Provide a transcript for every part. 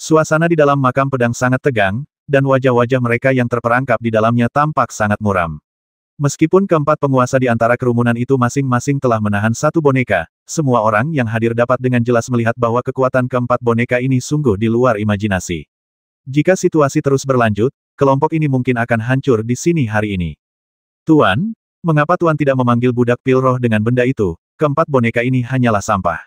Suasana di dalam makam pedang sangat tegang, dan wajah-wajah mereka yang terperangkap di dalamnya tampak sangat muram. Meskipun keempat penguasa di antara kerumunan itu masing-masing telah menahan satu boneka, semua orang yang hadir dapat dengan jelas melihat bahwa kekuatan keempat boneka ini sungguh di luar imajinasi. Jika situasi terus berlanjut, kelompok ini mungkin akan hancur di sini hari ini. Tuan, mengapa Tuan tidak memanggil budak pil roh dengan benda itu? Keempat boneka ini hanyalah sampah.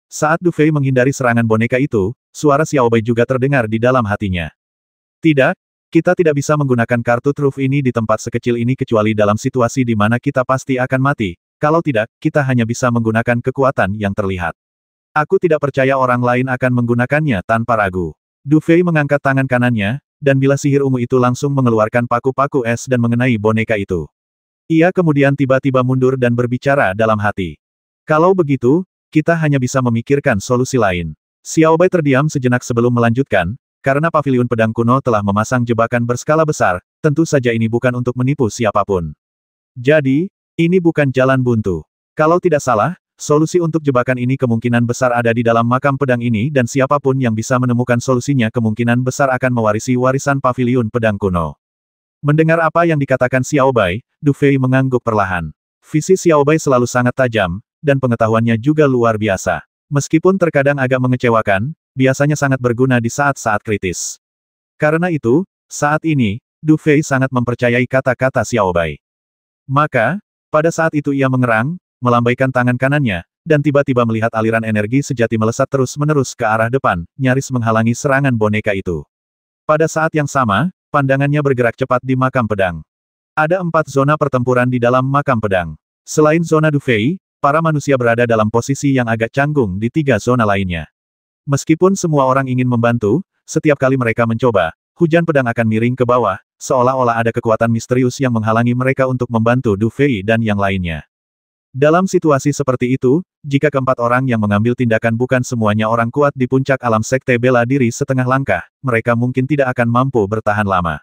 Saat Du Fei menghindari serangan boneka itu, suara Xiao Bai juga terdengar di dalam hatinya. Tidak, kita tidak bisa menggunakan kartu truf ini di tempat sekecil ini kecuali dalam situasi di mana kita pasti akan mati. Kalau tidak, kita hanya bisa menggunakan kekuatan yang terlihat. Aku tidak percaya orang lain akan menggunakannya tanpa ragu. Du Fei mengangkat tangan kanannya, dan bila sihir ungu itu langsung mengeluarkan paku-paku es dan mengenai boneka itu. Ia kemudian tiba-tiba mundur dan berbicara dalam hati. Kalau begitu, kita hanya bisa memikirkan solusi lain. Xiao Bai terdiam sejenak sebelum melanjutkan, karena paviliun pedang kuno telah memasang jebakan berskala besar, tentu saja ini bukan untuk menipu siapapun. Jadi, ini bukan jalan buntu. Kalau tidak salah, solusi untuk jebakan ini kemungkinan besar ada di dalam makam pedang ini dan siapapun yang bisa menemukan solusinya kemungkinan besar akan mewarisi warisan paviliun pedang kuno. Mendengar apa yang dikatakan Xiao Bai, Du Fei mengangguk perlahan. Visi Xiao Bai selalu sangat tajam, dan pengetahuannya juga luar biasa. Meskipun terkadang agak mengecewakan, biasanya sangat berguna di saat-saat kritis. Karena itu, saat ini, Du Fei sangat mempercayai kata-kata Xiao Bai. Maka, pada saat itu ia mengerang, melambaikan tangan kanannya, dan tiba-tiba melihat aliran energi sejati melesat terus-menerus ke arah depan, nyaris menghalangi serangan boneka itu. Pada saat yang sama, pandangannya bergerak cepat di makam pedang. Ada 4 zona pertempuran di dalam makam pedang. Selain zona Du Fei, para manusia berada dalam posisi yang agak canggung di 3 zona lainnya. Meskipun semua orang ingin membantu, setiap kali mereka mencoba, hujan pedang akan miring ke bawah, seolah-olah ada kekuatan misterius yang menghalangi mereka untuk membantu Du Fei dan yang lainnya. Dalam situasi seperti itu, jika keempat orang yang mengambil tindakan bukan semuanya orang kuat di puncak alam sekte bela diri setengah langkah, mereka mungkin tidak akan mampu bertahan lama.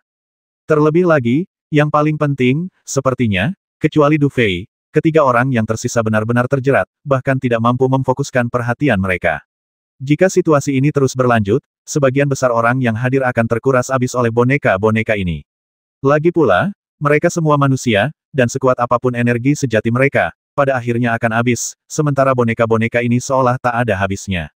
Terlebih lagi, yang paling penting, sepertinya, kecuali Du Fei, ketiga orang yang tersisa benar-benar terjerat, bahkan tidak mampu memfokuskan perhatian mereka. Jika situasi ini terus berlanjut, sebagian besar orang yang hadir akan terkuras habis oleh boneka-boneka ini. Lagi pula, mereka semua manusia, dan sekuat apapun energi sejati mereka, pada akhirnya akan habis, sementara boneka-boneka ini seolah tak ada habisnya.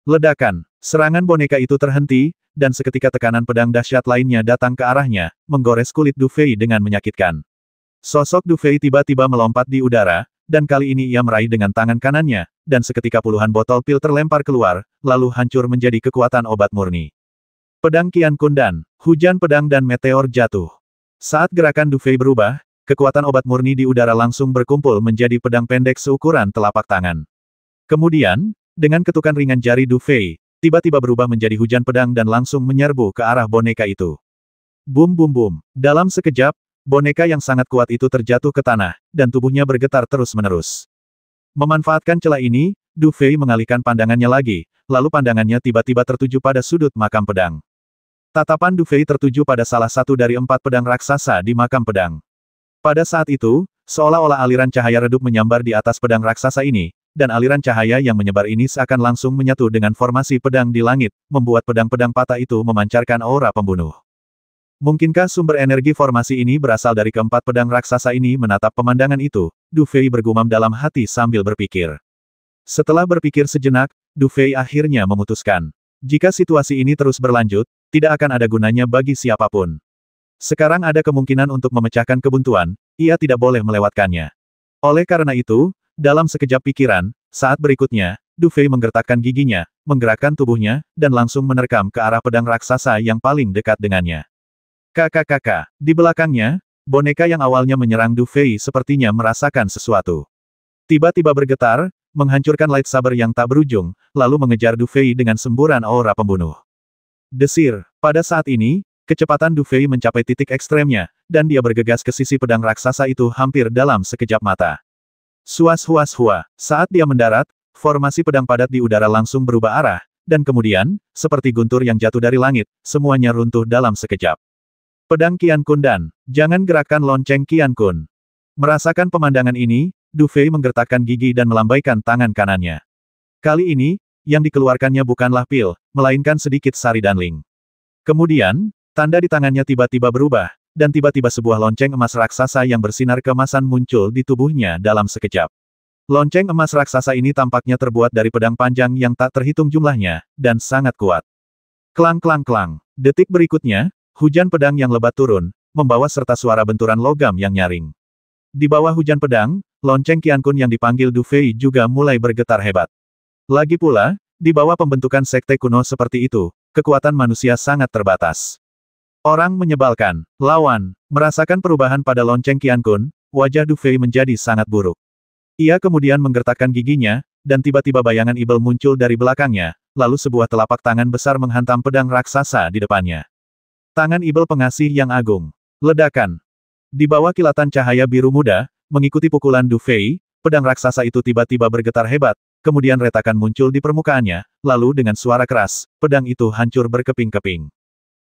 Ledakan, serangan boneka itu terhenti, dan seketika tekanan pedang dahsyat lainnya datang ke arahnya, menggores kulit Du Fei dengan menyakitkan. Sosok Du Fei tiba-tiba melompat di udara, dan kali ini ia meraih dengan tangan kanannya, dan seketika puluhan botol pil terlempar keluar, lalu hancur menjadi kekuatan obat murni. Pedang Qian Kun dan hujan pedang dan meteor jatuh. Saat gerakan Du Fei berubah, kekuatan obat murni di udara langsung berkumpul menjadi pedang pendek seukuran telapak tangan. Kemudian, dengan ketukan ringan jari Du Fei, tiba-tiba berubah menjadi hujan pedang dan langsung menyerbu ke arah boneka itu. Bum bum bum. Dalam sekejap, boneka yang sangat kuat itu terjatuh ke tanah, dan tubuhnya bergetar terus-menerus. Memanfaatkan celah ini, Du Fei mengalihkan pandangannya lagi, lalu pandangannya tiba-tiba tertuju pada sudut makam pedang. Tatapan Du Fei tertuju pada salah satu dari 4 pedang raksasa di makam pedang. Pada saat itu, seolah-olah aliran cahaya redup menyambar di atas pedang raksasa ini, dan aliran cahaya yang menyebar ini seakan langsung menyatu dengan formasi pedang di langit, membuat pedang-pedang patah itu memancarkan aura pembunuh. Mungkinkah sumber energi formasi ini berasal dari keempat pedang raksasa ini? Menatap pemandangan itu, Du Fei bergumam dalam hati sambil berpikir. Setelah berpikir sejenak, Du Fei akhirnya memutuskan. Jika situasi ini terus berlanjut, tidak akan ada gunanya bagi siapapun. Sekarang ada kemungkinan untuk memecahkan kebuntuan, ia tidak boleh melewatkannya. Oleh karena itu, dalam sekejap pikiran, saat berikutnya, Du Fei menggertakkan giginya, menggerakkan tubuhnya, dan langsung menerkam ke arah pedang raksasa yang paling dekat dengannya. Kakak-kakak, di belakangnya, boneka yang awalnya menyerang Du Fei sepertinya merasakan sesuatu. Tiba-tiba bergetar, menghancurkan lightsaber yang tak berujung, lalu mengejar Du Fei dengan semburan aura pembunuh. Desir, pada saat ini, kecepatan Du Fei mencapai titik ekstremnya, dan dia bergegas ke sisi pedang raksasa itu hampir dalam sekejap mata. Suas-huas-hua, saat dia mendarat, formasi pedang padat di udara langsung berubah arah, dan kemudian, seperti guntur yang jatuh dari langit, semuanya runtuh dalam sekejap. Pedang Qian Kun dan jangan gerakan lonceng Qian Kun. Merasakan pemandangan ini, Du Fei menggertakkan gigi dan melambaikan tangan kanannya. Kali ini, yang dikeluarkannya bukanlah pil, melainkan sedikit sari danling. Kemudian, tanda di tangannya tiba-tiba berubah, dan tiba-tiba sebuah lonceng emas raksasa yang bersinar keemasan muncul di tubuhnya dalam sekejap. Lonceng emas raksasa ini tampaknya terbuat dari pedang panjang yang tak terhitung jumlahnya, dan sangat kuat. Klang klang klang. Detik berikutnya, hujan pedang yang lebat turun, membawa serta suara benturan logam yang nyaring. Di bawah hujan pedang, lonceng Qiankun yang dipanggil Du Fei juga mulai bergetar hebat. Lagi pula, di bawah pembentukan sekte kuno seperti itu, kekuatan manusia sangat terbatas. Orang menyebalkan, lawan, merasakan perubahan pada lonceng Qiankun, wajah Du Fei menjadi sangat buruk. Ia kemudian menggertakkan giginya, dan tiba-tiba bayangan ibel muncul dari belakangnya, lalu sebuah telapak tangan besar menghantam pedang raksasa di depannya. Tangan ibel pengasih yang agung. Ledakan. Di bawah kilatan cahaya biru muda, mengikuti pukulan Du Fei, pedang raksasa itu tiba-tiba bergetar hebat, kemudian retakan muncul di permukaannya, lalu dengan suara keras, pedang itu hancur berkeping-keping.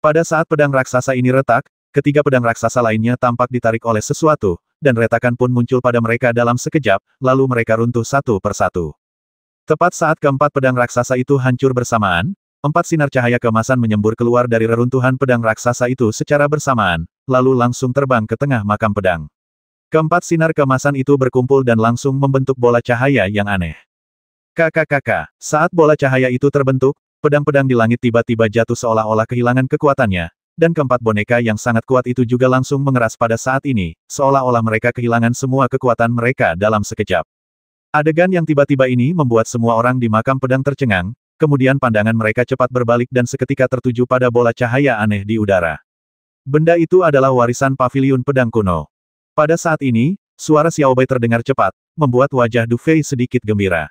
Pada saat pedang raksasa ini retak, ketiga pedang raksasa lainnya tampak ditarik oleh sesuatu, dan retakan pun muncul pada mereka dalam sekejap, lalu mereka runtuh satu persatu. Tepat saat keempat pedang raksasa itu hancur bersamaan, 4 sinar cahaya keemasan menyembur keluar dari reruntuhan pedang raksasa itu secara bersamaan, lalu langsung terbang ke tengah makam pedang. Keempat sinar keemasan itu berkumpul dan langsung membentuk bola cahaya yang aneh. Kakak-kakak, saat bola cahaya itu terbentuk, pedang-pedang di langit tiba-tiba jatuh seolah-olah kehilangan kekuatannya, dan keempat boneka yang sangat kuat itu juga langsung mengeras pada saat ini, seolah-olah mereka kehilangan semua kekuatan mereka dalam sekejap. Adegan yang tiba-tiba ini membuat semua orang di makam pedang tercengang, kemudian pandangan mereka cepat berbalik dan seketika tertuju pada bola cahaya aneh di udara. Benda itu adalah warisan paviliun pedang kuno. Pada saat ini, suara Xiao Bei terdengar cepat, membuat wajah Du Fei sedikit gembira.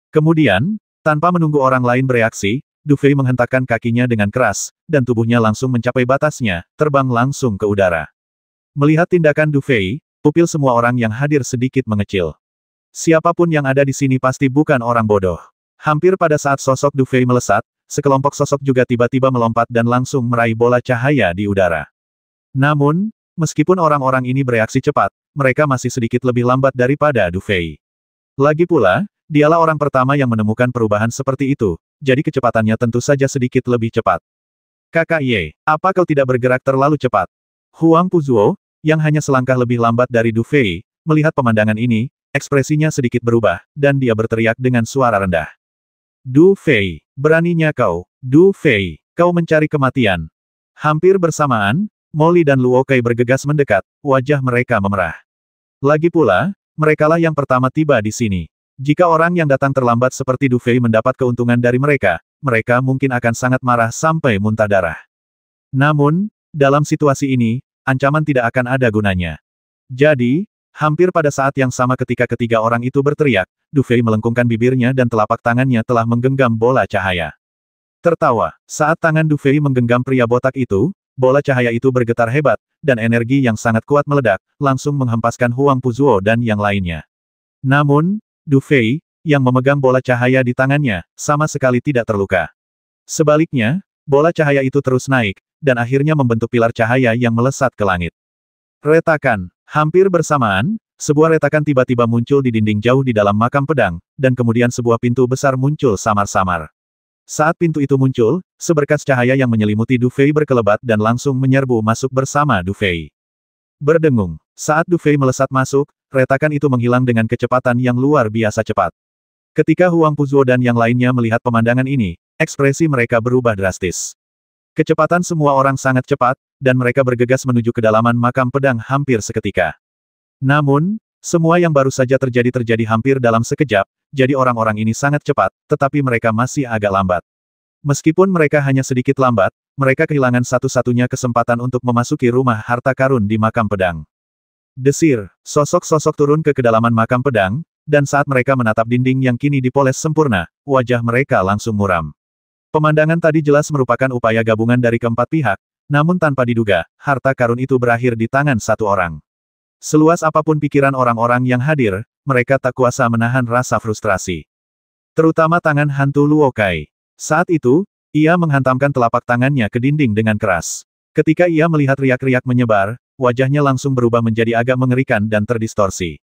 Kemudian, tanpa menunggu orang lain bereaksi, Du Fei menghentakkan kakinya dengan keras, dan tubuhnya langsung mencapai batasnya, terbang langsung ke udara. Melihat tindakan Du Fei, pupil semua orang yang hadir sedikit mengecil. Siapapun yang ada di sini pasti bukan orang bodoh. Hampir pada saat sosok Du Fei melesat, sekelompok sosok juga tiba-tiba melompat dan langsung meraih bola cahaya di udara. Namun, meskipun orang-orang ini bereaksi cepat, mereka masih sedikit lebih lambat daripada Du Fei. Lagi pula, dialah orang pertama yang menemukan perubahan seperti itu, jadi kecepatannya tentu saja sedikit lebih cepat. Kakak Ye, apa kau tidak bergerak terlalu cepat? Huang Puzuo, yang hanya selangkah lebih lambat dari Du Fei, melihat pemandangan ini, ekspresinya sedikit berubah, dan dia berteriak dengan suara rendah. Du Fei, beraninya kau, Du Fei, kau mencari kematian. Hampir bersamaan, Molly dan Luo Kai bergegas mendekat, wajah mereka memerah. Lagi pula, merekalah yang pertama tiba di sini. Jika orang yang datang terlambat seperti Du Fei mendapat keuntungan dari mereka, mereka mungkin akan sangat marah sampai muntah darah. Namun, dalam situasi ini, ancaman tidak akan ada gunanya. Jadi, hampir pada saat yang sama ketika ketiga orang itu berteriak, Du Fei melengkungkan bibirnya dan telapak tangannya telah menggenggam bola cahaya. Tertawa, saat tangan Du Fei menggenggam pria botak itu, bola cahaya itu bergetar hebat, dan energi yang sangat kuat meledak, langsung menghempaskan Huang Puzuo dan yang lainnya. Namun, Du Fei, yang memegang bola cahaya di tangannya, sama sekali tidak terluka. Sebaliknya, bola cahaya itu terus naik, dan akhirnya membentuk pilar cahaya yang melesat ke langit. Retakan. Hampir bersamaan, sebuah retakan tiba-tiba muncul di dinding jauh di dalam makam pedang, dan kemudian sebuah pintu besar muncul samar-samar. Saat pintu itu muncul, seberkas cahaya yang menyelimuti Du Fei berkelebat dan langsung menyerbu masuk bersama Du Fei. Berdengung. Saat Du Fei melesat masuk, retakan itu menghilang dengan kecepatan yang luar biasa cepat. Ketika Huang Puzuo dan yang lainnya melihat pemandangan ini, ekspresi mereka berubah drastis. Kecepatan semua orang sangat cepat, dan mereka bergegas menuju kedalaman makam pedang hampir seketika. Namun, semua yang baru saja terjadi hampir dalam sekejap, jadi orang-orang ini sangat cepat, tetapi mereka masih agak lambat. Meskipun mereka hanya sedikit lambat, mereka kehilangan satu-satunya kesempatan untuk memasuki rumah harta karun di makam pedang. Desir, sosok-sosok turun ke kedalaman makam pedang, dan saat mereka menatap dinding yang kini dipoles sempurna, wajah mereka langsung muram. Pemandangan tadi jelas merupakan upaya gabungan dari keempat pihak, namun tanpa diduga, harta karun itu berakhir di tangan satu orang. Seluas apapun pikiran orang-orang yang hadir, mereka tak kuasa menahan rasa frustrasi. Terutama tangan hantu Luo Kai. Saat itu, ia menghantamkan telapak tangannya ke dinding dengan keras. Ketika ia melihat riak-riak menyebar, wajahnya langsung berubah menjadi agak mengerikan dan terdistorsi.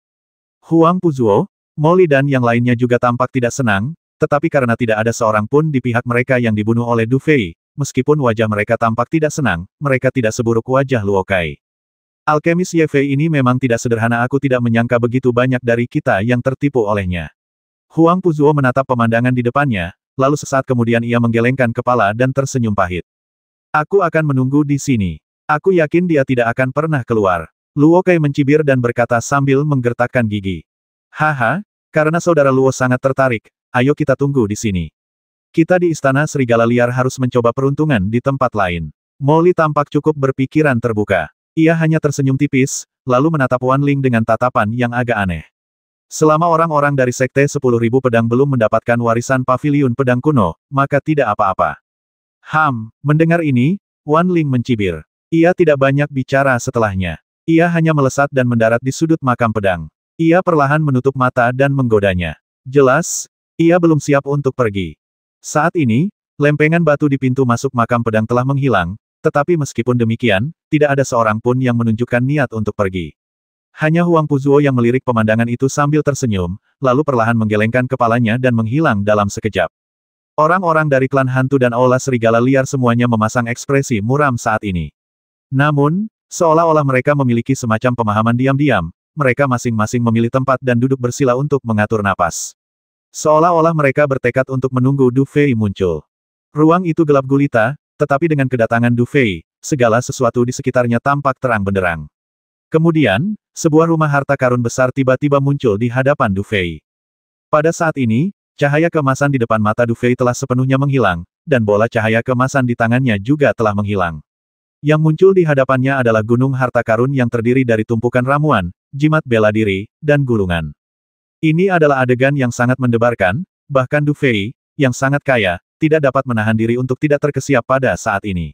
Huang Puzuo, Molly dan yang lainnya juga tampak tidak senang, tetapi karena tidak ada seorang pun di pihak mereka yang dibunuh oleh Du Fei, meskipun wajah mereka tampak tidak senang, mereka tidak seburuk wajah Luo Kai. Alkemis Ye Fei ini memang tidak sederhana, aku tidak menyangka begitu banyak dari kita yang tertipu olehnya. Huang Puzuo menatap pemandangan di depannya, lalu sesaat kemudian ia menggelengkan kepala dan tersenyum pahit. Aku akan menunggu di sini. Aku yakin dia tidak akan pernah keluar. Luo Kai mencibir dan berkata sambil menggertakkan gigi. Haha, karena saudara Luo sangat tertarik, ayo kita tunggu di sini. Kita di Istana Serigala Liar harus mencoba peruntungan di tempat lain. Molly tampak cukup berpikiran terbuka. Ia hanya tersenyum tipis, lalu menatap Wan Ling dengan tatapan yang agak aneh. Selama orang-orang dari Sekte 10.000 Pedang belum mendapatkan warisan paviliun pedang kuno, maka tidak apa-apa. Mendengar ini, Wan Ling mencibir. Ia tidak banyak bicara setelahnya. Ia hanya melesat dan mendarat di sudut makam pedang. Ia perlahan menutup mata dan menggodanya. Jelas, ia belum siap untuk pergi. Saat ini, lempengan batu di pintu masuk makam pedang telah menghilang, tetapi meskipun demikian, tidak ada seorang pun yang menunjukkan niat untuk pergi. Hanya Huang Puzuo yang melirik pemandangan itu sambil tersenyum, lalu perlahan menggelengkan kepalanya dan menghilang dalam sekejap. Orang-orang dari klan hantu dan aula serigala liar semuanya memasang ekspresi muram saat ini. Namun, seolah-olah mereka memiliki semacam pemahaman diam-diam, mereka masing-masing memilih tempat dan duduk bersila untuk mengatur napas. Seolah-olah mereka bertekad untuk menunggu Du Fei muncul. Ruang itu gelap gulita, tetapi dengan kedatangan Du Fei, segala sesuatu di sekitarnya tampak terang benderang. Kemudian, sebuah rumah harta karun besar tiba-tiba muncul di hadapan Du Fei. Pada saat ini, cahaya keemasan di depan mata Du Fei telah sepenuhnya menghilang, dan bola cahaya keemasan di tangannya juga telah menghilang. Yang muncul di hadapannya adalah gunung harta karun yang terdiri dari tumpukan ramuan, jimat bela diri, dan gulungan. Ini adalah adegan yang sangat mendebarkan, bahkan Du Fei, yang sangat kaya, tidak dapat menahan diri untuk tidak terkesiap pada saat ini.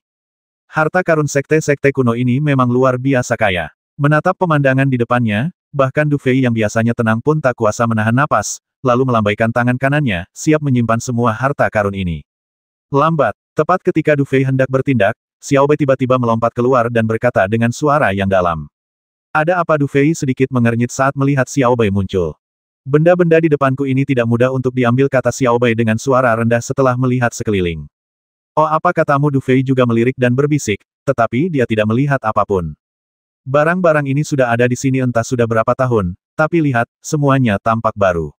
Harta karun sekte-sekte kuno ini memang luar biasa kaya. Menatap pemandangan di depannya, bahkan Du Fei yang biasanya tenang pun tak kuasa menahan napas, lalu melambaikan tangan kanannya, siap menyimpan semua harta karun ini. Lambat, tepat ketika Du Fei hendak bertindak, Xiao Bei tiba-tiba melompat keluar dan berkata dengan suara yang dalam. Ada apa? Du Fei sedikit mengernyit saat melihat Xiao Bei muncul. Benda-benda di depanku ini tidak mudah untuk diambil, kata Xiao Bei dengan suara rendah setelah melihat sekeliling. Oh, apa katamu? Du Fei juga melirik dan berbisik, tetapi dia tidak melihat apapun. Barang-barang ini sudah ada di sini entah sudah berapa tahun, tapi lihat, semuanya tampak baru.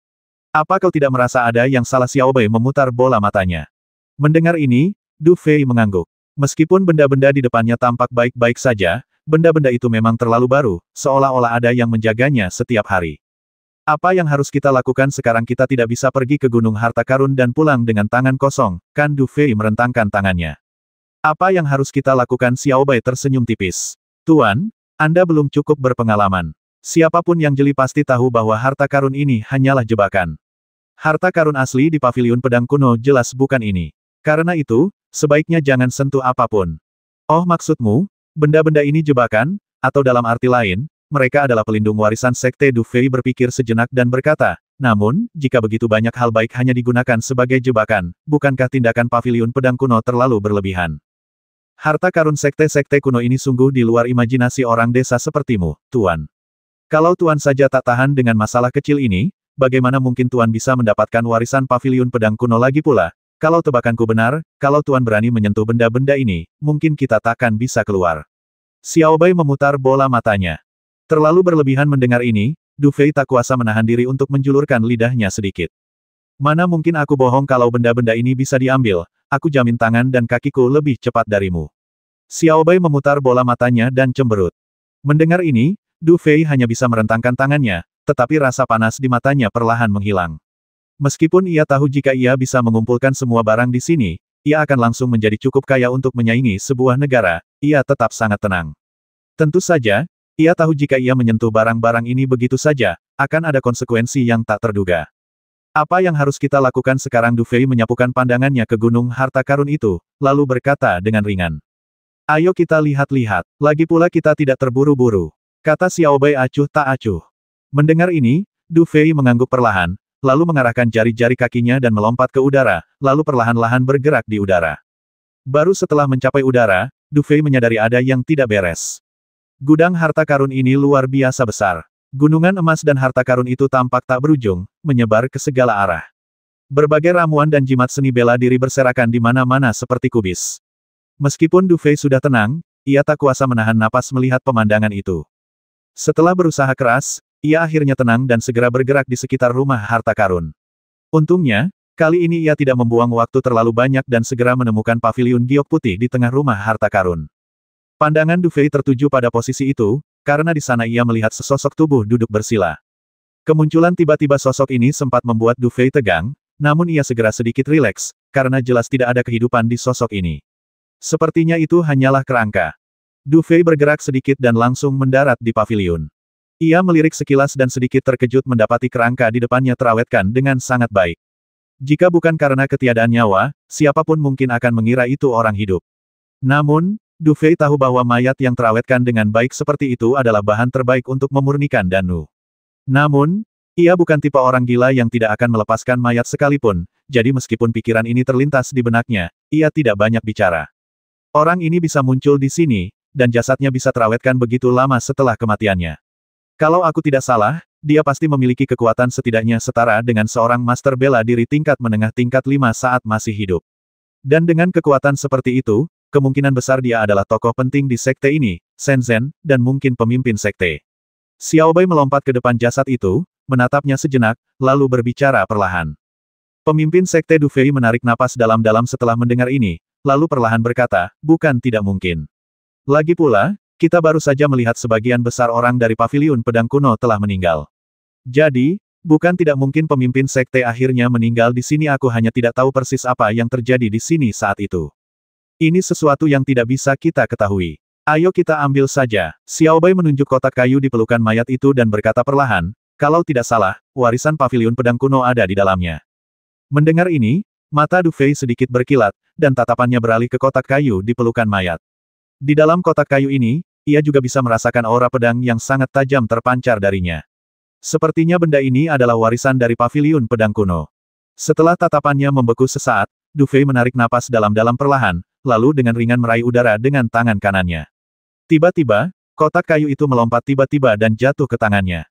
Apa kau tidak merasa ada yang salah? Xiao Bei memutar bola matanya. Mendengar ini, Du Fei mengangguk. Meskipun benda-benda di depannya tampak baik-baik saja, benda-benda itu memang terlalu baru, seolah-olah ada yang menjaganya setiap hari. Apa yang harus kita lakukan sekarang? Kita tidak bisa pergi ke Gunung Harta Karun dan pulang dengan tangan kosong, kan? Du Fei merentangkan tangannya. Apa yang harus kita lakukan? Xiao Bei tersenyum tipis. Tuan, Anda belum cukup berpengalaman. Siapapun yang jeli pasti tahu bahwa harta karun ini hanyalah jebakan. Harta karun asli di paviliun pedang kuno jelas bukan ini. Karena itu, sebaiknya jangan sentuh apapun. Oh, maksudmu, benda-benda ini jebakan, atau dalam arti lain, mereka adalah pelindung warisan sekte? Du Fei berpikir sejenak dan berkata, namun, jika begitu banyak hal baik hanya digunakan sebagai jebakan, bukankah tindakan paviliun pedang kuno terlalu berlebihan? Harta karun sekte-sekte kuno ini sungguh di luar imajinasi orang desa sepertimu, Tuan. Kalau Tuan saja tak tahan dengan masalah kecil ini, bagaimana mungkin Tuan bisa mendapatkan warisan paviliun pedang kuno lagi pula? Kalau tebakanku benar, kalau Tuan berani menyentuh benda-benda ini, mungkin kita takkan bisa keluar. Xiao Bei memutar bola matanya. Terlalu berlebihan. Mendengar ini, Du Fei tak kuasa menahan diri untuk menjulurkan lidahnya sedikit. Mana mungkin aku bohong kalau benda-benda ini bisa diambil, aku jamin tangan dan kakiku lebih cepat darimu. Xiao Bei memutar bola matanya dan cemberut. Mendengar ini, Du Fei hanya bisa merentangkan tangannya, tetapi rasa panas di matanya perlahan menghilang. Meskipun ia tahu jika ia bisa mengumpulkan semua barang di sini, ia akan langsung menjadi cukup kaya untuk menyaingi sebuah negara, ia tetap sangat tenang. Tentu saja, ia tahu jika ia menyentuh barang-barang ini begitu saja, akan ada konsekuensi yang tak terduga. Apa yang harus kita lakukan sekarang? Du Fei menyapukan pandangannya ke gunung harta karun itu, lalu berkata dengan ringan. Ayo kita lihat-lihat, lagi pula kita tidak terburu-buru. Kata Xiao Bei acuh tak acuh. Mendengar ini, Du Fei mengangguk perlahan, lalu mengarahkan jari-jari kakinya dan melompat ke udara, lalu perlahan-lahan bergerak di udara. Baru setelah mencapai udara, Du Fei menyadari ada yang tidak beres. Gudang harta karun ini luar biasa besar. Gunungan emas dan harta karun itu tampak tak berujung, menyebar ke segala arah. Berbagai ramuan dan jimat seni bela diri berserakan di mana-mana seperti kubis. Meskipun Du Fei sudah tenang, ia tak kuasa menahan napas melihat pemandangan itu. Setelah berusaha keras, ia akhirnya tenang dan segera bergerak di sekitar rumah harta karun. Untungnya, kali ini ia tidak membuang waktu terlalu banyak dan segera menemukan paviliun giok putih di tengah rumah harta karun. Pandangan Du Fei tertuju pada posisi itu, karena di sana ia melihat sesosok tubuh duduk bersila. Kemunculan tiba-tiba sosok ini sempat membuat Du Fei tegang, namun ia segera sedikit rileks, karena jelas tidak ada kehidupan di sosok ini. Sepertinya itu hanyalah kerangka. Du Fei bergerak sedikit dan langsung mendarat di paviliun. Ia melirik sekilas dan sedikit terkejut mendapati kerangka di depannya terawetkan dengan sangat baik. Jika bukan karena ketiadaan nyawa, siapapun mungkin akan mengira itu orang hidup. Namun, Du Fei tahu bahwa mayat yang terawetkan dengan baik seperti itu adalah bahan terbaik untuk memurnikan Danu. Namun, ia bukan tipe orang gila yang tidak akan melepaskan mayat sekalipun, jadi meskipun pikiran ini terlintas di benaknya, ia tidak banyak bicara. Orang ini bisa muncul di sini, dan jasadnya bisa terawetkan begitu lama setelah kematiannya. Kalau aku tidak salah, dia pasti memiliki kekuatan setidaknya setara dengan seorang master bela diri tingkat menengah tingkat 5 saat masih hidup. Dan dengan kekuatan seperti itu, kemungkinan besar dia adalah tokoh penting di sekte ini, Shenzhen, dan mungkin pemimpin sekte. Xiaobei melompat ke depan jasad itu, menatapnya sejenak, lalu berbicara perlahan. Pemimpin sekte Du Fei menarik napas dalam-dalam setelah mendengar ini, lalu perlahan berkata, bukan tidak mungkin. Lagi pula, kita baru saja melihat sebagian besar orang dari paviliun pedang kuno telah meninggal. Jadi, bukan tidak mungkin pemimpin sekte akhirnya meninggal di sini. Aku hanya tidak tahu persis apa yang terjadi di sini saat itu. Ini sesuatu yang tidak bisa kita ketahui. Ayo kita ambil saja. Xiaobei menunjuk kotak kayu di pelukan mayat itu dan berkata perlahan, kalau tidak salah, warisan paviliun pedang kuno ada di dalamnya. Mendengar ini, mata Du Fei sedikit berkilat, dan tatapannya beralih ke kotak kayu di pelukan mayat. Di dalam kotak kayu ini, ia juga bisa merasakan aura pedang yang sangat tajam terpancar darinya. Sepertinya benda ini adalah warisan dari paviliun pedang kuno. Setelah tatapannya membeku sesaat, Du Fei menarik napas dalam-dalam perlahan, lalu dengan ringan meraih udara dengan tangan kanannya. Tiba-tiba, kotak kayu itu melompat tiba-tiba dan jatuh ke tangannya.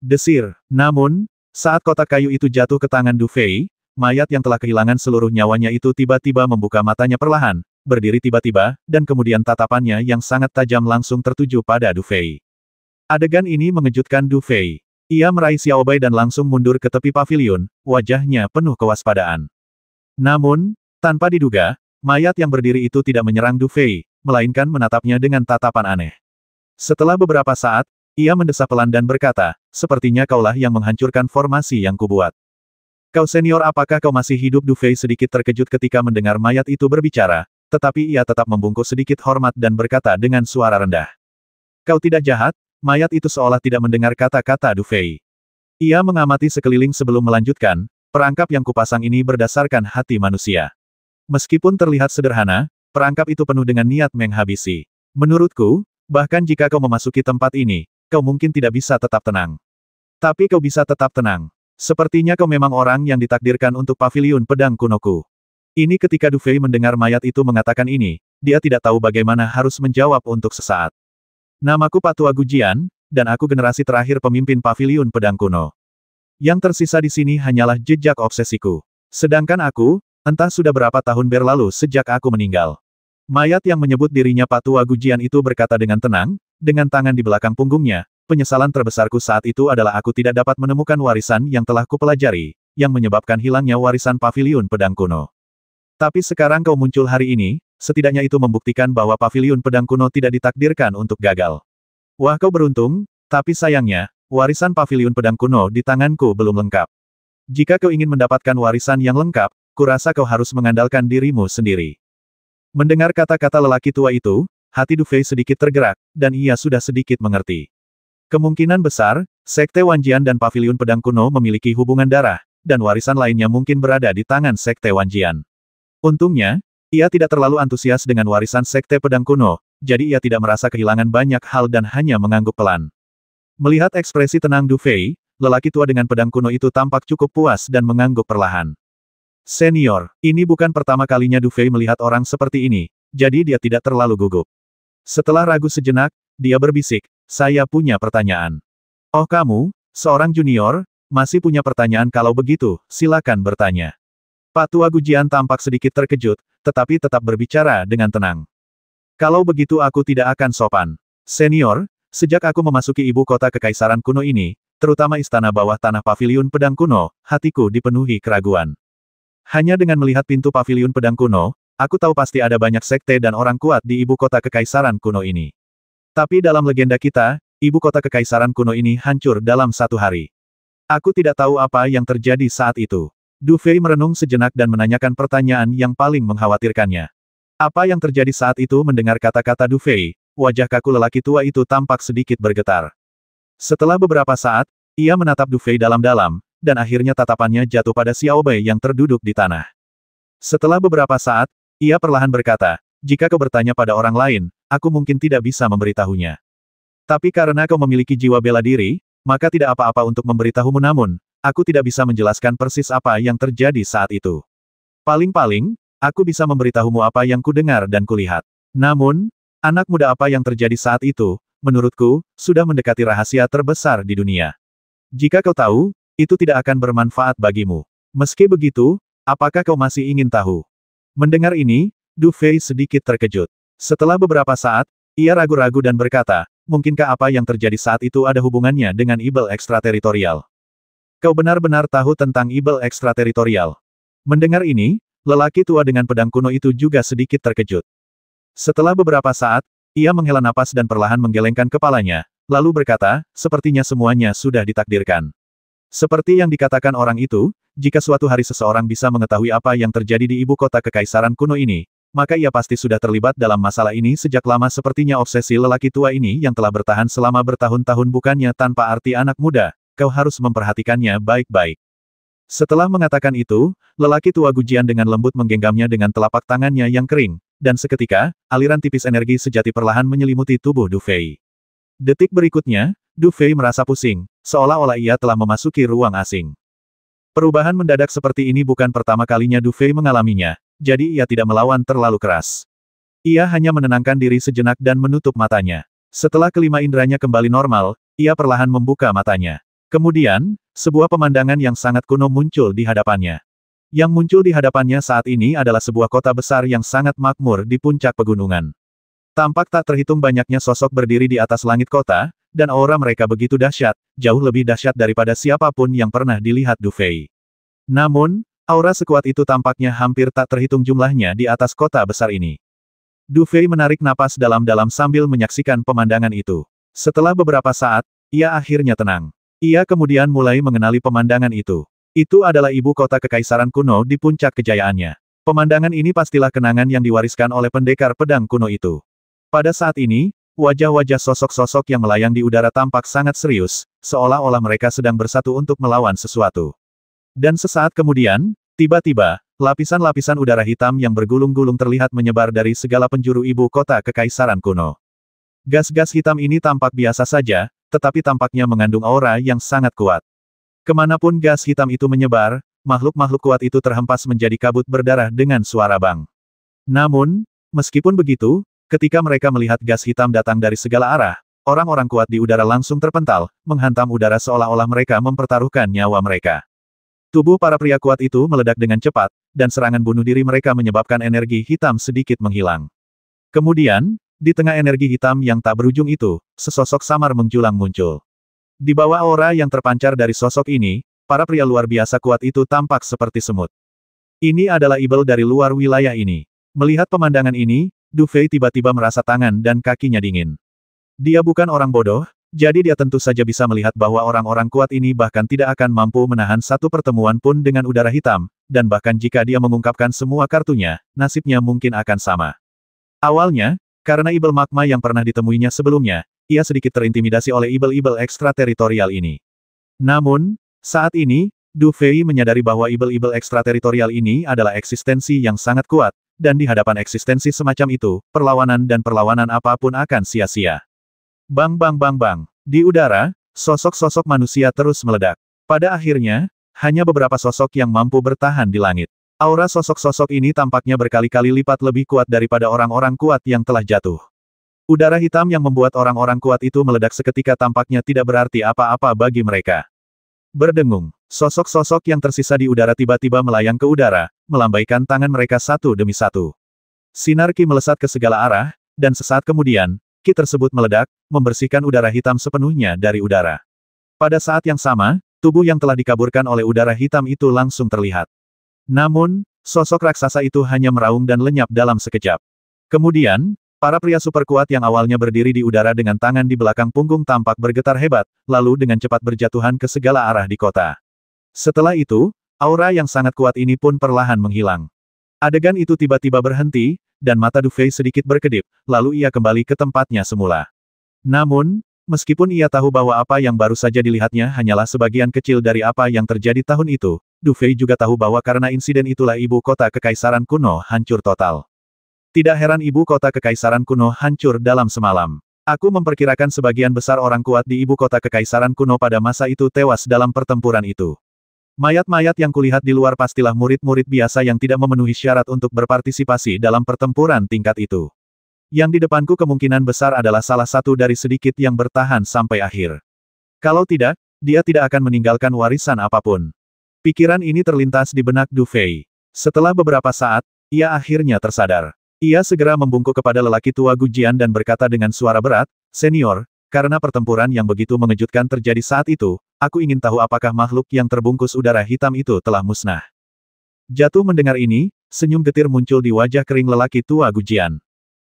Desir. Namun, saat kotak kayu itu jatuh ke tangan Du Fei, mayat yang telah kehilangan seluruh nyawanya itu tiba-tiba membuka matanya perlahan, berdiri tiba-tiba, dan kemudian tatapannya yang sangat tajam langsung tertuju pada Du Fei. Adegan ini mengejutkan Du Fei. Ia meraih Xiaobei dan langsung mundur ke tepi paviliun, wajahnya penuh kewaspadaan. Namun, tanpa diduga, mayat yang berdiri itu tidak menyerang Du Fei, melainkan menatapnya dengan tatapan aneh. Setelah beberapa saat, ia mendesah pelan dan berkata, sepertinya kaulah yang menghancurkan formasi yang kubuat. Kau senior, apakah kau masih hidup? Du Fei sedikit terkejut ketika mendengar mayat itu berbicara, tetapi ia tetap membungkuk sedikit hormat dan berkata dengan suara rendah. Kau tidak jahat? Mayat itu seolah tidak mendengar kata-kata Du Fei. Ia mengamati sekeliling sebelum melanjutkan, perangkap yang kupasang ini berdasarkan hati manusia. Meskipun terlihat sederhana, perangkap itu penuh dengan niat menghabisi. Menurutku, bahkan jika kau memasuki tempat ini, kau mungkin tidak bisa tetap tenang. Tapi kau bisa tetap tenang. Sepertinya kau memang orang yang ditakdirkan untuk paviliun pedang kunoku. Ini ketika Du Fei mendengar mayat itu mengatakan ini, dia tidak tahu bagaimana harus menjawab untuk sesaat. Namaku Patua Gujian, dan aku generasi terakhir pemimpin paviliun pedang kuno. Yang tersisa di sini hanyalah jejak obsesiku. Sedangkan aku, entah sudah berapa tahun berlalu sejak aku meninggal. Mayat yang menyebut dirinya Patua Gujian itu berkata dengan tenang, dengan tangan di belakang punggungnya, penyesalan terbesarku saat itu adalah aku tidak dapat menemukan warisan yang telah kupelajari, yang menyebabkan hilangnya warisan paviliun pedang kuno. Tapi sekarang kau muncul hari ini, setidaknya itu membuktikan bahwa paviliun pedang kuno tidak ditakdirkan untuk gagal. Wah, kau beruntung, tapi sayangnya, warisan paviliun pedang kuno di tanganku belum lengkap. Jika kau ingin mendapatkan warisan yang lengkap, kurasa kau harus mengandalkan dirimu sendiri. Mendengar kata-kata lelaki tua itu, hati Du Fei sedikit tergerak, dan ia sudah sedikit mengerti. Kemungkinan besar, Sekte Wanjian dan Paviliun Pedang Kuno memiliki hubungan darah, dan warisan lainnya mungkin berada di tangan Sekte Wanjian. Untungnya, ia tidak terlalu antusias dengan warisan Sekte Pedang Kuno, jadi ia tidak merasa kehilangan banyak hal dan hanya mengangguk pelan. Melihat ekspresi tenang Du Fei, lelaki tua dengan pedang kuno itu tampak cukup puas dan mengangguk perlahan. Senior, ini bukan pertama kalinya Du Fei melihat orang seperti ini, jadi dia tidak terlalu gugup. Setelah ragu sejenak, dia berbisik, saya punya pertanyaan. Oh kamu, seorang junior, masih punya pertanyaan? Kalau begitu, silakan bertanya. Pak Tua Gujian tampak sedikit terkejut, tetapi tetap berbicara dengan tenang. Kalau begitu aku tidak akan sopan. Senior, sejak aku memasuki ibu kota kekaisaran kuno ini, terutama istana bawah tanah paviliun pedang kuno, hatiku dipenuhi keraguan. Hanya dengan melihat pintu paviliun pedang kuno, aku tahu pasti ada banyak sekte dan orang kuat di ibu kota kekaisaran kuno ini. Tapi dalam legenda kita, ibu kota kekaisaran kuno ini hancur dalam satu hari. Aku tidak tahu apa yang terjadi saat itu. Du Fei merenung sejenak dan menanyakan pertanyaan yang paling mengkhawatirkannya. Apa yang terjadi saat itu? Mendengar kata-kata Du Fei, wajah kaku lelaki tua itu tampak sedikit bergetar. Setelah beberapa saat, ia menatap Du Fei dalam-dalam, dan akhirnya tatapannya jatuh pada Xiao Bei yang terduduk di tanah. Setelah beberapa saat, ia perlahan berkata, jika kau bertanya pada orang lain, aku mungkin tidak bisa memberitahunya. Tapi karena kau memiliki jiwa bela diri, maka tidak apa-apa untuk memberitahumu, namun, aku tidak bisa menjelaskan persis apa yang terjadi saat itu. Paling-paling, aku bisa memberitahumu apa yang kudengar dan kulihat. Namun, anak muda, apa yang terjadi saat itu, menurutku, sudah mendekati rahasia terbesar di dunia. Jika kau tahu, itu tidak akan bermanfaat bagimu. Meski begitu, apakah kau masih ingin tahu? Mendengar ini, Du Fei sedikit terkejut. Setelah beberapa saat, ia ragu-ragu dan berkata, mungkinkah apa yang terjadi saat itu ada hubungannya dengan Ibel ekstrateritorial? Kau benar-benar tahu tentang Ibel ekstrateritorial? Mendengar ini, lelaki tua dengan pedang kuno itu juga sedikit terkejut. Setelah beberapa saat, ia menghela napas dan perlahan menggelengkan kepalanya, lalu berkata, sepertinya semuanya sudah ditakdirkan. Seperti yang dikatakan orang itu, jika suatu hari seseorang bisa mengetahui apa yang terjadi di ibu kota kekaisaran kuno ini, maka ia pasti sudah terlibat dalam masalah ini sejak lama. Sepertinya obsesi lelaki tua ini yang telah bertahan selama bertahun-tahun bukannya tanpa arti. Anak muda, kau harus memperhatikannya baik-baik. Setelah mengatakan itu, lelaki tua Gujian dengan lembut menggenggamnya dengan telapak tangannya yang kering, dan seketika, aliran tipis energi sejati perlahan menyelimuti tubuh Du Fei. Detik berikutnya, Du Fei merasa pusing, seolah-olah ia telah memasuki ruang asing. Perubahan mendadak seperti ini bukan pertama kalinya Du Fei mengalaminya, jadi ia tidak melawan terlalu keras. Ia hanya menenangkan diri sejenak dan menutup matanya. Setelah kelima inderanya kembali normal, ia perlahan membuka matanya. Kemudian, sebuah pemandangan yang sangat kuno muncul di hadapannya. Yang muncul di hadapannya saat ini adalah sebuah kota besar yang sangat makmur di puncak pegunungan. Tampak tak terhitung banyaknya sosok berdiri di atas langit kota, dan aura mereka begitu dahsyat, jauh lebih dahsyat daripada siapapun yang pernah dilihat Du Fei. Namun, aura sekuat itu tampaknya hampir tak terhitung jumlahnya di atas kota besar ini. Du Fei menarik napas dalam-dalam sambil menyaksikan pemandangan itu. Setelah beberapa saat, ia akhirnya tenang. Ia kemudian mulai mengenali pemandangan itu. Itu adalah ibu kota kekaisaran kuno di puncak kejayaannya. Pemandangan ini pastilah kenangan yang diwariskan oleh pendekar pedang kuno itu. Pada saat ini, wajah-wajah sosok-sosok yang melayang di udara tampak sangat serius, seolah-olah mereka sedang bersatu untuk melawan sesuatu. Dan sesaat kemudian, tiba-tiba, lapisan-lapisan udara hitam yang bergulung-gulung terlihat menyebar dari segala penjuru ibu kota kekaisaran kuno. Gas-gas hitam ini tampak biasa saja, tetapi tampaknya mengandung aura yang sangat kuat. Kemanapun gas hitam itu menyebar, makhluk-makhluk kuat itu terhempas menjadi kabut berdarah dengan suara bang. Namun, meskipun begitu, ketika mereka melihat gas hitam datang dari segala arah, orang-orang kuat di udara langsung terpental, menghantam udara seolah-olah mereka mempertaruhkan nyawa mereka. Tubuh para pria kuat itu meledak dengan cepat, dan serangan bunuh diri mereka menyebabkan energi hitam sedikit menghilang. Kemudian, di tengah energi hitam yang tak berujung itu, sesosok samar menjulang muncul. Di bawah aura yang terpancar dari sosok ini, para pria luar biasa kuat itu tampak seperti semut. Ini adalah Ibel dari luar wilayah ini. Melihat pemandangan ini, Du Fei tiba-tiba merasa tangan dan kakinya dingin. Dia bukan orang bodoh, jadi dia tentu saja bisa melihat bahwa orang-orang kuat ini bahkan tidak akan mampu menahan satu pertemuan pun dengan udara hitam, dan bahkan jika dia mengungkapkan semua kartunya, nasibnya mungkin akan sama. Awalnya, karena Ibel magma yang pernah ditemuinya sebelumnya, ia sedikit terintimidasi oleh Ibel-Ibel ekstrateritorial ini. Namun, saat ini, Du Fei menyadari bahwa Ibel-Ibel ekstrateritorial ini adalah eksistensi yang sangat kuat, dan di hadapan eksistensi semacam itu, perlawanan dan perlawanan apapun akan sia-sia. Bang bang bang bang. Di udara, sosok-sosok manusia terus meledak. Pada akhirnya, hanya beberapa sosok yang mampu bertahan di langit. Aura sosok-sosok ini tampaknya berkali-kali lipat lebih kuat daripada orang-orang kuat yang telah jatuh. Udara hitam yang membuat orang-orang kuat itu meledak seketika tampaknya tidak berarti apa-apa bagi mereka. Berdengung, sosok-sosok yang tersisa di udara tiba-tiba melayang ke udara, melambaikan tangan mereka satu demi satu. Sinar Ki melesat ke segala arah, dan sesaat kemudian, Ki tersebut meledak, membersihkan udara hitam sepenuhnya dari udara. Pada saat yang sama, tubuh yang telah dikaburkan oleh udara hitam itu langsung terlihat. Namun, sosok raksasa itu hanya meraung dan lenyap dalam sekejap. Kemudian, para pria super kuat yang awalnya berdiri di udara dengan tangan di belakang punggung tampak bergetar hebat, lalu dengan cepat berjatuhan ke segala arah di kota. Setelah itu, aura yang sangat kuat ini pun perlahan menghilang. Adegan itu tiba-tiba berhenti, dan mata Du Fei sedikit berkedip, lalu ia kembali ke tempatnya semula. Namun, meskipun ia tahu bahwa apa yang baru saja dilihatnya hanyalah sebagian kecil dari apa yang terjadi tahun itu, Du Fei juga tahu bahwa karena insiden itulah ibu kota kekaisaran kuno hancur total. Tidak heran ibu kota kekaisaran kuno hancur dalam semalam. Aku memperkirakan sebagian besar orang kuat di ibu kota kekaisaran kuno pada masa itu tewas dalam pertempuran itu. Mayat-mayat yang kulihat di luar pastilah murid-murid biasa yang tidak memenuhi syarat untuk berpartisipasi dalam pertempuran tingkat itu. Yang di depanku kemungkinan besar adalah salah satu dari sedikit yang bertahan sampai akhir. Kalau tidak, dia tidak akan meninggalkan warisan apapun. Pikiran ini terlintas di benak Du Fei. Setelah beberapa saat, ia akhirnya tersadar. Ia segera membungkuk kepada lelaki tua Gujian dan berkata dengan suara berat, "Senior, karena pertempuran yang begitu mengejutkan terjadi saat itu, aku ingin tahu apakah makhluk yang terbungkus udara hitam itu telah musnah." Jatuh mendengar ini, senyum getir muncul di wajah kering lelaki tua Gujian.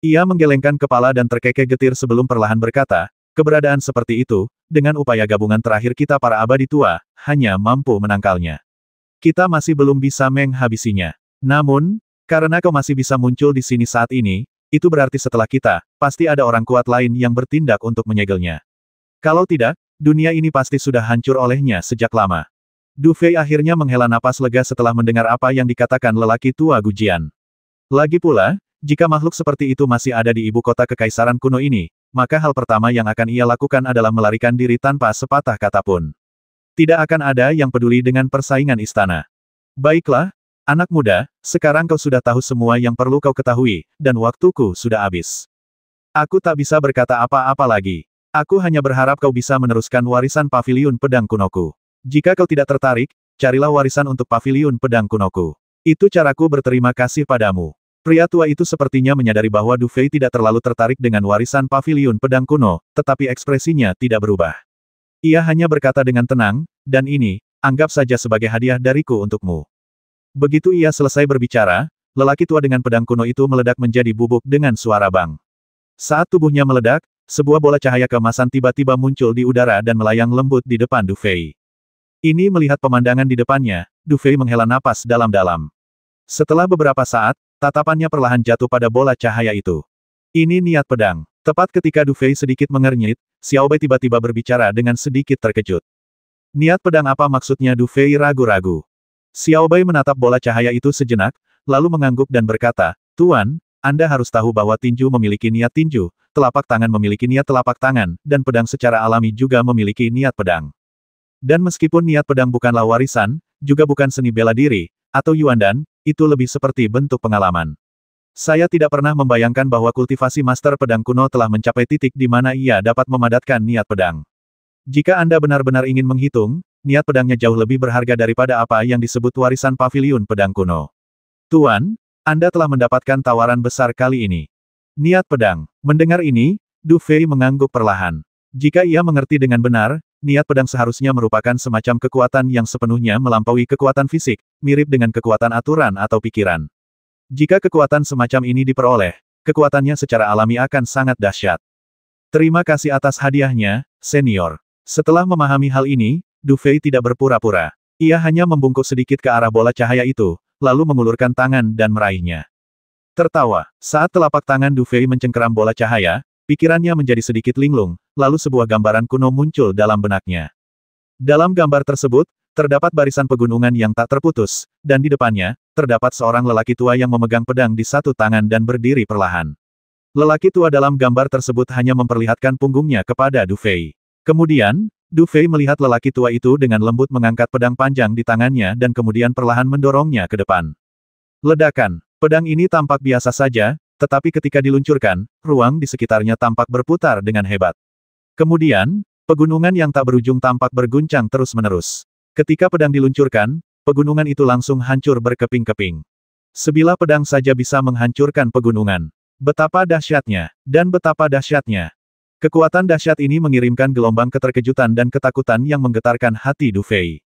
Ia menggelengkan kepala dan terkekeh getir sebelum perlahan berkata, "Keberadaan seperti itu, dengan upaya gabungan terakhir kita para abadi tua, hanya mampu menangkalnya. Kita masih belum bisa menghabisinya. Namun, karena kau masih bisa muncul di sini saat ini, itu berarti setelah kita, pasti ada orang kuat lain yang bertindak untuk menyegelnya. Kalau tidak, dunia ini pasti sudah hancur olehnya sejak lama." Du Fei akhirnya menghela napas lega setelah mendengar apa yang dikatakan lelaki tua Gujian. Lagi pula, jika makhluk seperti itu masih ada di ibu kota kekaisaran kuno ini, maka hal pertama yang akan ia lakukan adalah melarikan diri tanpa sepatah kata pun. Tidak akan ada yang peduli dengan persaingan istana. Baiklah, anak muda, sekarang kau sudah tahu semua yang perlu kau ketahui, dan waktuku sudah habis. Aku tak bisa berkata apa-apa lagi. Aku hanya berharap kau bisa meneruskan warisan paviliun pedang kunoku. Jika kau tidak tertarik, carilah warisan untuk paviliun pedang kunoku. Itu caraku berterima kasih padamu. Pria tua itu sepertinya menyadari bahwa Du Fei tidak terlalu tertarik dengan warisan paviliun pedang kuno, tetapi ekspresinya tidak berubah. Ia hanya berkata dengan tenang, "Dan ini, anggap saja sebagai hadiah dariku untukmu." Begitu ia selesai berbicara, lelaki tua dengan pedang kuno itu meledak menjadi bubuk dengan suara bang. Saat tubuhnya meledak, sebuah bola cahaya keemasan tiba-tiba muncul di udara dan melayang lembut di depan Du Fei. Ini melihat pemandangan di depannya, Du Fei menghela napas dalam-dalam. Setelah beberapa saat, tatapannya perlahan jatuh pada bola cahaya itu. Ini niat pedang. Tepat ketika Du Fei sedikit mengernyit, Xiao Bei tiba-tiba berbicara dengan sedikit terkejut. Niat pedang apa maksudnya? Du Fei ragu-ragu. Xiao Bei menatap bola cahaya itu sejenak, lalu mengangguk dan berkata, "Tuan, Anda harus tahu bahwa tinju memiliki niat tinju, telapak tangan memiliki niat telapak tangan, dan pedang secara alami juga memiliki niat pedang. Dan meskipun niat pedang bukanlah warisan, juga bukan seni bela diri, atau yuandan, itu lebih seperti bentuk pengalaman. Saya tidak pernah membayangkan bahwa kultivasi master pedang kuno telah mencapai titik di mana ia dapat memadatkan niat pedang. Jika Anda benar-benar ingin menghitung, niat pedangnya jauh lebih berharga daripada apa yang disebut warisan paviliun pedang kuno. Tuan, Anda telah mendapatkan tawaran besar kali ini. Niat pedang." Mendengar ini, Du Fei mengangguk perlahan. Jika ia mengerti dengan benar, niat pedang seharusnya merupakan semacam kekuatan yang sepenuhnya melampaui kekuatan fisik, mirip dengan kekuatan aturan atau pikiran. Jika kekuatan semacam ini diperoleh, kekuatannya secara alami akan sangat dahsyat. "Terima kasih atas hadiahnya, senior." Setelah memahami hal ini, Du Fei tidak berpura-pura. Ia hanya membungkuk sedikit ke arah bola cahaya itu, lalu mengulurkan tangan dan meraihnya. Tertawa, saat telapak tangan Du Fei mencengkeram bola cahaya, pikirannya menjadi sedikit linglung, lalu sebuah gambaran kuno muncul dalam benaknya. Dalam gambar tersebut, terdapat barisan pegunungan yang tak terputus, dan di depannya, terdapat seorang lelaki tua yang memegang pedang di satu tangan dan berdiri perlahan. Lelaki tua dalam gambar tersebut hanya memperlihatkan punggungnya kepada Du Fei. Kemudian, Du Fei melihat lelaki tua itu dengan lembut mengangkat pedang panjang di tangannya dan kemudian perlahan mendorongnya ke depan. Ledakan. Pedang ini tampak biasa saja, tetapi ketika diluncurkan, ruang di sekitarnya tampak berputar dengan hebat. Kemudian, Pegunungan yang tak berujung tampak berguncang terus-menerus. Ketika pedang diluncurkan, pegunungan itu langsung hancur berkeping-keping. Sebilah pedang saja bisa menghancurkan pegunungan. Betapa dahsyatnya, dan betapa dahsyatnya. Kekuatan dahsyat ini mengirimkan gelombang keterkejutan dan ketakutan yang menggetarkan hati Du Fei.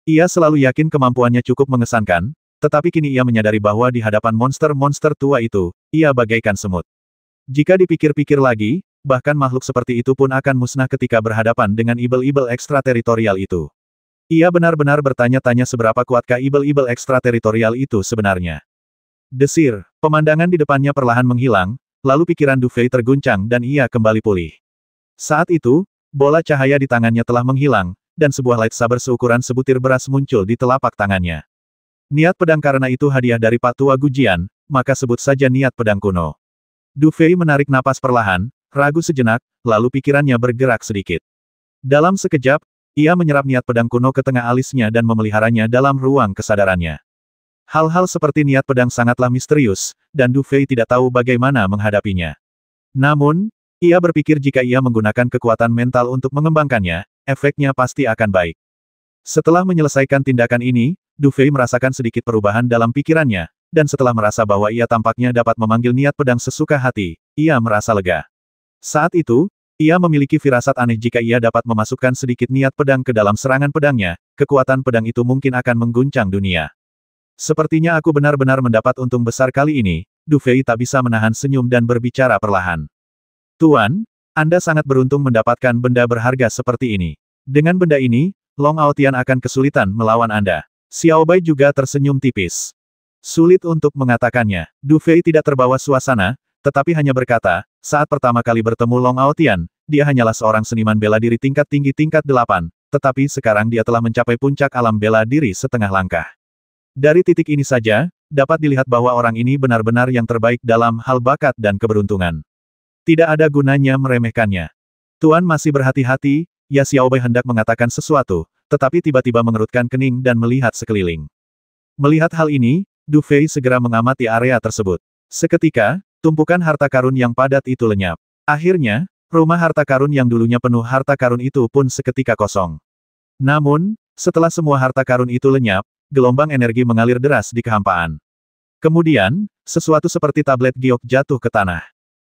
Ia selalu yakin kemampuannya cukup mengesankan, tetapi kini ia menyadari bahwa di hadapan monster-monster tua itu, ia bagaikan semut. Jika dipikir-pikir lagi, bahkan makhluk seperti itu pun akan musnah ketika berhadapan dengan ibel-ibel ekstrateritorial itu. Ia benar-benar bertanya-tanya seberapa kuatkah ibel-ibel ekstrateritorial itu sebenarnya. Desir, pemandangan di depannya perlahan menghilang, lalu pikiran Du Fei terguncang dan ia kembali pulih. Saat itu, bola cahaya di tangannya telah menghilang, dan sebuah lightsaber seukuran sebutir beras muncul di telapak tangannya. Niat pedang karena itu hadiah dari Pak Tua Gujian, maka sebut saja niat pedang kuno. Du Fei menarik napas perlahan, ragu sejenak, lalu pikirannya bergerak sedikit. Dalam sekejap, ia menyerap niat pedang kuno ke tengah alisnya dan memeliharanya dalam ruang kesadarannya. Hal-hal seperti niat pedang sangatlah misterius, dan Du Fei tidak tahu bagaimana menghadapinya. Namun, ia berpikir jika ia menggunakan kekuatan mental untuk mengembangkannya, efeknya pasti akan baik. Setelah menyelesaikan tindakan ini, Du Fei merasakan sedikit perubahan dalam pikirannya, dan setelah merasa bahwa ia tampaknya dapat memanggil niat pedang sesuka hati, ia merasa lega. Saat itu, ia memiliki firasat aneh jika ia dapat memasukkan sedikit niat pedang ke dalam serangan pedangnya, kekuatan pedang itu mungkin akan mengguncang dunia. Sepertinya aku benar-benar mendapat untung besar kali ini, Du Fei tak bisa menahan senyum dan berbicara perlahan. Tuan, Anda sangat beruntung mendapatkan benda berharga seperti ini. Dengan benda ini, Long Aotian akan kesulitan melawan Anda. Xiao Bai juga tersenyum tipis. Sulit untuk mengatakannya. Du Fei tidak terbawa suasana, tetapi hanya berkata, saat pertama kali bertemu Long Aotian, dia hanyalah seorang seniman bela diri tingkat tinggi tingkat 8, tetapi sekarang dia telah mencapai puncak alam bela diri setengah langkah. Dari titik ini saja, dapat dilihat bahwa orang ini benar-benar yang terbaik dalam hal bakat dan keberuntungan. Tidak ada gunanya meremehkannya. Tuan masih berhati-hati, ya Xiao Bai hendak mengatakan sesuatu, tetapi tiba-tiba mengerutkan kening dan melihat sekeliling. Melihat hal ini, Du Fei segera mengamati area tersebut. Seketika, tumpukan harta karun yang padat itu lenyap. Akhirnya, rumah harta karun yang dulunya penuh harta karun itu pun seketika kosong. Namun, setelah semua harta karun itu lenyap, gelombang energi mengalir deras di kehampaan. Kemudian, sesuatu seperti tablet giok jatuh ke tanah.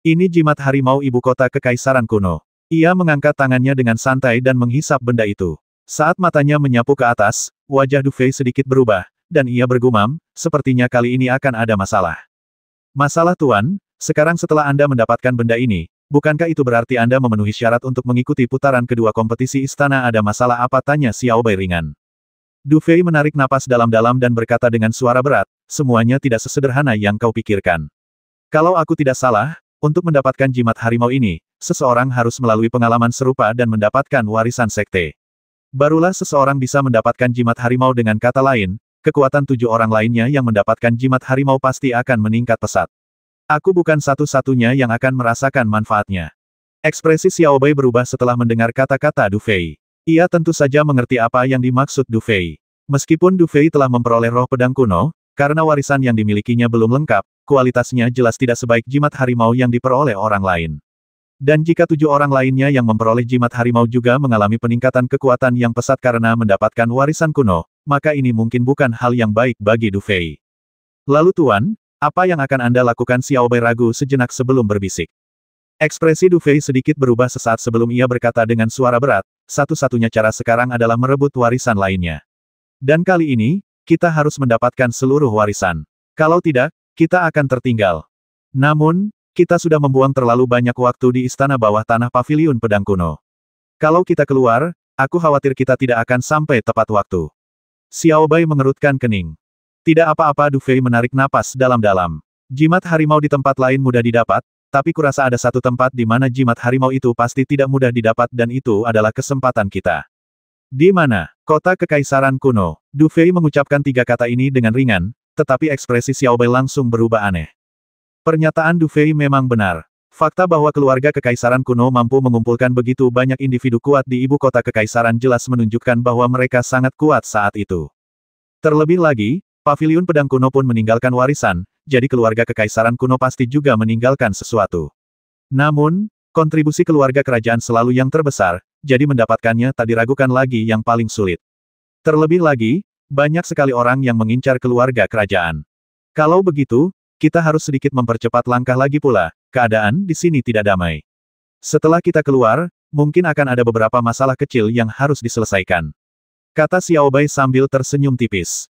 Ini jimat harimau ibu kota kekaisaran kuno. Ia mengangkat tangannya dengan santai dan menghisap benda itu. Saat matanya menyapu ke atas, wajah Du Fei sedikit berubah, dan ia bergumam, sepertinya kali ini akan ada masalah. Masalah Tuan, sekarang setelah Anda mendapatkan benda ini, bukankah itu berarti Anda memenuhi syarat untuk mengikuti putaran kedua kompetisi istana? Ada masalah apa? Tanya Xiao Bai ringan. Du Fei menarik napas dalam-dalam dan berkata dengan suara berat, semuanya tidak sesederhana yang kau pikirkan. Kalau aku tidak salah, untuk mendapatkan jimat harimau ini, seseorang harus melalui pengalaman serupa dan mendapatkan warisan sekte. Barulah seseorang bisa mendapatkan jimat harimau. Dengan kata lain, kekuatan 7 orang lainnya yang mendapatkan jimat harimau pasti akan meningkat pesat. Aku bukan satu-satunya yang akan merasakan manfaatnya. Ekspresi Xiao Bai berubah setelah mendengar kata-kata Du Fei. Ia tentu saja mengerti apa yang dimaksud Du Fei. Meskipun Du Fei telah memperoleh roh pedang kuno, karena warisan yang dimilikinya belum lengkap, kualitasnya jelas tidak sebaik jimat harimau yang diperoleh orang lain. Dan jika 7 orang lainnya yang memperoleh jimat harimau juga mengalami peningkatan kekuatan yang pesat karena mendapatkan warisan kuno, maka ini mungkin bukan hal yang baik bagi Du Fei. Lalu Tuan, apa yang akan Anda lakukan? Xiao Bai ragu sejenak sebelum berbisik. Ekspresi Du Fei sedikit berubah sesaat sebelum ia berkata dengan suara berat, satu-satunya cara sekarang adalah merebut warisan lainnya. Dan kali ini, kita harus mendapatkan seluruh warisan. Kalau tidak, kita akan tertinggal. Namun, kita sudah membuang terlalu banyak waktu di istana bawah tanah paviliun pedang kuno. Kalau kita keluar, aku khawatir kita tidak akan sampai tepat waktu. Xiao Bai mengerutkan kening. Tidak apa-apa. Du Fei menarik napas dalam-dalam. Jimat harimau di tempat lain mudah didapat, tapi kurasa ada satu tempat di mana jimat harimau itu pasti tidak mudah didapat dan itu adalah kesempatan kita. Di mana? Kota Kekaisaran Kuno. Du Fei mengucapkan 3 kata ini dengan ringan, tetapi ekspresi Xiao Bai langsung berubah aneh. Pernyataan Du Fei memang benar. Fakta bahwa keluarga Kekaisaran Kuno mampu mengumpulkan begitu banyak individu kuat di ibu kota Kekaisaran jelas menunjukkan bahwa mereka sangat kuat saat itu. Terlebih lagi, paviliun pedang kuno pun meninggalkan warisan, jadi keluarga Kekaisaran Kuno pasti juga meninggalkan sesuatu. Namun, kontribusi keluarga kerajaan selalu yang terbesar, jadi mendapatkannya tak diragukan lagi yang paling sulit. Terlebih lagi, banyak sekali orang yang mengincar keluarga kerajaan. Kalau begitu, kita harus sedikit mempercepat langkah lagi pula, keadaan di sini tidak damai. Setelah kita keluar, mungkin akan ada beberapa masalah kecil yang harus diselesaikan. Kata Xiao Bai sambil tersenyum tipis.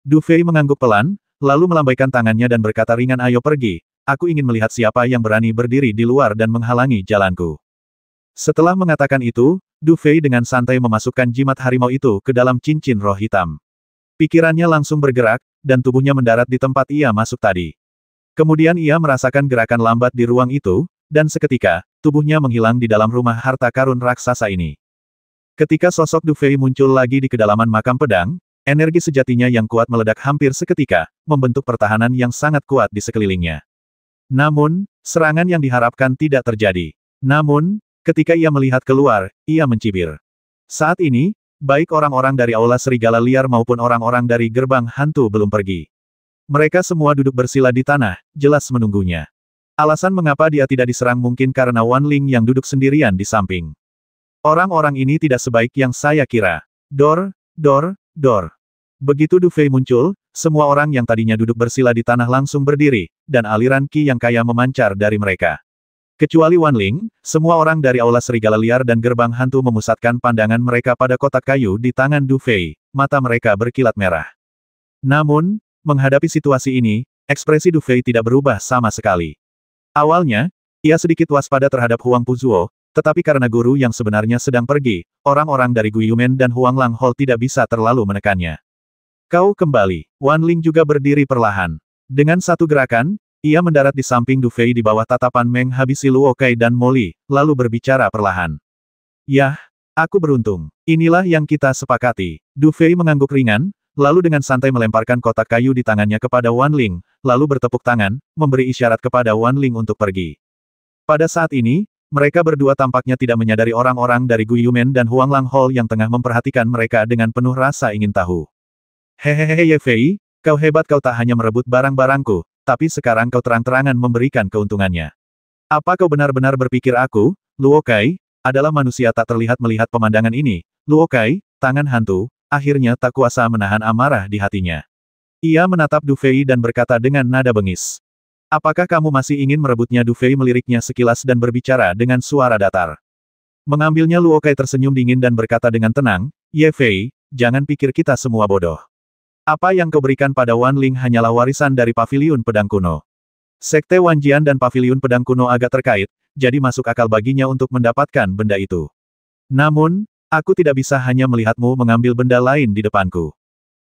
Du Fei mengangguk pelan, lalu melambaikan tangannya dan berkata ringan, ayo pergi, aku ingin melihat siapa yang berani berdiri di luar dan menghalangi jalanku. Setelah mengatakan itu, Du Fei dengan santai memasukkan jimat harimau itu ke dalam cincin roh hitam. Pikirannya langsung bergerak, dan tubuhnya mendarat di tempat ia masuk tadi. Kemudian ia merasakan gerakan lambat di ruang itu, dan seketika, tubuhnya menghilang di dalam rumah harta karun raksasa ini. Ketika sosok Du Fei muncul lagi di kedalaman makam pedang, energi sejatinya yang kuat meledak hampir seketika, membentuk pertahanan yang sangat kuat di sekelilingnya. Namun, serangan yang diharapkan tidak terjadi. Namun, ketika ia melihat keluar, ia mencibir. Saat ini, baik orang-orang dari Aula Serigala Liar maupun orang-orang dari Gerbang Hantu belum pergi. Mereka semua duduk bersila di tanah, jelas menunggunya. Alasan mengapa dia tidak diserang mungkin karena Wan Ling yang duduk sendirian di samping. Orang-orang ini tidak sebaik yang saya kira. Dor. Begitu Du Fei muncul, semua orang yang tadinya duduk bersila di tanah langsung berdiri, dan aliran ki yang kaya memancar dari mereka. Kecuali Wan Ling, semua orang dari Aula Serigala Liar dan Gerbang Hantu memusatkan pandangan mereka pada kotak kayu di tangan Du Fei, mata mereka berkilat merah. Namun, menghadapi situasi ini, ekspresi Du Fei tidak berubah sama sekali. Awalnya, ia sedikit waspada terhadap Huang Puzuo, tetapi karena guru yang sebenarnya sedang pergi, orang-orang dari Gui Yumen dan Huang Langhol tidak bisa terlalu menekannya. Kau kembali. Wan Ling juga berdiri perlahan. Dengan satu gerakan, ia mendarat di samping Du Fei di bawah tatapan menghabisi Luo Kai dan Moli, lalu berbicara perlahan. Yah, aku beruntung. Inilah yang kita sepakati. Du Fei mengangguk ringan, lalu dengan santai melemparkan kotak kayu di tangannya kepada Wan Ling, lalu bertepuk tangan, memberi isyarat kepada Wan Ling untuk pergi. Pada saat ini, mereka berdua tampaknya tidak menyadari orang-orang dari Gui Yumen dan Huang Langhol yang tengah memperhatikan mereka dengan penuh rasa ingin tahu. Hehehe Ye Fei, kau hebat, kau tak hanya merebut barang-barangku, tapi sekarang kau terang-terangan memberikan keuntungannya. Apa kau benar-benar berpikir aku, Luo Kai, adalah manusia tak terlihat melihat pemandangan ini? Luo Kai, tangan hantu, akhirnya tak kuasa menahan amarah di hatinya. Ia menatap Du Fei dan berkata dengan nada bengis. Apakah kamu masih ingin merebutnya? Du Fei meliriknya sekilas dan berbicara dengan suara datar. Mengambilnya Luo Kai tersenyum dingin dan berkata dengan tenang, Ye Fei, jangan pikir kita semua bodoh. Apa yang kau berikan pada Wan Ling hanyalah warisan dari Paviliun Pedang Kuno. Sekte Wanjian dan Paviliun Pedang Kuno agak terkait, jadi masuk akal baginya untuk mendapatkan benda itu. Namun, aku tidak bisa hanya melihatmu mengambil benda lain di depanku.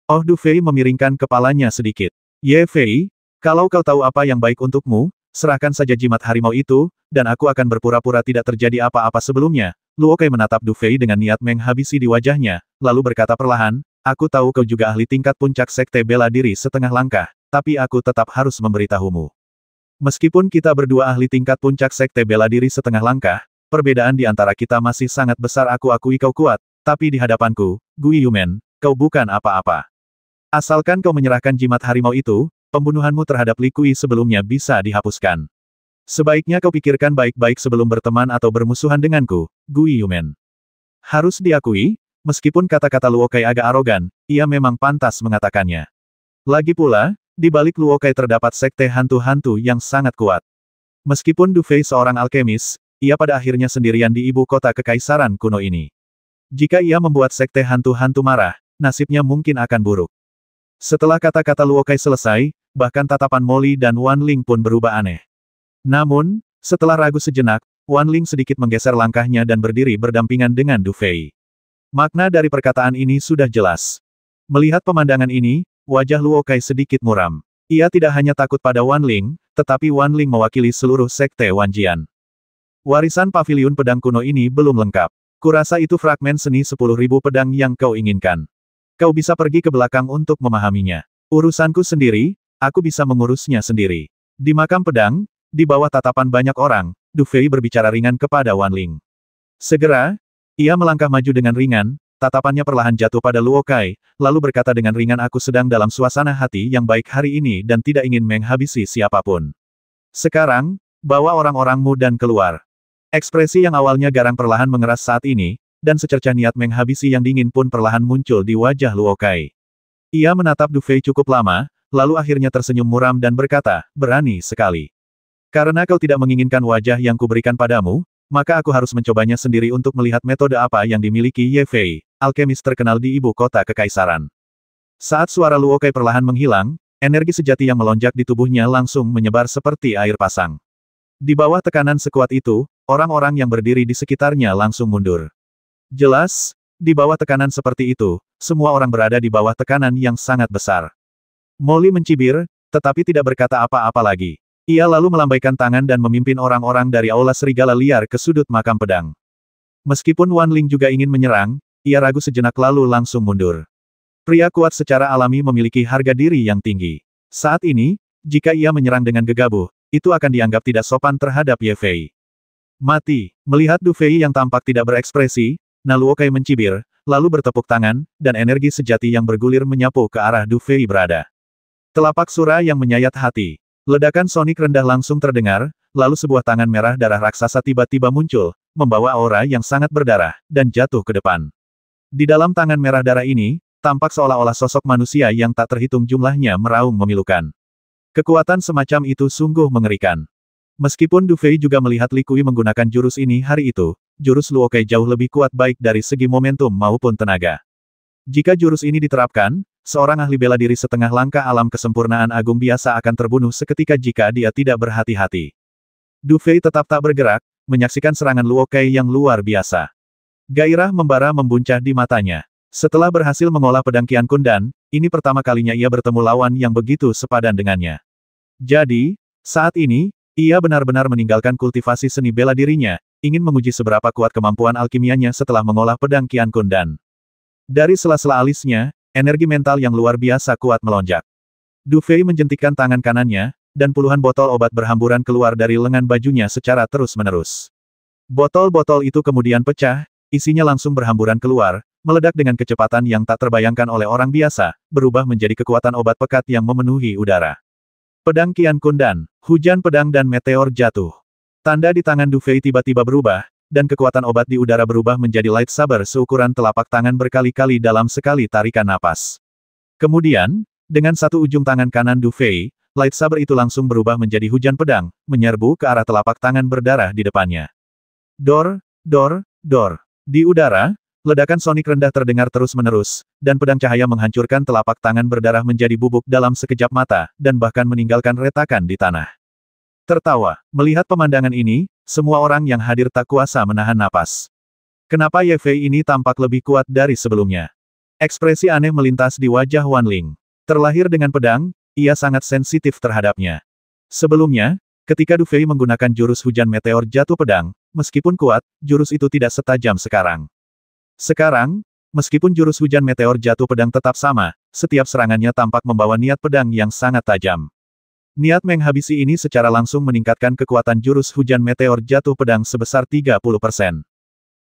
Oh, Du Fei memiringkan kepalanya sedikit. Ye Fei, kalau kau tahu apa yang baik untukmu, serahkan saja jimat harimau itu, dan aku akan berpura-pura tidak terjadi apa-apa sebelumnya. Luo Kai menatap Du Fei dengan niat menghabisi di wajahnya, lalu berkata perlahan, aku tahu kau juga ahli tingkat puncak sekte bela diri setengah langkah, tapi aku tetap harus memberitahumu. Meskipun kita berdua ahli tingkat puncak sekte bela diri setengah langkah, perbedaan di antara kita masih sangat besar. Aku akui kau kuat, tapi di hadapanku, Gui Yumen, kau bukan apa-apa. Asalkan kau menyerahkan jimat harimau itu, pembunuhanmu terhadap Li Kui sebelumnya bisa dihapuskan. Sebaiknya kau pikirkan baik-baik sebelum berteman atau bermusuhan denganku, Gui Yumen. Harus diakui, meskipun kata-kata Luo Kai agak arogan, ia memang pantas mengatakannya. Lagi pula, di balik Luo Kai terdapat sekte hantu-hantu yang sangat kuat. Meskipun Du Fei seorang alkemis, ia pada akhirnya sendirian di ibu kota kekaisaran kuno ini. Jika ia membuat sekte hantu-hantu marah, nasibnya mungkin akan buruk. Setelah kata-kata Luo Kai selesai, bahkan tatapan Moli dan Wan Ling pun berubah aneh. Namun, setelah ragu sejenak, Wan Ling sedikit menggeser langkahnya dan berdiri berdampingan dengan Du Fei. Makna dari perkataan ini sudah jelas. Melihat pemandangan ini, wajah Luo Kai sedikit muram. Ia tidak hanya takut pada Wan Ling, tetapi Wan Ling mewakili seluruh sekte Wanjian. Warisan Paviliun Pedang Kuno ini belum lengkap. Kurasa itu fragmen seni 10.000 pedang yang kau inginkan. Kau bisa pergi ke belakang untuk memahaminya. Urusanku sendiri, aku bisa mengurusnya sendiri. Di makam pedang, di bawah tatapan banyak orang, Du Fei berbicara ringan kepada Wan Ling. Segera, ia melangkah maju dengan ringan, tatapannya perlahan jatuh pada Luo Kai, lalu berkata dengan ringan, aku sedang dalam suasana hati yang baik hari ini dan tidak ingin menghabisi siapapun. Sekarang, bawa orang-orangmu dan keluar. Ekspresi yang awalnya garang perlahan mengeras saat ini, dan secercah niat menghabisi yang dingin pun perlahan muncul di wajah Luo Kai. Ia menatap Du Fei cukup lama, lalu akhirnya tersenyum muram dan berkata, berani sekali. Karena kau tidak menginginkan wajah yang kuberikan padamu, maka aku harus mencobanya sendiri untuk melihat metode apa yang dimiliki Ye Fei, alkemis terkenal di ibu kota kekaisaran. Saat suara Luo Kai perlahan menghilang, energi sejati yang melonjak di tubuhnya langsung menyebar seperti air pasang. Di bawah tekanan sekuat itu, orang-orang yang berdiri di sekitarnya langsung mundur. Jelas, di bawah tekanan seperti itu, semua orang berada di bawah tekanan yang sangat besar. Molly mencibir, tetapi tidak berkata apa-apa lagi. Ia lalu melambaikan tangan dan memimpin orang-orang dari aula serigala liar ke sudut makam pedang. Meskipun Wan Ling juga ingin menyerang, ia ragu sejenak lalu langsung mundur. Pria kuat secara alami memiliki harga diri yang tinggi. Saat ini, jika ia menyerang dengan gegabah, itu akan dianggap tidak sopan terhadap Ye Fei. Mati, melihat Du Fei yang tampak tidak berekspresi, Luo Kai mencibir, lalu bertepuk tangan, dan energi sejati yang bergulir menyapu ke arah Du Fei berada. Telapak surah yang menyayat hati. Ledakan sonik rendah langsung terdengar, lalu sebuah tangan merah darah raksasa tiba-tiba muncul, membawa aura yang sangat berdarah, dan jatuh ke depan. Di dalam tangan merah darah ini, tampak seolah-olah sosok manusia yang tak terhitung jumlahnya meraung memilukan. Kekuatan semacam itu sungguh mengerikan. Meskipun Du Fei juga melihat Li Kui menggunakan jurus ini hari itu, jurus Luo Kai jauh lebih kuat baik dari segi momentum maupun tenaga. Jika jurus ini diterapkan, seorang ahli bela diri setengah langkah alam kesempurnaan agung biasa akan terbunuh seketika jika dia tidak berhati-hati. Du Fei tetap tak bergerak, menyaksikan serangan Luo Kai yang luar biasa. Gairah membara membuncah di matanya. Setelah berhasil mengolah pedang Qian Kun Dan, ini pertama kalinya ia bertemu lawan yang begitu sepadan dengannya. Jadi, saat ini, ia benar-benar meninggalkan kultivasi seni bela dirinya, ingin menguji seberapa kuat kemampuan alkimianya setelah mengolah pedang Qian Kun Dan. Dari sela-sela alisnya, energi mental yang luar biasa kuat melonjak. Du Fei menjentikkan tangan kanannya, dan puluhan botol obat berhamburan keluar dari lengan bajunya secara terus-menerus. Botol-botol itu kemudian pecah, isinya langsung berhamburan keluar, meledak dengan kecepatan yang tak terbayangkan oleh orang biasa, berubah menjadi kekuatan obat pekat yang memenuhi udara. Pedang Qian Kun Dan, hujan pedang dan meteor jatuh. Tanda di tangan Du Fei tiba-tiba berubah, dan kekuatan obat di udara berubah menjadi lightsaber seukuran telapak tangan berkali-kali dalam sekali tarikan napas. Kemudian, dengan satu ujung tangan kanan Du Fei, lightsaber itu langsung berubah menjadi hujan pedang, menyerbu ke arah telapak tangan berdarah di depannya. Dor, dor, dor. Di udara, ledakan sonik rendah terdengar terus-menerus, dan pedang cahaya menghancurkan telapak tangan berdarah menjadi bubuk dalam sekejap mata, dan bahkan meninggalkan retakan di tanah. Tertawa, melihat pemandangan ini, semua orang yang hadir tak kuasa menahan napas. Kenapa Ye Fei ini tampak lebih kuat dari sebelumnya? Ekspresi aneh melintas di wajah Wan Ling. Terlahir dengan pedang, ia sangat sensitif terhadapnya. Sebelumnya, ketika Du Fei menggunakan jurus hujan meteor jatuh pedang, meskipun kuat, jurus itu tidak setajam sekarang. Sekarang, meskipun jurus hujan meteor jatuh pedang tetap sama, setiap serangannya tampak membawa niat pedang yang sangat tajam. Niat menghabisi ini secara langsung meningkatkan kekuatan jurus hujan meteor jatuh pedang sebesar 30%.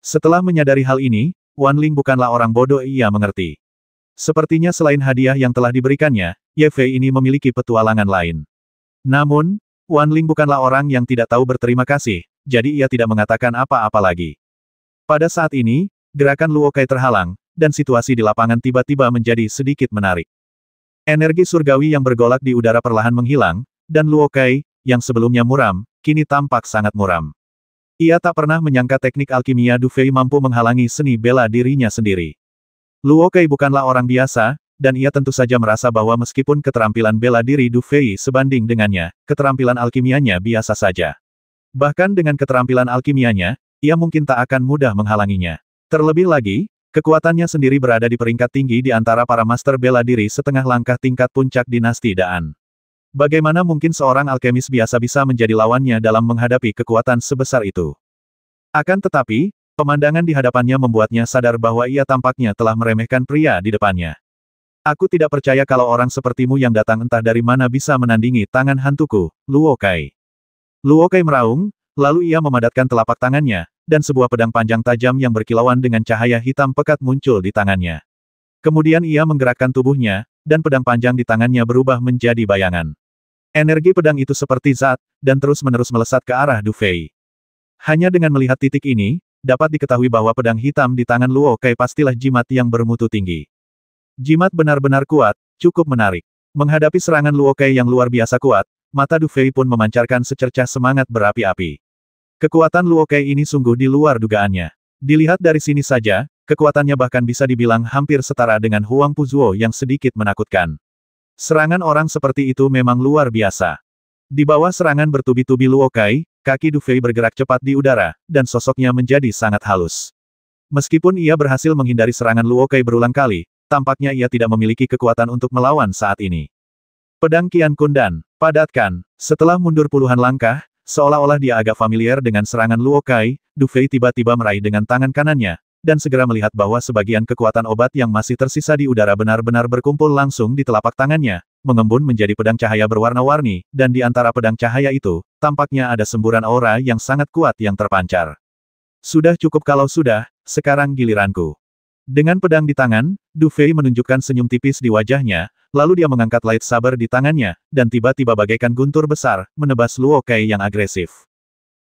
Setelah menyadari hal ini, Wan Ling bukanlah orang bodoh, ia mengerti. Sepertinya selain hadiah yang telah diberikannya, Ye Fei ini memiliki petualangan lain. Namun, Wan Ling bukanlah orang yang tidak tahu berterima kasih, jadi ia tidak mengatakan apa-apa lagi. Pada saat ini, gerakan Luo Kai terhalang, dan situasi di lapangan tiba-tiba menjadi sedikit menarik. Energi surgawi yang bergolak di udara perlahan menghilang, dan Luo Kai, yang sebelumnya muram, kini tampak sangat muram. Ia tak pernah menyangka teknik alkimia Du Fei mampu menghalangi seni bela dirinya sendiri. Luo Kai bukanlah orang biasa, dan ia tentu saja merasa bahwa meskipun keterampilan bela diri Du Fei sebanding dengannya, keterampilan alkimianya biasa saja. Bahkan dengan keterampilan alkimianya, ia mungkin tak akan mudah menghalanginya. Terlebih lagi, kekuatannya sendiri berada di peringkat tinggi di antara para master bela diri setengah langkah tingkat puncak dinasti Daan. Bagaimana mungkin seorang alkemis biasa bisa menjadi lawannya dalam menghadapi kekuatan sebesar itu? Akan tetapi, pemandangan di hadapannya membuatnya sadar bahwa ia tampaknya telah meremehkan pria di depannya. Aku tidak percaya kalau orang sepertimu yang datang entah dari mana bisa menandingi tangan hantuku, Luo Kai. Luo Kai meraung, lalu ia memadatkan telapak tangannya, dan sebuah pedang panjang tajam yang berkilauan dengan cahaya hitam pekat muncul di tangannya. Kemudian ia menggerakkan tubuhnya, dan pedang panjang di tangannya berubah menjadi bayangan. Energi pedang itu seperti zat, dan terus-menerus melesat ke arah Du Fei. Hanya dengan melihat titik ini, dapat diketahui bahwa pedang hitam di tangan Luo Kai pastilah jimat yang bermutu tinggi. Jimat benar-benar kuat, cukup menarik. Menghadapi serangan Luo Kai yang luar biasa kuat, mata Du Fei pun memancarkan secercah semangat berapi-api. Kekuatan Luo Kai ini sungguh di luar dugaannya. Dilihat dari sini saja, kekuatannya bahkan bisa dibilang hampir setara dengan Huang Puzuo yang sedikit menakutkan. Serangan orang seperti itu memang luar biasa. Di bawah serangan bertubi-tubi Luo Kai, kaki Du Fei bergerak cepat di udara, dan sosoknya menjadi sangat halus. Meskipun ia berhasil menghindari serangan Luo Kai berulang kali, tampaknya ia tidak memiliki kekuatan untuk melawan saat ini. Pedang Qian Kun dan padatkan. Setelah mundur puluhan langkah, seolah-olah dia agak familiar dengan serangan Luo Kai, Du Fei tiba-tiba meraih dengan tangan kanannya, dan segera melihat bahwa sebagian kekuatan obat yang masih tersisa di udara benar-benar berkumpul langsung di telapak tangannya, mengembun menjadi pedang cahaya berwarna-warni, dan di antara pedang cahaya itu, tampaknya ada semburan aura yang sangat kuat yang terpancar. Sudah cukup kalau sudah, sekarang giliranku. Dengan pedang di tangan, Du Fei menunjukkan senyum tipis di wajahnya, lalu dia mengangkat lightsaber di tangannya, dan tiba-tiba bagaikan guntur besar, menebas Luo Kai yang agresif.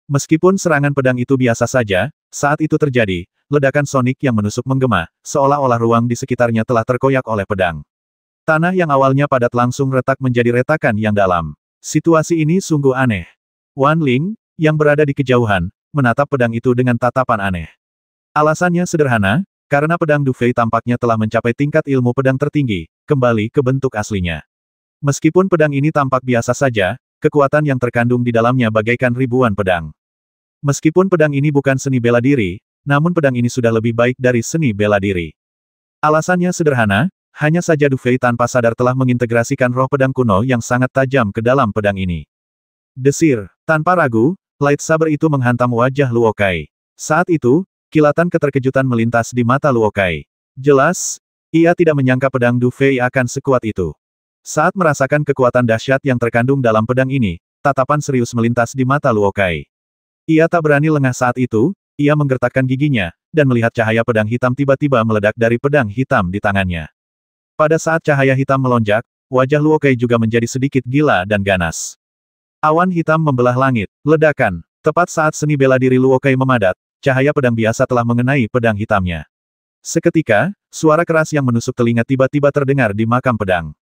Meskipun serangan pedang itu biasa saja, saat itu terjadi, ledakan sonik yang menusuk menggema, seolah-olah ruang di sekitarnya telah terkoyak oleh pedang. Tanah yang awalnya padat langsung retak menjadi retakan yang dalam. Situasi ini sungguh aneh. Wan Ling, yang berada di kejauhan, menatap pedang itu dengan tatapan aneh. Alasannya sederhana, karena pedang Du Fei tampaknya telah mencapai tingkat ilmu pedang tertinggi, kembali ke bentuk aslinya. Meskipun pedang ini tampak biasa saja, kekuatan yang terkandung di dalamnya bagaikan ribuan pedang. Meskipun pedang ini bukan seni bela diri, namun pedang ini sudah lebih baik dari seni bela diri. Alasannya sederhana, hanya saja Du Fei tanpa sadar telah mengintegrasikan roh pedang kuno yang sangat tajam ke dalam pedang ini. Desir, tanpa ragu, lightsaber itu menghantam wajah Luo Kai. Saat itu, kilatan keterkejutan melintas di mata Luo Kai. Jelas, ia tidak menyangka pedang Du Fei akan sekuat itu. Saat merasakan kekuatan dahsyat yang terkandung dalam pedang ini, tatapan serius melintas di mata Luo Kai. Ia tak berani lengah saat itu, ia menggertakkan giginya, dan melihat cahaya pedang hitam tiba-tiba meledak dari pedang hitam di tangannya. Pada saat cahaya hitam melonjak, wajah Luo Kai juga menjadi sedikit gila dan ganas. Awan hitam membelah langit, ledakan. Tepat saat seni bela diri Luo Kai memadat, cahaya pedang biasa telah mengenai pedang hitamnya. Seketika, suara keras yang menusuk telinga tiba-tiba terdengar di makam pedang.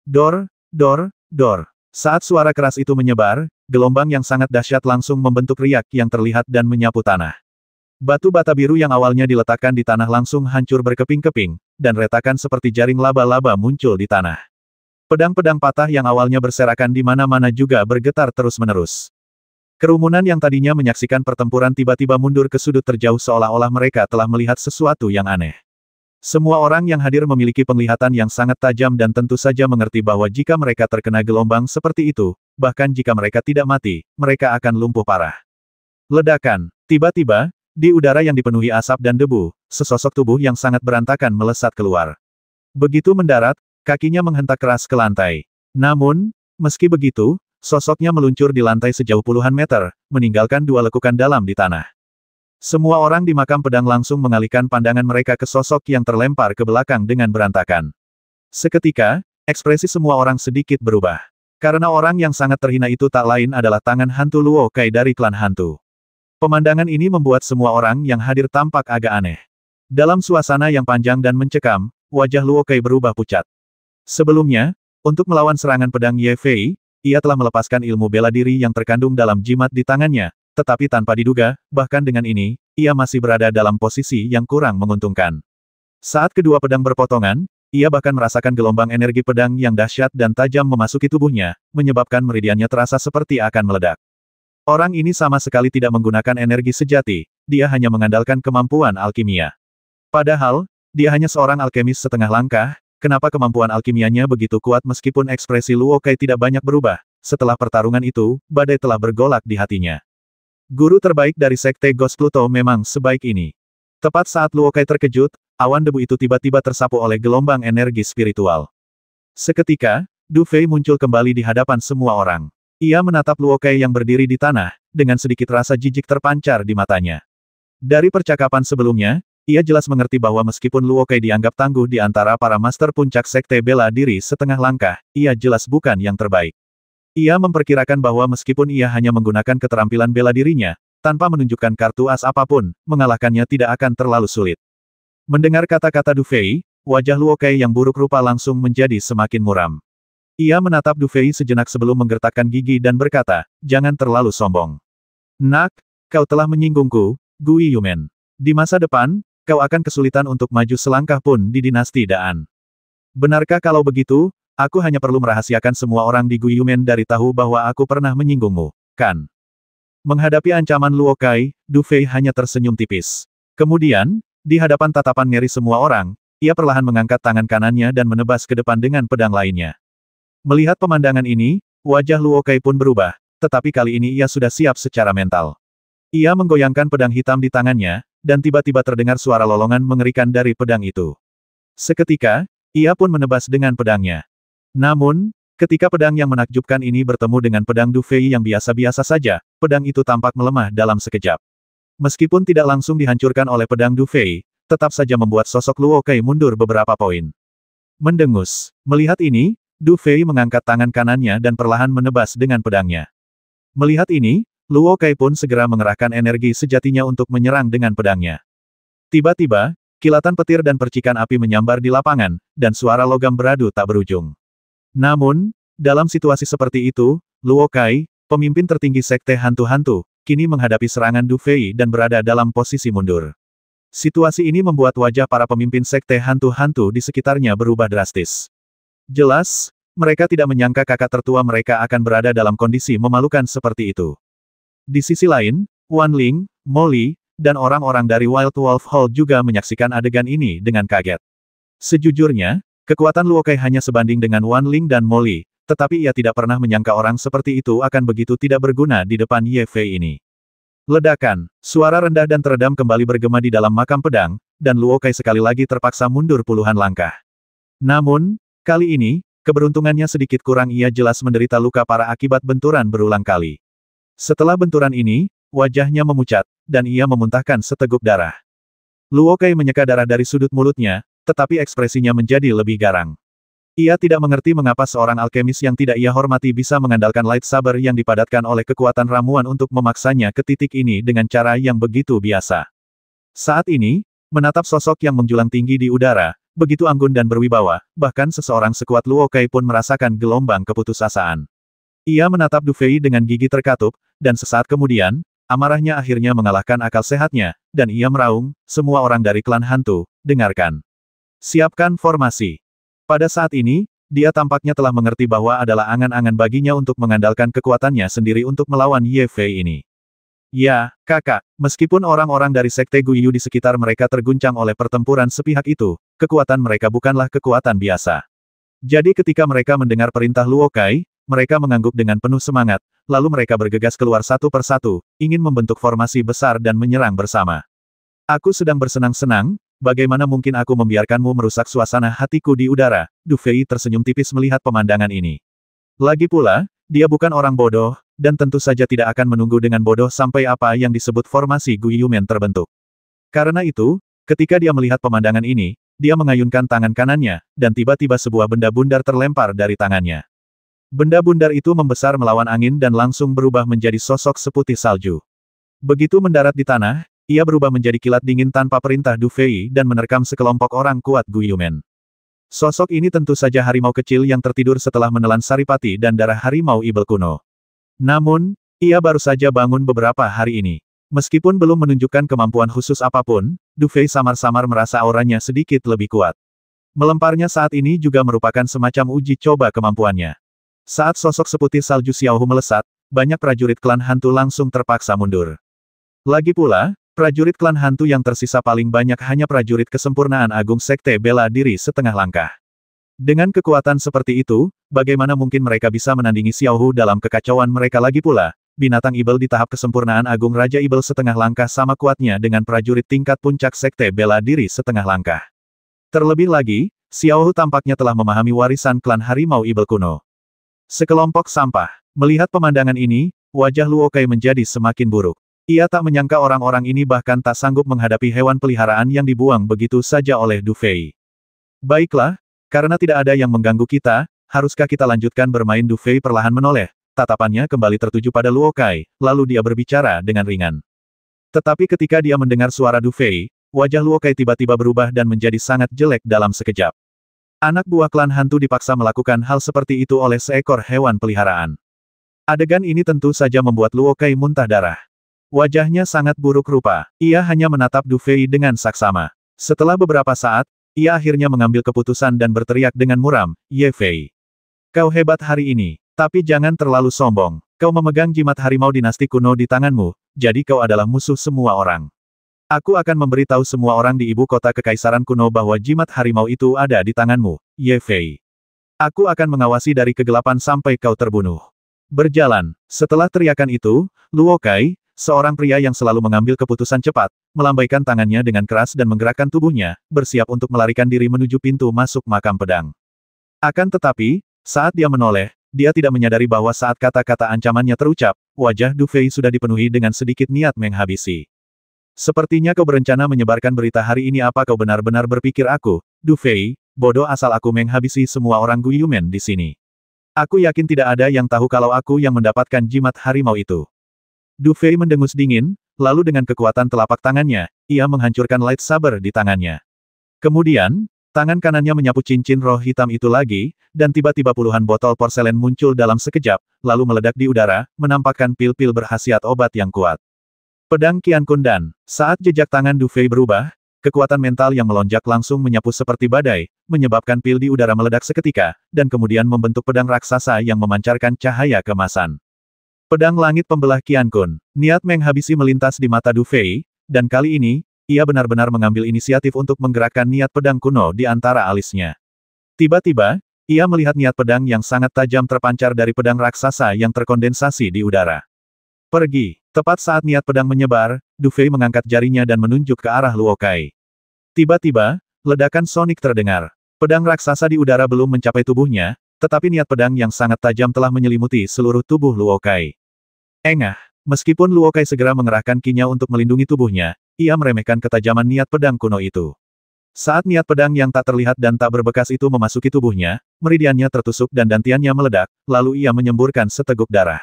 Dor, dor, dor. Saat suara keras itu menyebar, gelombang yang sangat dahsyat langsung membentuk riak yang terlihat dan menyapu tanah. Batu bata biru yang awalnya diletakkan di tanah langsung hancur berkeping-keping, dan retakan seperti jaring laba-laba muncul di tanah. Pedang-pedang patah yang awalnya berserakan di mana-mana juga bergetar terus-menerus. Kerumunan yang tadinya menyaksikan pertempuran tiba-tiba mundur ke sudut terjauh seolah-olah mereka telah melihat sesuatu yang aneh. Semua orang yang hadir memiliki penglihatan yang sangat tajam dan tentu saja mengerti bahwa jika mereka terkena gelombang seperti itu, bahkan jika mereka tidak mati, mereka akan lumpuh parah. Ledakan. Tiba-tiba, di udara yang dipenuhi asap dan debu, sesosok tubuh yang sangat berantakan melesat keluar. Begitu mendarat, kakinya menghentak keras ke lantai. Namun, meski begitu, sosoknya meluncur di lantai sejauh puluhan meter, meninggalkan dua lekukan dalam di tanah. Semua orang di makam pedang langsung mengalihkan pandangan mereka ke sosok yang terlempar ke belakang dengan berantakan. Seketika, ekspresi semua orang sedikit berubah. Karena orang yang sangat terhina itu tak lain adalah tangan hantu Luo Kai dari klan hantu. Pemandangan ini membuat semua orang yang hadir tampak agak aneh. Dalam suasana yang panjang dan mencekam, wajah Luo Kai berubah pucat. Sebelumnya, untuk melawan serangan pedang Ye Fei, ia telah melepaskan ilmu bela diri yang terkandung dalam jimat di tangannya, tetapi tanpa diduga, bahkan dengan ini, ia masih berada dalam posisi yang kurang menguntungkan. Saat kedua pedang berpotongan, ia bahkan merasakan gelombang energi pedang yang dahsyat dan tajam memasuki tubuhnya, menyebabkan meridiannya terasa seperti akan meledak. Orang ini sama sekali tidak menggunakan energi sejati, dia hanya mengandalkan kemampuan alkimia. Padahal, dia hanya seorang alkemis setengah langkah. Kenapa kemampuan alkimianya begitu kuat meskipun ekspresi Luo Kai tidak banyak berubah? Setelah pertarungan itu, badai telah bergolak di hatinya. Guru terbaik dari Sekte Ghost Pluto memang sebaik ini. Tepat saat Luo Kai terkejut, awan debu itu tiba-tiba tersapu oleh gelombang energi spiritual. Seketika, Du Fei muncul kembali di hadapan semua orang. Ia menatap Luo Kai yang berdiri di tanah, dengan sedikit rasa jijik terpancar di matanya. Dari percakapan sebelumnya, ia jelas mengerti bahwa meskipun Luo Kai dianggap tangguh di antara para master puncak sekte bela diri setengah langkah, ia jelas bukan yang terbaik. Ia memperkirakan bahwa meskipun ia hanya menggunakan keterampilan bela dirinya, tanpa menunjukkan kartu as apapun, mengalahkannya tidak akan terlalu sulit. Mendengar kata-kata Du Fei, wajah Luo Kai yang buruk rupa langsung menjadi semakin muram. Ia menatap Du Fei sejenak sebelum menggertakkan gigi dan berkata, jangan terlalu sombong. Nak, kau telah menyinggungku, Gui Yumen. Di masa depan, kau akan kesulitan untuk maju selangkah pun di dinasti Daan. Benarkah kalau begitu, aku hanya perlu merahasiakan semua orang di Gui Yumen dari tahu bahwa aku pernah menyinggungmu, kan? Menghadapi ancaman Luo Kai, Du Fei hanya tersenyum tipis. Kemudian, di hadapan tatapan ngeri semua orang, ia perlahan mengangkat tangan kanannya dan menebas ke depan dengan pedang lainnya. Melihat pemandangan ini, wajah Luo Kai pun berubah, tetapi kali ini ia sudah siap secara mental. Ia menggoyangkan pedang hitam di tangannya, dan tiba-tiba terdengar suara lolongan mengerikan dari pedang itu. Seketika, ia pun menebas dengan pedangnya. Namun, ketika pedang yang menakjubkan ini bertemu dengan pedang Du Fei yang biasa-biasa saja, pedang itu tampak melemah dalam sekejap. Meskipun tidak langsung dihancurkan oleh pedang Du Fei, tetap saja membuat sosok Luo Kai mundur beberapa poin. Mendengus. Melihat ini, Du Fei mengangkat tangan kanannya dan perlahan menebas dengan pedangnya. Melihat ini, Luo Kai pun segera mengerahkan energi sejatinya untuk menyerang dengan pedangnya. Tiba-tiba, kilatan petir dan percikan api menyambar di lapangan, dan suara logam beradu tak berujung. Namun, dalam situasi seperti itu, Luo Kai, pemimpin tertinggi sekte hantu-hantu, kini menghadapi serangan Du Fei dan berada dalam posisi mundur. Situasi ini membuat wajah para pemimpin sekte hantu-hantu di sekitarnya berubah drastis. Jelas, mereka tidak menyangka kakak tertua mereka akan berada dalam kondisi memalukan seperti itu. Di sisi lain, Wan Ling, Molly, dan orang-orang dari Wild Wolf Hall juga menyaksikan adegan ini dengan kaget. Sejujurnya, kekuatan Luo Kai hanya sebanding dengan Wan Ling dan Molly, tetapi ia tidak pernah menyangka orang seperti itu akan begitu tidak berguna di depan Ye Fei ini. Ledakan, suara rendah dan teredam kembali bergema di dalam makam pedang, dan Luo Kai sekali lagi terpaksa mundur puluhan langkah. Namun, kali ini, keberuntungannya sedikit kurang, ia jelas menderita luka parah akibat benturan berulang kali. Setelah benturan ini, wajahnya memucat, dan ia memuntahkan seteguk darah. Luo Kai menyeka darah dari sudut mulutnya, tetapi ekspresinya menjadi lebih garang. Ia tidak mengerti mengapa seorang alkemis yang tidak ia hormati bisa mengandalkan light saber yang dipadatkan oleh kekuatan ramuan untuk memaksanya ke titik ini dengan cara yang begitu biasa. Saat ini, menatap sosok yang menjulang tinggi di udara, begitu anggun dan berwibawa, bahkan seseorang sekuat Luo Kai pun merasakan gelombang keputusasaan. Ia menatap Du Fei dengan gigi terkatup, dan sesaat kemudian, amarahnya akhirnya mengalahkan akal sehatnya, dan ia meraung, semua orang dari klan hantu, dengarkan. Siapkan formasi. Pada saat ini, dia tampaknya telah mengerti bahwa adalah angan-angan baginya untuk mengandalkan kekuatannya sendiri untuk melawan Ye Fei ini. Ya, kakak, meskipun orang-orang dari Sekte Guiyu di sekitar mereka terguncang oleh pertempuran sepihak itu, kekuatan mereka bukanlah kekuatan biasa. Jadi ketika mereka mendengar perintah Luo Kai, mereka mengangguk dengan penuh semangat, lalu mereka bergegas keluar satu persatu, ingin membentuk formasi besar dan menyerang bersama. Aku sedang bersenang-senang, bagaimana mungkin aku membiarkanmu merusak suasana hatiku di udara? Du Fei tersenyum tipis melihat pemandangan ini. Lagi pula, dia bukan orang bodoh, dan tentu saja tidak akan menunggu dengan bodoh sampai apa yang disebut formasi Guiyumen terbentuk. Karena itu, ketika dia melihat pemandangan ini, dia mengayunkan tangan kanannya, dan tiba-tiba sebuah benda bundar terlempar dari tangannya. Benda bundar itu membesar melawan angin dan langsung berubah menjadi sosok seputih salju. Begitu mendarat di tanah, ia berubah menjadi kilat dingin tanpa perintah Du Fei dan menerkam sekelompok orang kuat Guiyumen. Sosok ini tentu saja harimau kecil yang tertidur setelah menelan saripati dan darah harimau ibel kuno. Namun, ia baru saja bangun beberapa hari ini. Meskipun belum menunjukkan kemampuan khusus apapun, Du Fei samar-samar merasa auranya sedikit lebih kuat. Melemparnya saat ini juga merupakan semacam uji coba kemampuannya. Saat sosok seputih salju Xiaohu melesat, banyak prajurit klan hantu langsung terpaksa mundur. Lagi pula, prajurit klan hantu yang tersisa paling banyak hanya prajurit kesempurnaan agung sekte bela diri setengah langkah. Dengan kekuatan seperti itu, bagaimana mungkin mereka bisa menandingi Xiaohu dalam kekacauan mereka? Lagi pula, binatang ibel di tahap kesempurnaan agung Raja Ibel setengah langkah sama kuatnya dengan prajurit tingkat puncak sekte bela diri setengah langkah. Terlebih lagi, Xiaohu tampaknya telah memahami warisan klan harimau ibel kuno. Sekelompok sampah. Melihat pemandangan ini, wajah Luo Kai menjadi semakin buruk. Ia tak menyangka orang-orang ini bahkan tak sanggup menghadapi hewan peliharaan yang dibuang begitu saja oleh Du Fei. Baiklah, karena tidak ada yang mengganggu kita, haruskah kita lanjutkan bermain? Du Fei perlahan menoleh, tatapannya kembali tertuju pada Luo Kai, lalu dia berbicara dengan ringan. Tetapi ketika dia mendengar suara Du Fei, wajah Luo Kai tiba-tiba berubah dan menjadi sangat jelek dalam sekejap. Anak buah klan hantu dipaksa melakukan hal seperti itu oleh seekor hewan peliharaan. Adegan ini tentu saja membuat Luo Kai muntah darah. Wajahnya sangat buruk rupa. Ia hanya menatap Du Fei dengan saksama. Setelah beberapa saat, ia akhirnya mengambil keputusan dan berteriak dengan muram, "Ye Fei. Kau hebat hari ini. Tapi jangan terlalu sombong. Kau memegang jimat harimau dinasti kuno di tanganmu, jadi kau adalah musuh semua orang. Aku akan memberitahu semua orang di ibu kota kekaisaran kuno bahwa jimat harimau itu ada di tanganmu, Ye Fei. Aku akan mengawasi dari kegelapan sampai kau terbunuh." Berjalan. Setelah teriakan itu, Luo Kai, seorang pria yang selalu mengambil keputusan cepat, melambaikan tangannya dengan keras dan menggerakkan tubuhnya, bersiap untuk melarikan diri menuju pintu masuk makam pedang. Akan tetapi, saat dia menoleh, dia tidak menyadari bahwa saat kata-kata ancamannya terucap, wajah Du Fei sudah dipenuhi dengan sedikit niat menghabisi. "Sepertinya kau berencana menyebarkan berita hari ini. Apa kau benar-benar berpikir aku, Du Fei, bodoh asal aku menghabisi semua orang Guiyumen di sini? Aku yakin tidak ada yang tahu kalau aku yang mendapatkan jimat harimau itu." Du Fei mendengus dingin, lalu dengan kekuatan telapak tangannya, ia menghancurkan lightsaber di tangannya. Kemudian, tangan kanannya menyapu cincin roh hitam itu lagi, dan tiba-tiba puluhan botol porselen muncul dalam sekejap, lalu meledak di udara, menampakkan pil-pil berkhasiat obat yang kuat. Pedang Qian Kun Dan. Saat jejak tangan Du Fei berubah, kekuatan mental yang melonjak langsung menyapu seperti badai, menyebabkan pil di udara meledak seketika, dan kemudian membentuk pedang raksasa yang memancarkan cahaya kemasan. Pedang langit pembelah Qian Kun. Niat menghabisi melintas di mata Du Fei, dan kali ini, ia benar-benar mengambil inisiatif untuk menggerakkan niat pedang kuno di antara alisnya. Tiba-tiba, ia melihat niat pedang yang sangat tajam terpancar dari pedang raksasa yang terkondensasi di udara. "Pergi." Tepat saat niat pedang menyebar, Du Fei mengangkat jarinya dan menunjuk ke arah Luo Kai. Tiba-tiba, ledakan sonik terdengar. Pedang raksasa di udara belum mencapai tubuhnya, tetapi niat pedang yang sangat tajam telah menyelimuti seluruh tubuh Luo Kai. Engah. Meskipun Luo Kai segera mengerahkan kinya untuk melindungi tubuhnya, ia meremehkan ketajaman niat pedang kuno itu. Saat niat pedang yang tak terlihat dan tak berbekas itu memasuki tubuhnya, meridiannya tertusuk dan dantiannya meledak, lalu ia menyemburkan seteguk darah.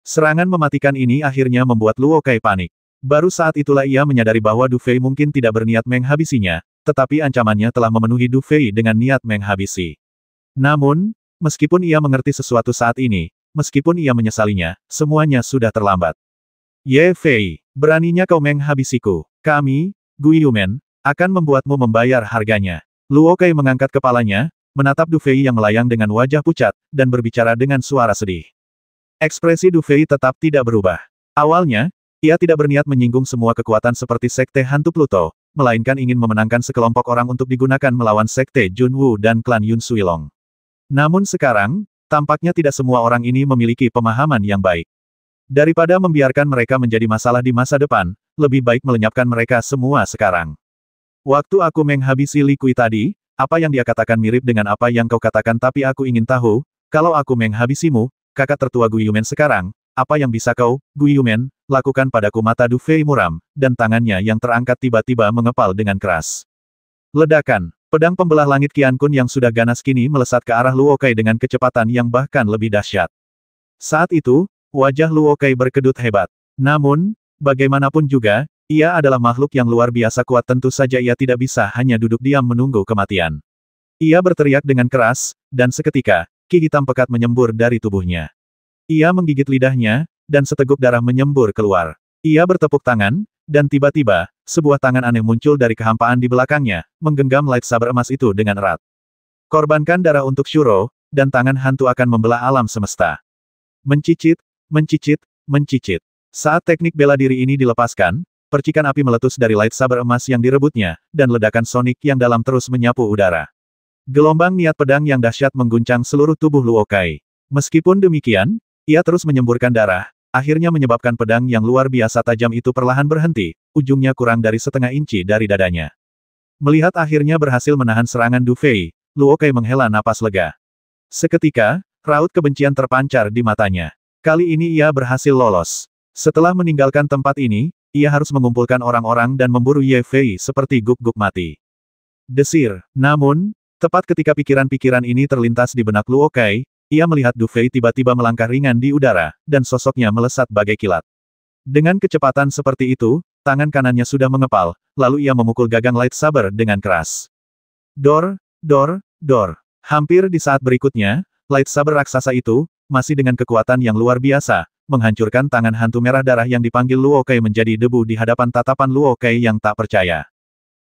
Serangan mematikan ini akhirnya membuat Luo Kai panik. Baru saat itulah ia menyadari bahwa Du Fei mungkin tidak berniat menghabisinya, tetapi ancamannya telah memenuhi Du Fei dengan niat menghabisi. Namun, meskipun ia mengerti sesuatu saat ini, meskipun ia menyesalinya, semuanya sudah terlambat. "Ye Fei, beraninya kau menghabisiku. Kami, Guiyumen, akan membuatmu membayar harganya." Luo Kai mengangkat kepalanya, menatap Du Fei yang melayang dengan wajah pucat, dan berbicara dengan suara sedih. Ekspresi Du Fei tetap tidak berubah. Awalnya, ia tidak berniat menyinggung semua kekuatan seperti Sekte Hantu Pluto, melainkan ingin memenangkan sekelompok orang untuk digunakan melawan Sekte Junwu dan klan Yun Suilong. Namun sekarang, tampaknya tidak semua orang ini memiliki pemahaman yang baik. Daripada membiarkan mereka menjadi masalah di masa depan, lebih baik melenyapkan mereka semua sekarang. "Waktu aku menghabisi Li Kui tadi, apa yang dia katakan mirip dengan apa yang kau katakan, tapi aku ingin tahu, kalau aku menghabisimu, kakak tertua Guiyumen sekarang, apa yang bisa kau, Guiyumen, lakukan padaku?" Mata Du Fei muram, dan tangannya yang terangkat tiba-tiba mengepal dengan keras. Ledakan. Pedang pembelah langit Qian Kun yang sudah ganas kini melesat ke arah Luo Kai dengan kecepatan yang bahkan lebih dahsyat. Saat itu, wajah Luo Kai berkedut hebat. Namun, bagaimanapun juga, ia adalah makhluk yang luar biasa kuat, tentu saja ia tidak bisa hanya duduk diam menunggu kematian. Ia berteriak dengan keras, dan seketika, ki hitam pekat menyembur dari tubuhnya. Ia menggigit lidahnya, dan seteguk darah menyembur keluar. Ia bertepuk tangan, dan tiba-tiba, sebuah tangan aneh muncul dari kehampaan di belakangnya, menggenggam lightsaber emas itu dengan erat. "Korbankan darah untuk Shuro, dan tangan hantu akan membelah alam semesta." Mencicit, mencicit, mencicit. Saat teknik bela diri ini dilepaskan, percikan api meletus dari lightsaber emas yang direbutnya, dan ledakan sonik yang dalam terus menyapu udara. Gelombang niat pedang yang dahsyat mengguncang seluruh tubuh Luo Kai. Meskipun demikian, ia terus menyemburkan darah, akhirnya menyebabkan pedang yang luar biasa tajam itu perlahan berhenti, ujungnya kurang dari setengah inci dari dadanya. Melihat akhirnya berhasil menahan serangan Du Fei, Luo Kai menghela napas lega. Seketika, raut kebencian terpancar di matanya. Kali ini ia berhasil lolos. Setelah meninggalkan tempat ini, ia harus mengumpulkan orang-orang dan memburu Ye Fei seperti guk-guk mati. Desir. Namun, tepat ketika pikiran-pikiran ini terlintas di benak Luo Kai, ia melihat Du Fei tiba-tiba melangkah ringan di udara, dan sosoknya melesat bagai kilat. Dengan kecepatan seperti itu, tangan kanannya sudah mengepal, lalu ia memukul gagang lightsaber dengan keras. Dor, dor, dor. Hampir di saat berikutnya, lightsaber raksasa itu, masih dengan kekuatan yang luar biasa, menghancurkan tangan hantu merah darah yang dipanggil Luo Kai menjadi debu di hadapan tatapan Luo Kai yang tak percaya.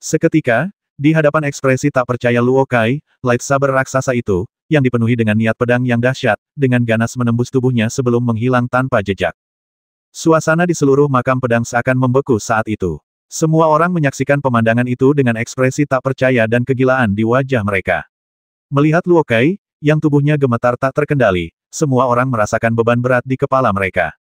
Seketika, di hadapan ekspresi tak percaya Luo Kai, lightsaber raksasa itu, yang dipenuhi dengan niat pedang yang dahsyat, dengan ganas menembus tubuhnya sebelum menghilang tanpa jejak. Suasana di seluruh makam pedang seakan membeku saat itu. Semua orang menyaksikan pemandangan itu dengan ekspresi tak percaya dan kegilaan di wajah mereka. Melihat Luo Kai, yang tubuhnya gemetar tak terkendali, semua orang merasakan beban berat di kepala mereka.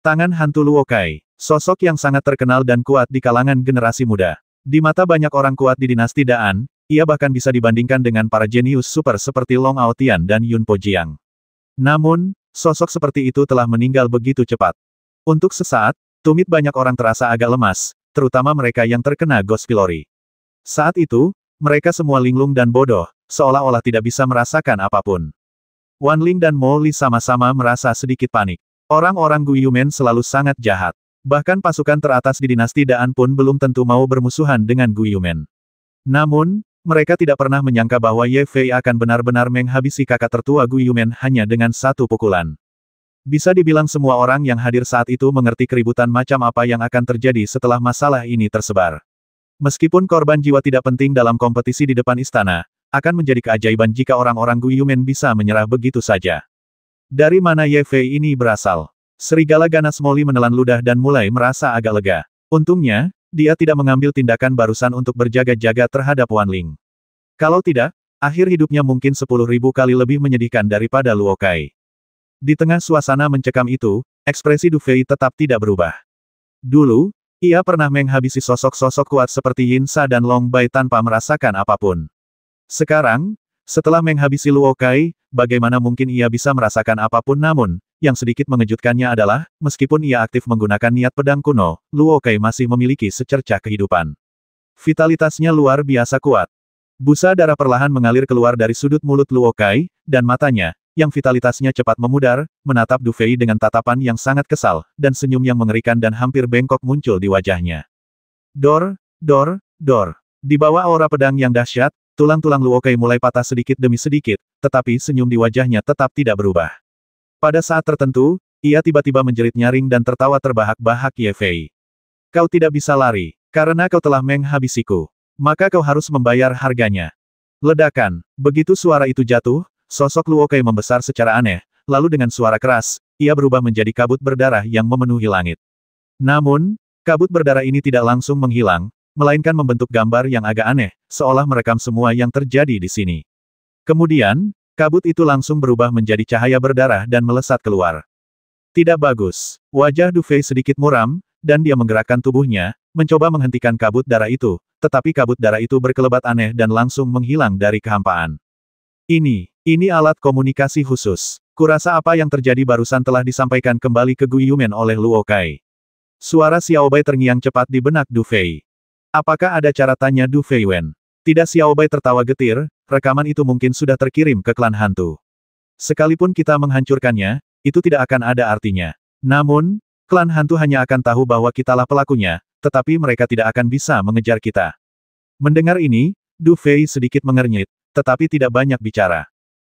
Tangan hantu Luo Kai, sosok yang sangat terkenal dan kuat di kalangan generasi muda. Di mata banyak orang kuat di dinasti Daan, ia bahkan bisa dibandingkan dengan para jenius super seperti Long Aotian dan Yun Po Jiang. Namun, sosok seperti itu telah meninggal begitu cepat. Untuk sesaat, tumit banyak orang terasa agak lemas, terutama mereka yang terkena Ghost Pillory. Saat itu, mereka semua linglung dan bodoh, seolah-olah tidak bisa merasakan apapun. Wan Ling dan Mo Li sama-sama merasa sedikit panik. Orang-orang Gu Yumen selalu sangat jahat. Bahkan pasukan teratas di dinasti Daan pun belum tentu mau bermusuhan dengan Gu Yumen. Namun, mereka tidak pernah menyangka bahwa Ye Fei akan benar-benar menghabisi kakak tertua Gu Yumen hanya dengan satu pukulan. Bisa dibilang semua orang yang hadir saat itu mengerti keributan macam apa yang akan terjadi setelah masalah ini tersebar. Meskipun korban jiwa tidak penting dalam kompetisi di depan istana, akan menjadi keajaiban jika orang-orang Gu Yumen bisa menyerah begitu saja. Dari mana Ye Fei ini berasal? Serigala ganas Mo Li menelan ludah dan mulai merasa agak lega. Untungnya, dia tidak mengambil tindakan barusan untuk berjaga-jaga terhadap Wan Ling. Kalau tidak, akhir hidupnya mungkin 10.000 kali lebih menyedihkan daripada Luo Kai. Di tengah suasana mencekam itu, ekspresi Du Fei tetap tidak berubah. Dulu, ia pernah menghabisi sosok-sosok kuat seperti Yin Sa dan Long Bai tanpa merasakan apapun. Sekarang, setelah menghabisi Luo Kai, bagaimana mungkin ia bisa merasakan apapun? Namun, yang sedikit mengejutkannya adalah, meskipun ia aktif menggunakan niat pedang kuno, Luo Kai masih memiliki secercah kehidupan. Vitalitasnya luar biasa kuat. Busa darah perlahan mengalir keluar dari sudut mulut Luo Kai, dan matanya, yang vitalitasnya cepat memudar, menatap Du Fei dengan tatapan yang sangat kesal, dan senyum yang mengerikan dan hampir bengkok muncul di wajahnya. Dor, dor, dor. Di bawah aura pedang yang dahsyat, tulang-tulang Luo Kai mulai patah sedikit demi sedikit, tetapi senyum di wajahnya tetap tidak berubah. Pada saat tertentu, ia tiba-tiba menjerit nyaring dan tertawa terbahak-bahak. Ye Fei. Kau tidak bisa lari, karena kau telah menghabisiku. Maka kau harus membayar harganya. Ledakan. Begitu suara itu jatuh, sosok Luo Kai membesar secara aneh, lalu dengan suara keras, ia berubah menjadi kabut berdarah yang memenuhi langit. Namun, kabut berdarah ini tidak langsung menghilang, melainkan membentuk gambar yang agak aneh, seolah merekam semua yang terjadi di sini. Kemudian, kabut itu langsung berubah menjadi cahaya berdarah dan melesat keluar. Tidak bagus. Wajah Du Fei sedikit muram, dan dia menggerakkan tubuhnya, mencoba menghentikan kabut darah itu, tetapi kabut darah itu berkelebat aneh dan langsung menghilang dari kehampaan. Ini alat komunikasi khusus. Kurasa apa yang terjadi barusan telah disampaikan kembali ke Gu Yumen oleh Luo Kai. Suara Xiao Bai terngiang cepat di benak Du Fei. Apakah ada cara, tanya Du Fei Wen. Tidak, Xiao Bai tertawa getir, rekaman itu mungkin sudah terkirim ke klan hantu. Sekalipun kita menghancurkannya, itu tidak akan ada artinya. Namun, klan hantu hanya akan tahu bahwa kitalah pelakunya, tetapi mereka tidak akan bisa mengejar kita. Mendengar ini, Du Fei sedikit mengernyit, tetapi tidak banyak bicara.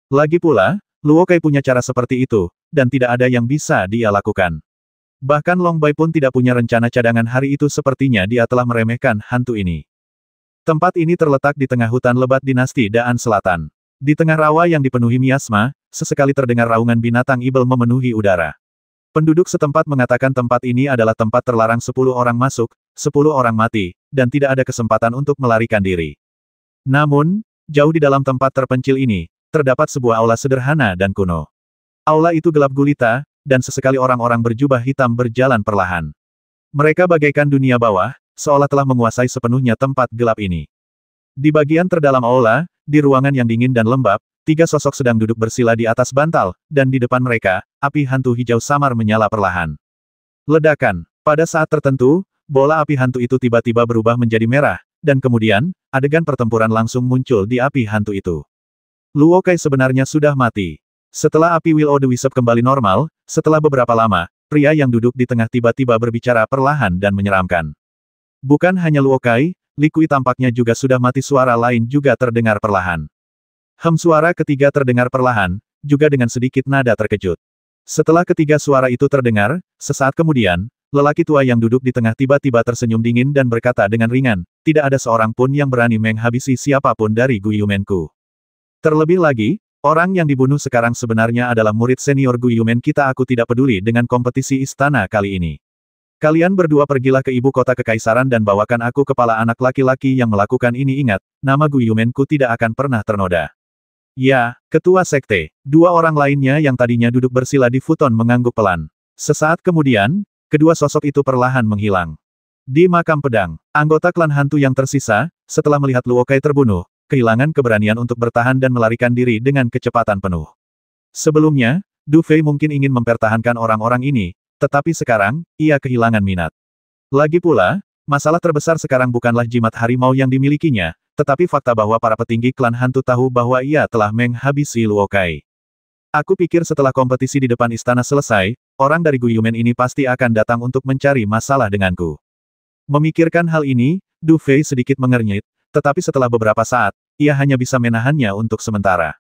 Lagi pula, Luo Kai punya cara seperti itu, dan tidak ada yang bisa dia lakukan. Bahkan Long Bai pun tidak punya rencana cadangan hari itu, sepertinya dia telah meremehkan hantu ini. Tempat ini terletak di tengah hutan lebat dinasti Daan Selatan. Di tengah rawa yang dipenuhi miasma, sesekali terdengar raungan binatang ibel memenuhi udara. Penduduk setempat mengatakan tempat ini adalah tempat terlarang, 10 orang masuk, 10 orang mati, dan tidak ada kesempatan untuk melarikan diri. Namun, jauh di dalam tempat terpencil ini, terdapat sebuah aula sederhana dan kuno. Aula itu gelap gulita, dan sesekali orang-orang berjubah hitam berjalan perlahan. Mereka bagaikan dunia bawah, seolah telah menguasai sepenuhnya tempat gelap ini. Di bagian terdalam aula, di ruangan yang dingin dan lembab, 3 sosok sedang duduk bersila di atas bantal, dan di depan mereka, api hantu hijau samar menyala perlahan. Ledakan. Pada saat tertentu, bola api hantu itu tiba-tiba berubah menjadi merah, dan kemudian, adegan pertempuran langsung muncul di api hantu itu. Luo Kai sebenarnya sudah mati. Setelah api Will o' the Wisp kembali normal, setelah beberapa lama, pria yang duduk di tengah tiba-tiba berbicara perlahan dan menyeramkan. Bukan hanya Luo Kai, Li Kui tampaknya juga sudah mati. Suara lain juga terdengar perlahan. Suara ketiga terdengar perlahan, juga dengan sedikit nada terkejut. Setelah ketiga suara itu terdengar, sesaat kemudian, lelaki tua yang duduk di tengah tiba-tiba tersenyum dingin dan berkata dengan ringan, tidak ada seorang pun yang berani menghabisi siapapun dari Guiyumenku. Terlebih lagi, orang yang dibunuh sekarang sebenarnya adalah murid senior Guiyumen kita. Aku tidak peduli dengan kompetisi istana kali ini. Kalian berdua pergilah ke ibu kota kekaisaran dan bawakan aku kepala anak laki-laki yang melakukan ini. Ingat, nama Guiyumenku tidak akan pernah ternoda. Ya, ketua sekte. Dua orang lainnya yang tadinya duduk bersila di futon mengangguk pelan. Sesaat kemudian, kedua sosok itu perlahan menghilang. Di makam pedang, anggota klan hantu yang tersisa, setelah melihat Luo Kai terbunuh, kehilangan keberanian untuk bertahan dan melarikan diri dengan kecepatan penuh. Sebelumnya, Du Fei mungkin ingin mempertahankan orang-orang ini, tetapi sekarang, ia kehilangan minat. Lagi pula, masalah terbesar sekarang bukanlah jimat harimau yang dimilikinya, tetapi fakta bahwa para petinggi klan hantu tahu bahwa ia telah menghabisi Luo Kai. Aku pikir setelah kompetisi di depan istana selesai, orang dari Guiyumen ini pasti akan datang untuk mencari masalah denganku. Memikirkan hal ini, Du Fei sedikit mengernyit, tetapi setelah beberapa saat, ia hanya bisa menahannya untuk sementara.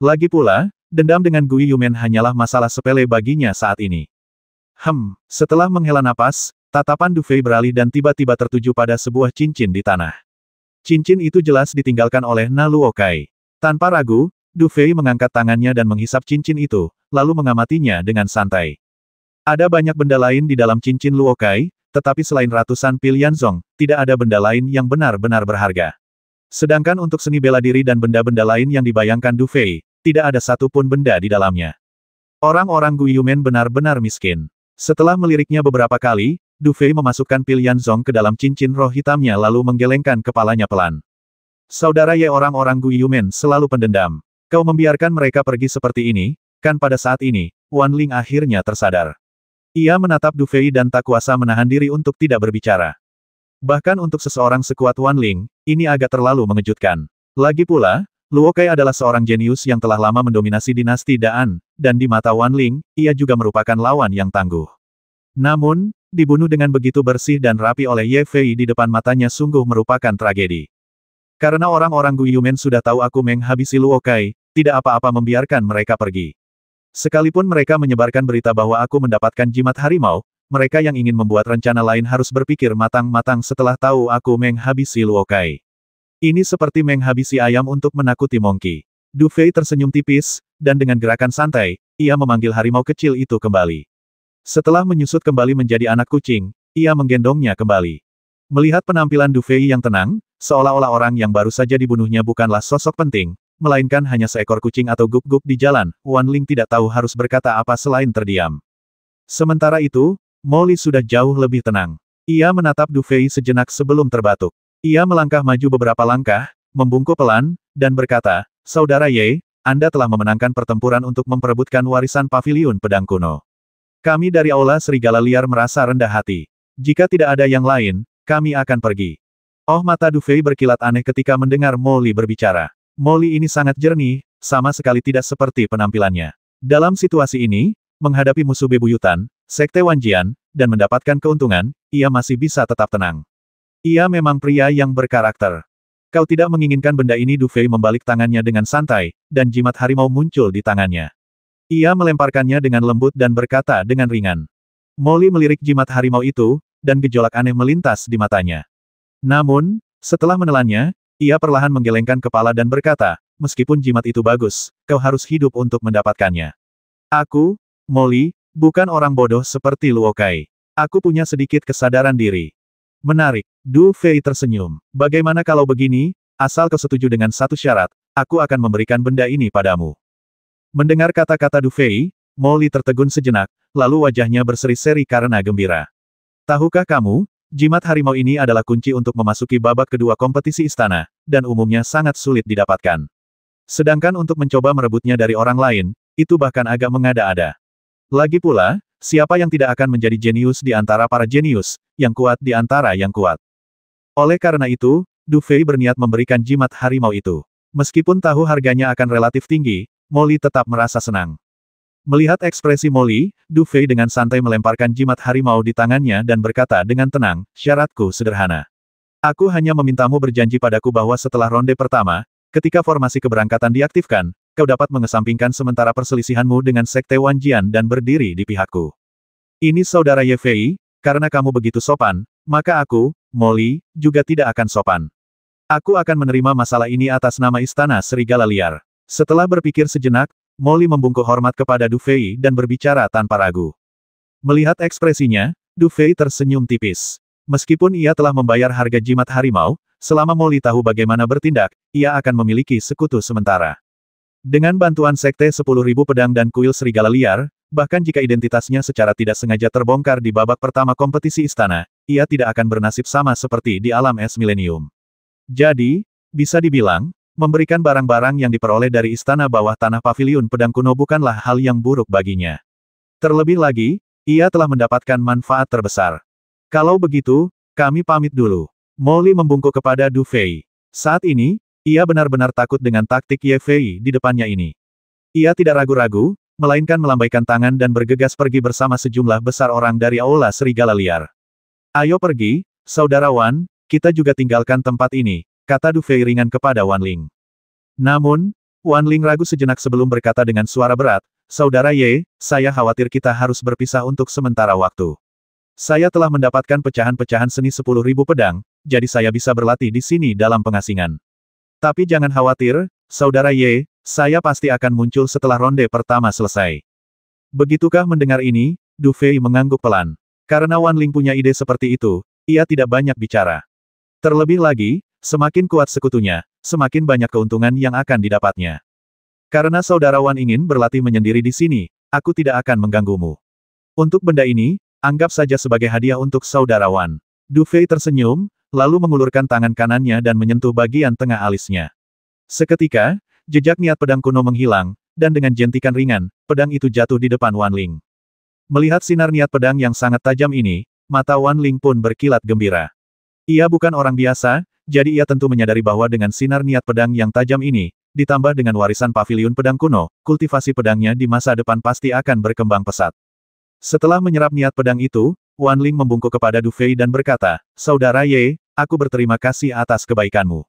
Lagi pula, dendam dengan Guiyumen hanyalah masalah sepele baginya saat ini. Setelah menghela napas, tatapan Du Fei beralih dan tiba-tiba tertuju pada sebuah cincin di tanah. Cincin itu jelas ditinggalkan oleh Na Luo Kai. Tanpa ragu, Du Fei mengangkat tangannya dan menghisap cincin itu, lalu mengamatinya dengan santai. Ada banyak benda lain di dalam cincin Luo Kai, tetapi selain ratusan pil Yanzong, tidak ada benda lain yang benar-benar berharga. Sedangkan untuk seni bela diri dan benda-benda lain yang dibayangkan Du Fei, tidak ada satupun benda di dalamnya. Orang-orang Guiyumen benar-benar miskin. Setelah meliriknya beberapa kali, Du Fei memasukkan pil Yanzong ke dalam cincin roh hitamnya lalu menggelengkan kepalanya pelan. Saudara Ye, orang-orang Guiyumen selalu pendendam. Kau membiarkan mereka pergi seperti ini, kan? Pada saat ini, Wan Ling akhirnya tersadar. Ia menatap Du Fei dan tak kuasa menahan diri untuk tidak berbicara. Bahkan untuk seseorang sekuat Wan Ling, ini agak terlalu mengejutkan. Lagi pula, Luo Kai adalah seorang jenius yang telah lama mendominasi dinasti Daan, dan di mata Wan Ling, ia juga merupakan lawan yang tangguh. Namun, dibunuh dengan begitu bersih dan rapi oleh Ye Fei di depan matanya sungguh merupakan tragedi. Karena orang-orang Guiyumen sudah tahu aku menghabisi Luo Kai, tidak apa-apa membiarkan mereka pergi. Sekalipun mereka menyebarkan berita bahwa aku mendapatkan jimat harimau, mereka yang ingin membuat rencana lain harus berpikir matang-matang setelah tahu aku menghabisi Luo Kai. Ini seperti menghabisi ayam untuk menakuti Monkey. Du Fei tersenyum tipis, dan dengan gerakan santai, ia memanggil harimau kecil itu kembali. Setelah menyusut kembali menjadi anak kucing, ia menggendongnya kembali. Melihat penampilan Du Fei yang tenang, seolah-olah orang yang baru saja dibunuhnya bukanlah sosok penting, melainkan hanya seekor kucing atau guk-guk di jalan, Wan Ling tidak tahu harus berkata apa selain terdiam. Sementara itu, Molly sudah jauh lebih tenang. Ia menatap Du Fei sejenak sebelum terbatuk. Ia melangkah maju beberapa langkah, membungkuk pelan, dan berkata, Saudara Ye, Anda telah memenangkan pertempuran untuk memperebutkan warisan paviliun pedang kuno. Kami dari Aula Serigala Liar merasa rendah hati. Jika tidak ada yang lain, kami akan pergi. Oh, mata Du Fei berkilat aneh ketika mendengar Molly berbicara. Molly ini sangat jernih, sama sekali tidak seperti penampilannya. Dalam situasi ini, menghadapi musuh bebuyutan, Sekte Wanjian, dan mendapatkan keuntungan, ia masih bisa tetap tenang. Ia memang pria yang berkarakter. Kau tidak menginginkan benda ini? Du Fei membalik tangannya dengan santai, dan jimat harimau muncul di tangannya. Ia melemparkannya dengan lembut dan berkata dengan ringan. Molly melirik jimat harimau itu, dan gejolak aneh melintas di matanya. Namun, setelah menelannya, ia perlahan menggelengkan kepala dan berkata, meskipun jimat itu bagus, kau harus hidup untuk mendapatkannya. Aku, Molly, bukan orang bodoh seperti Luo Kai. Aku punya sedikit kesadaran diri. Menarik. Du Fei tersenyum. Bagaimana kalau begini, asal kau setuju dengan satu syarat, aku akan memberikan benda ini padamu. Mendengar kata-kata Du Fei, Molly tertegun sejenak, lalu wajahnya berseri-seri karena gembira. Tahukah kamu, jimat harimau ini adalah kunci untuk memasuki babak kedua kompetisi istana, dan umumnya sangat sulit didapatkan. Sedangkan untuk mencoba merebutnya dari orang lain, itu bahkan agak mengada-ada. Lagi pula, siapa yang tidak akan menjadi jenius di antara para jenius, yang kuat di antara yang kuat. Oleh karena itu, Du Fei berniat memberikan jimat harimau itu. Meskipun tahu harganya akan relatif tinggi, Molly tetap merasa senang. Melihat ekspresi Molly, Du Fei dengan santai melemparkan jimat harimau di tangannya dan berkata dengan tenang, syaratku sederhana. Aku hanya memintamu berjanji padaku bahwa setelah ronde pertama, ketika formasi keberangkatan diaktifkan, kau dapat mengesampingkan sementara perselisihanmu dengan Sekte Wanjian dan berdiri di pihakku. Ini saudara Ye Fei, karena kamu begitu sopan, maka aku, Molly, juga tidak akan sopan. Aku akan menerima masalah ini atas nama Istana Serigala Liar. Setelah berpikir sejenak, Molly membungkuk hormat kepada Du Fei dan berbicara tanpa ragu. Melihat ekspresinya, Du Fei tersenyum tipis. Meskipun ia telah membayar harga jimat harimau, selama Molly tahu bagaimana bertindak, ia akan memiliki sekutu sementara. Dengan bantuan Sekte 10.000 Pedang dan Kuil Serigala Liar, bahkan jika identitasnya secara tidak sengaja terbongkar di babak pertama kompetisi istana, ia tidak akan bernasib sama seperti di alam es milenium. Jadi, bisa dibilang, memberikan barang-barang yang diperoleh dari istana bawah tanah paviliun pedang kuno bukanlah hal yang buruk baginya. Terlebih lagi, ia telah mendapatkan manfaat terbesar. Kalau begitu, kami pamit dulu. Molly membungkuk kepada Du Fei. Saat ini, ia benar-benar takut dengan taktik Ye Fei di depannya ini. Ia tidak ragu-ragu, melainkan melambaikan tangan dan bergegas pergi bersama sejumlah besar orang dari Aula Serigala Liar. Ayo pergi, Saudara Wan, kita juga tinggalkan tempat ini, kata Du Fei ringan kepada Wan Ling. Namun, Wan Ling ragu sejenak sebelum berkata dengan suara berat, Saudara Ye, saya khawatir kita harus berpisah untuk sementara waktu. Saya telah mendapatkan pecahan-pecahan seni 10.000 pedang, jadi saya bisa berlatih di sini dalam pengasingan. Tapi jangan khawatir, Saudara Ye, saya pasti akan muncul setelah ronde pertama selesai. Begitukah mendengar ini, Du Fei mengangguk pelan. Karena Wan Ling punya ide seperti itu, ia tidak banyak bicara. Terlebih lagi, semakin kuat sekutunya, semakin banyak keuntungan yang akan didapatnya. Karena Saudara Wan ingin berlatih menyendiri di sini, aku tidak akan mengganggumu. Untuk benda ini, anggap saja sebagai hadiah untuk Saudara Wan. Du Fei tersenyum, lalu mengulurkan tangan kanannya dan menyentuh bagian tengah alisnya. Seketika, jejak niat pedang kuno menghilang, dan dengan jentikan ringan, pedang itu jatuh di depan Wan Ling. Melihat sinar niat pedang yang sangat tajam ini, mata Wan Ling pun berkilat gembira. Ia bukan orang biasa, jadi ia tentu menyadari bahwa dengan sinar niat pedang yang tajam ini, ditambah dengan warisan paviliun pedang kuno, kultivasi pedangnya di masa depan pasti akan berkembang pesat. Setelah menyerap niat pedang itu, Wan Ling membungkuk kepada Du Fei dan berkata, Saudara Ye, aku berterima kasih atas kebaikanmu.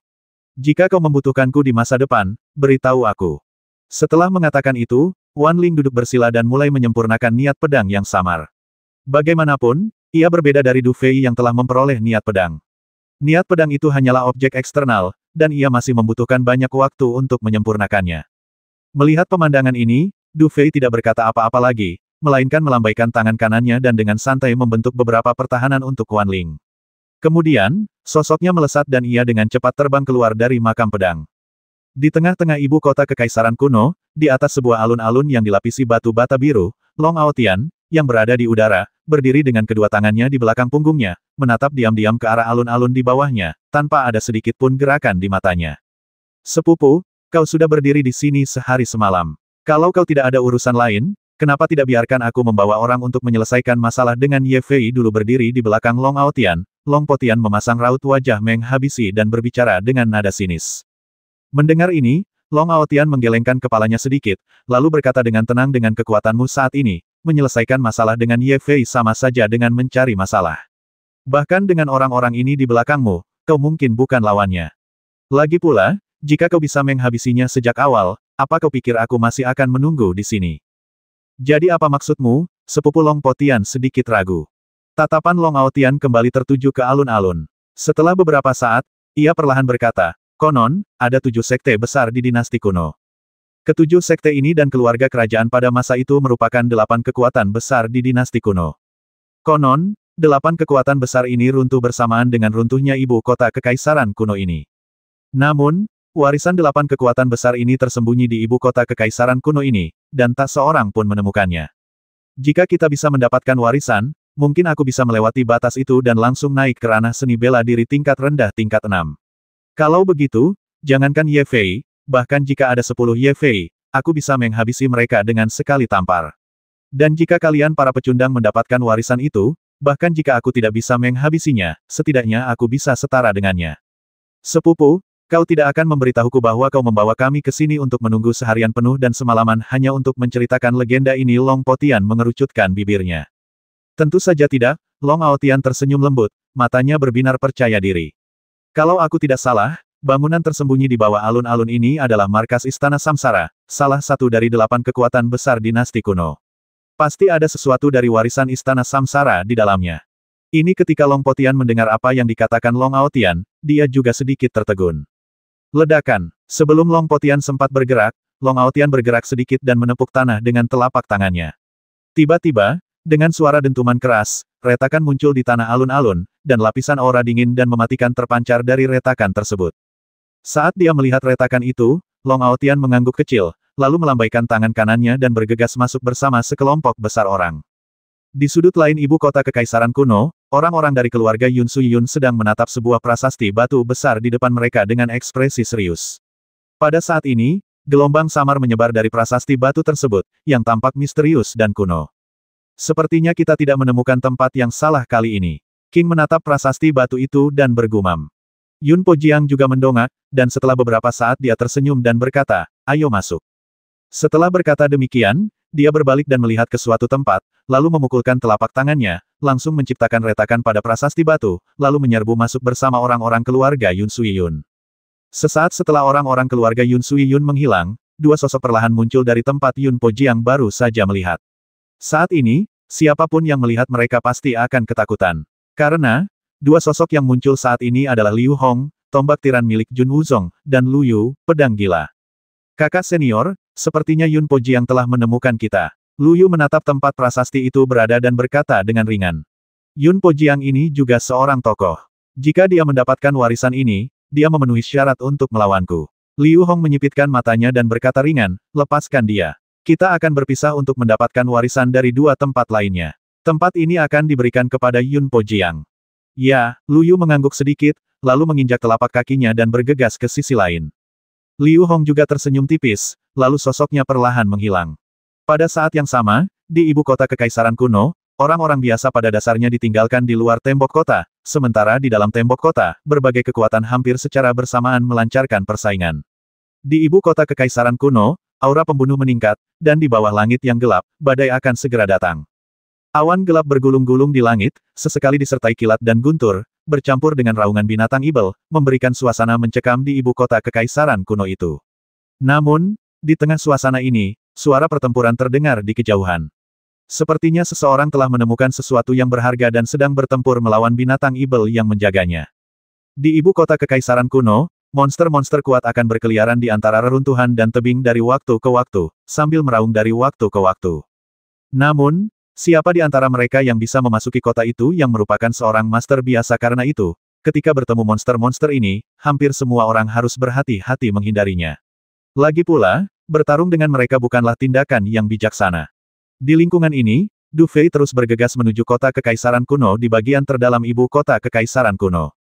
Jika kau membutuhkanku di masa depan, beritahu aku. Setelah mengatakan itu, Wan Ling duduk bersila dan mulai menyempurnakan niat pedang yang samar. Bagaimanapun, ia berbeda dari Du Fei yang telah memperoleh niat pedang. Niat pedang itu hanyalah objek eksternal, dan ia masih membutuhkan banyak waktu untuk menyempurnakannya. Melihat pemandangan ini, Du Fei tidak berkata apa-apa lagi, melainkan melambaikan tangan kanannya dan dengan santai membentuk beberapa pertahanan untuk Wan Ling. Kemudian, sosoknya melesat dan ia dengan cepat terbang keluar dari makam pedang. Di tengah-tengah ibu kota kekaisaran kuno, di atas sebuah alun-alun yang dilapisi batu bata biru, Long Aotian, yang berada di udara, berdiri dengan kedua tangannya di belakang punggungnya, menatap diam-diam ke arah alun-alun di bawahnya, tanpa ada sedikit pun gerakan di matanya. Sepupu, kau sudah berdiri di sini sehari semalam. Kalau kau tidak ada urusan lain, kenapa tidak biarkan aku membawa orang untuk menyelesaikan masalah dengan Ye Fei dulu berdiri di belakang Long Aotian. Long Potian memasang raut wajah menghabisi dan berbicara dengan nada sinis. Mendengar ini, Long Aotian menggelengkan kepalanya sedikit, lalu berkata dengan tenang dengan kekuatanmu saat ini, menyelesaikan masalah dengan Ye Fei sama saja dengan mencari masalah. Bahkan dengan orang-orang ini di belakangmu, kau mungkin bukan lawannya. Lagi pula, jika kau bisa menghabisinya sejak awal, apa kau pikir aku masih akan menunggu di sini? Jadi apa maksudmu? Sepupu Long Potian sedikit ragu. Tatapan Long Aotian kembali tertuju ke alun-alun. Setelah beberapa saat, ia perlahan berkata, konon, ada 7 sekte besar di dinasti kuno. Ketujuh sekte ini dan keluarga kerajaan pada masa itu merupakan 8 kekuatan besar di dinasti kuno. Konon, 8 kekuatan besar ini runtuh bersamaan dengan runtuhnya ibu kota kekaisaran kuno ini. Namun, warisan 8 kekuatan besar ini tersembunyi di ibu kota kekaisaran kuno ini, dan tak seorang pun menemukannya. Jika kita bisa mendapatkan warisan, mungkin aku bisa melewati batas itu dan langsung naik ke ranah seni bela diri tingkat rendah tingkat 6. Kalau begitu, jangankan Ye Fei, bahkan jika ada 10 Ye Fei, aku bisa menghabisi mereka dengan sekali tampar. Dan jika kalian para pecundang mendapatkan warisan itu, bahkan jika aku tidak bisa menghabisinya, setidaknya aku bisa setara dengannya. Sepupu, Kau tidak akan memberitahuku bahwa kau membawa kami ke sini untuk menunggu seharian penuh dan semalaman hanya untuk menceritakan legenda ini. Long Po-tian mengerucutkan bibirnya. Tentu saja tidak, Long Ao-tian tersenyum lembut, matanya berbinar percaya diri. Kalau aku tidak salah, bangunan tersembunyi di bawah alun-alun ini adalah markas Istana Samsara, salah satu dari 8 kekuatan besar dinasti kuno. Pasti ada sesuatu dari warisan Istana Samsara di dalamnya. Ini ketika Long Po-tian mendengar apa yang dikatakan Long Ao-tian, dia juga sedikit tertegun. Ledakan. Sebelum Long Po-tian sempat bergerak, Long Ao-tian bergerak sedikit dan menepuk tanah dengan telapak tangannya. Tiba-tiba, dengan suara dentuman keras, retakan muncul di tanah alun-alun, dan lapisan aura dingin dan mematikan terpancar dari retakan tersebut. Saat dia melihat retakan itu, Long Ao-tian mengangguk kecil, lalu melambaikan tangan kanannya dan bergegas masuk bersama sekelompok besar orang. Di sudut lain ibu kota kekaisaran kuno, orang-orang dari keluarga Yun Sui-yun sedang menatap sebuah prasasti batu besar di depan mereka dengan ekspresi serius. Pada saat ini, gelombang samar menyebar dari prasasti batu tersebut, yang tampak misterius dan kuno. Sepertinya kita tidak menemukan tempat yang salah kali ini. King menatap prasasti batu itu dan bergumam. Yun Po-jiang juga mendongak, dan setelah beberapa saat dia tersenyum dan berkata, ayo masuk. Setelah berkata demikian, dia berbalik dan melihat ke suatu tempat, lalu memukulkan telapak tangannya, langsung menciptakan retakan pada prasasti batu, lalu menyerbu masuk bersama orang-orang keluarga Yun Sui-yun. Sesaat setelah orang-orang keluarga Yun Sui-yun menghilang, 2 sosok perlahan muncul dari tempat Yun Po-jiang baru saja melihat. Saat ini, siapapun yang melihat mereka pasti akan ketakutan. Karena, 2 sosok yang muncul saat ini adalah Liu Hong, tombak tiran milik Jun Wuzong, dan Lu Yu, pedang gila. Kakak senior, sepertinya Yun Po-jiang telah menemukan kita. Lu Yu menatap tempat prasasti itu berada dan berkata dengan ringan. Yun Po-jiang ini juga seorang tokoh. Jika dia mendapatkan warisan ini, dia memenuhi syarat untuk melawanku. Liu Hong menyipitkan matanya dan berkata ringan, lepaskan dia. Kita akan berpisah untuk mendapatkan warisan dari 2 tempat lainnya. Tempat ini akan diberikan kepada Yun Po-jiang. Ya, Lu Yu mengangguk sedikit, lalu menginjak telapak kakinya dan bergegas ke sisi lain. Liu Hong juga tersenyum tipis, lalu sosoknya perlahan menghilang. Pada saat yang sama, di ibu kota kekaisaran kuno, orang-orang biasa pada dasarnya ditinggalkan di luar tembok kota, sementara di dalam tembok kota, berbagai kekuatan hampir secara bersamaan melancarkan persaingan. Di ibu kota kekaisaran kuno, aura pembunuh meningkat, dan di bawah langit yang gelap, badai akan segera datang. Awan gelap bergulung-gulung di langit, sesekali disertai kilat dan guntur, bercampur dengan raungan binatang ibel, memberikan suasana mencekam di ibu kota kekaisaran kuno itu. Namun, di tengah suasana ini, suara pertempuran terdengar di kejauhan. Sepertinya seseorang telah menemukan sesuatu yang berharga dan sedang bertempur melawan binatang ibel yang menjaganya. Di ibu kota kekaisaran kuno, monster-monster kuat akan berkeliaran di antara reruntuhan dan tebing dari waktu ke waktu, sambil meraung dari waktu ke waktu. Namun, siapa di antara mereka yang bisa memasuki kota itu yang merupakan seorang master biasa? Karena itu, ketika bertemu monster-monster ini, hampir semua orang harus berhati-hati menghindarinya. Lagi pula, bertarung dengan mereka bukanlah tindakan yang bijaksana. Di lingkungan ini, Du Fei terus bergegas menuju kota kekaisaran kuno di bagian terdalam ibu kota kekaisaran kuno.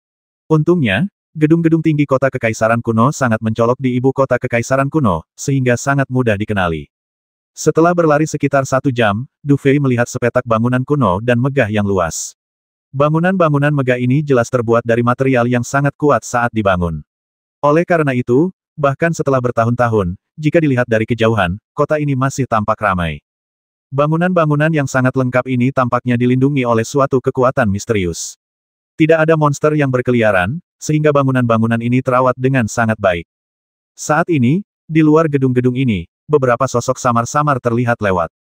Untungnya, gedung-gedung tinggi kota kekaisaran kuno sangat mencolok di ibu kota kekaisaran kuno, sehingga sangat mudah dikenali. Setelah berlari sekitar 1 jam, Du Fei melihat sepetak bangunan kuno dan megah yang luas. Bangunan-bangunan megah ini jelas terbuat dari material yang sangat kuat saat dibangun. Oleh karena itu, bahkan setelah bertahun-tahun, jika dilihat dari kejauhan, kota ini masih tampak ramai. Bangunan-bangunan yang sangat lengkap ini tampaknya dilindungi oleh suatu kekuatan misterius. Tidak ada monster yang berkeliaran, sehingga bangunan-bangunan ini terawat dengan sangat baik. Saat ini, di luar gedung-gedung ini, beberapa sosok samar-samar terlihat lewat.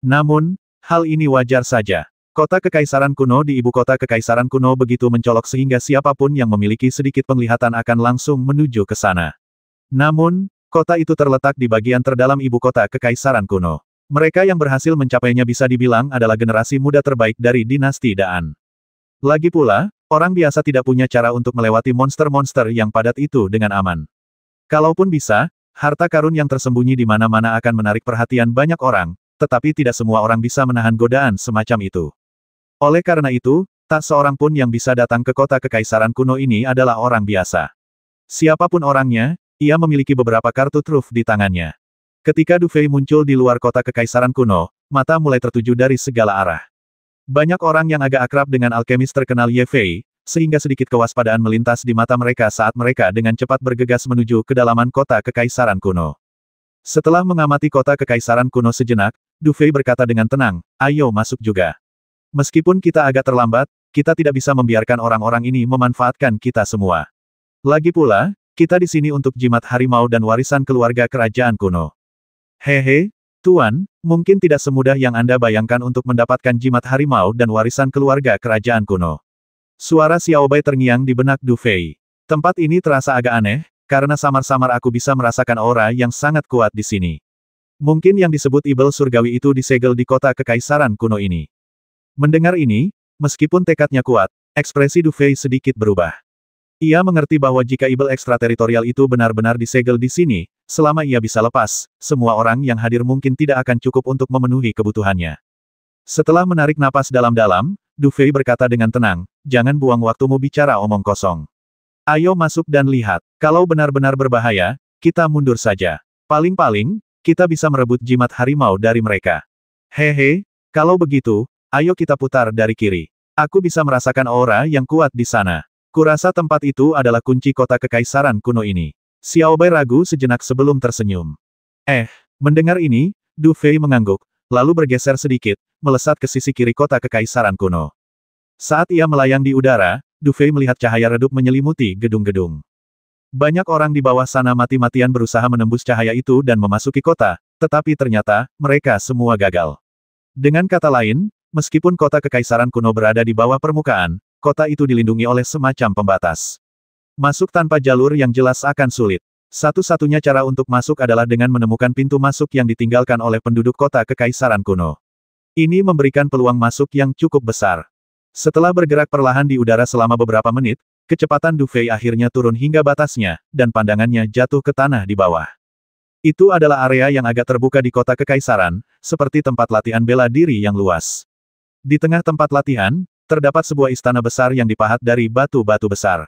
Namun, hal ini wajar saja. Kota kekaisaran kuno di ibu kota kekaisaran kuno begitu mencolok sehingga siapapun yang memiliki sedikit penglihatan akan langsung menuju ke sana. Namun, kota itu terletak di bagian terdalam ibu kota kekaisaran kuno. Mereka yang berhasil mencapainya bisa dibilang adalah generasi muda terbaik dari dinasti Daan. Lagi pula, orang biasa tidak punya cara untuk melewati monster-monster yang padat itu dengan aman. Kalaupun bisa, harta karun yang tersembunyi di mana-mana akan menarik perhatian banyak orang, tetapi tidak semua orang bisa menahan godaan semacam itu. Oleh karena itu, tak seorang pun yang bisa datang ke kota kekaisaran kuno ini adalah orang biasa. Siapapun orangnya, ia memiliki beberapa kartu truf di tangannya. Ketika Du Fei muncul di luar kota kekaisaran kuno, mata mulai tertuju dari segala arah. Banyak orang yang agak akrab dengan alkemis terkenal Ye Fei, sehingga sedikit kewaspadaan melintas di mata mereka saat mereka dengan cepat bergegas menuju kedalaman kota kekaisaran kuno. Setelah mengamati kota kekaisaran kuno sejenak, Du Fei berkata dengan tenang, "Ayo masuk juga. Meskipun kita agak terlambat, kita tidak bisa membiarkan orang-orang ini memanfaatkan kita semua. Lagi pula, kita di sini untuk jimat harimau dan warisan keluarga kerajaan kuno." "Hehe, Tuan, mungkin tidak semudah yang Anda bayangkan untuk mendapatkan jimat harimau dan warisan keluarga kerajaan kuno." Suara Xiao Bai terngiang di benak Du Fei. Tempat ini terasa agak aneh, karena samar-samar aku bisa merasakan aura yang sangat kuat di sini. Mungkin yang disebut Ibel Surgawi itu disegel di kota kekaisaran kuno ini. Mendengar ini, meskipun tekadnya kuat, ekspresi Du Fei sedikit berubah. Ia mengerti bahwa jika Ibel ekstrateritorial itu benar-benar disegel di sini, selama ia bisa lepas, semua orang yang hadir mungkin tidak akan cukup untuk memenuhi kebutuhannya. Setelah menarik napas dalam-dalam, Du Fei berkata dengan tenang, "Jangan buang waktumu bicara omong kosong. Ayo masuk dan lihat. Kalau benar-benar berbahaya, kita mundur saja. Paling-paling, kita bisa merebut jimat harimau dari mereka." "Hehe, kalau begitu, ayo kita putar dari kiri. Aku bisa merasakan aura yang kuat di sana. Kurasa tempat itu adalah kunci kota kekaisaran kuno ini." Xiao Bai ragu sejenak sebelum tersenyum. Mendengar ini, Du Fei mengangguk, lalu bergeser sedikit, melesat ke sisi kiri kota kekaisaran kuno. Saat ia melayang di udara, Du Fei melihat cahaya redup menyelimuti gedung-gedung. Banyak orang di bawah sana mati-matian berusaha menembus cahaya itu dan memasuki kota, tetapi ternyata, mereka semua gagal. Dengan kata lain, meskipun kota kekaisaran kuno berada di bawah permukaan, kota itu dilindungi oleh semacam pembatas. Masuk tanpa jalur yang jelas akan sulit. Satu-satunya cara untuk masuk adalah dengan menemukan pintu masuk yang ditinggalkan oleh penduduk kota kekaisaran kuno. Ini memberikan peluang masuk yang cukup besar. Setelah bergerak perlahan di udara selama beberapa menit, kecepatan Du Fei akhirnya turun hingga batasnya, dan pandangannya jatuh ke tanah di bawah. Itu adalah area yang agak terbuka di kota kekaisaran, seperti tempat latihan bela diri yang luas. Di tengah tempat latihan, terdapat sebuah istana besar yang dipahat dari batu-batu besar.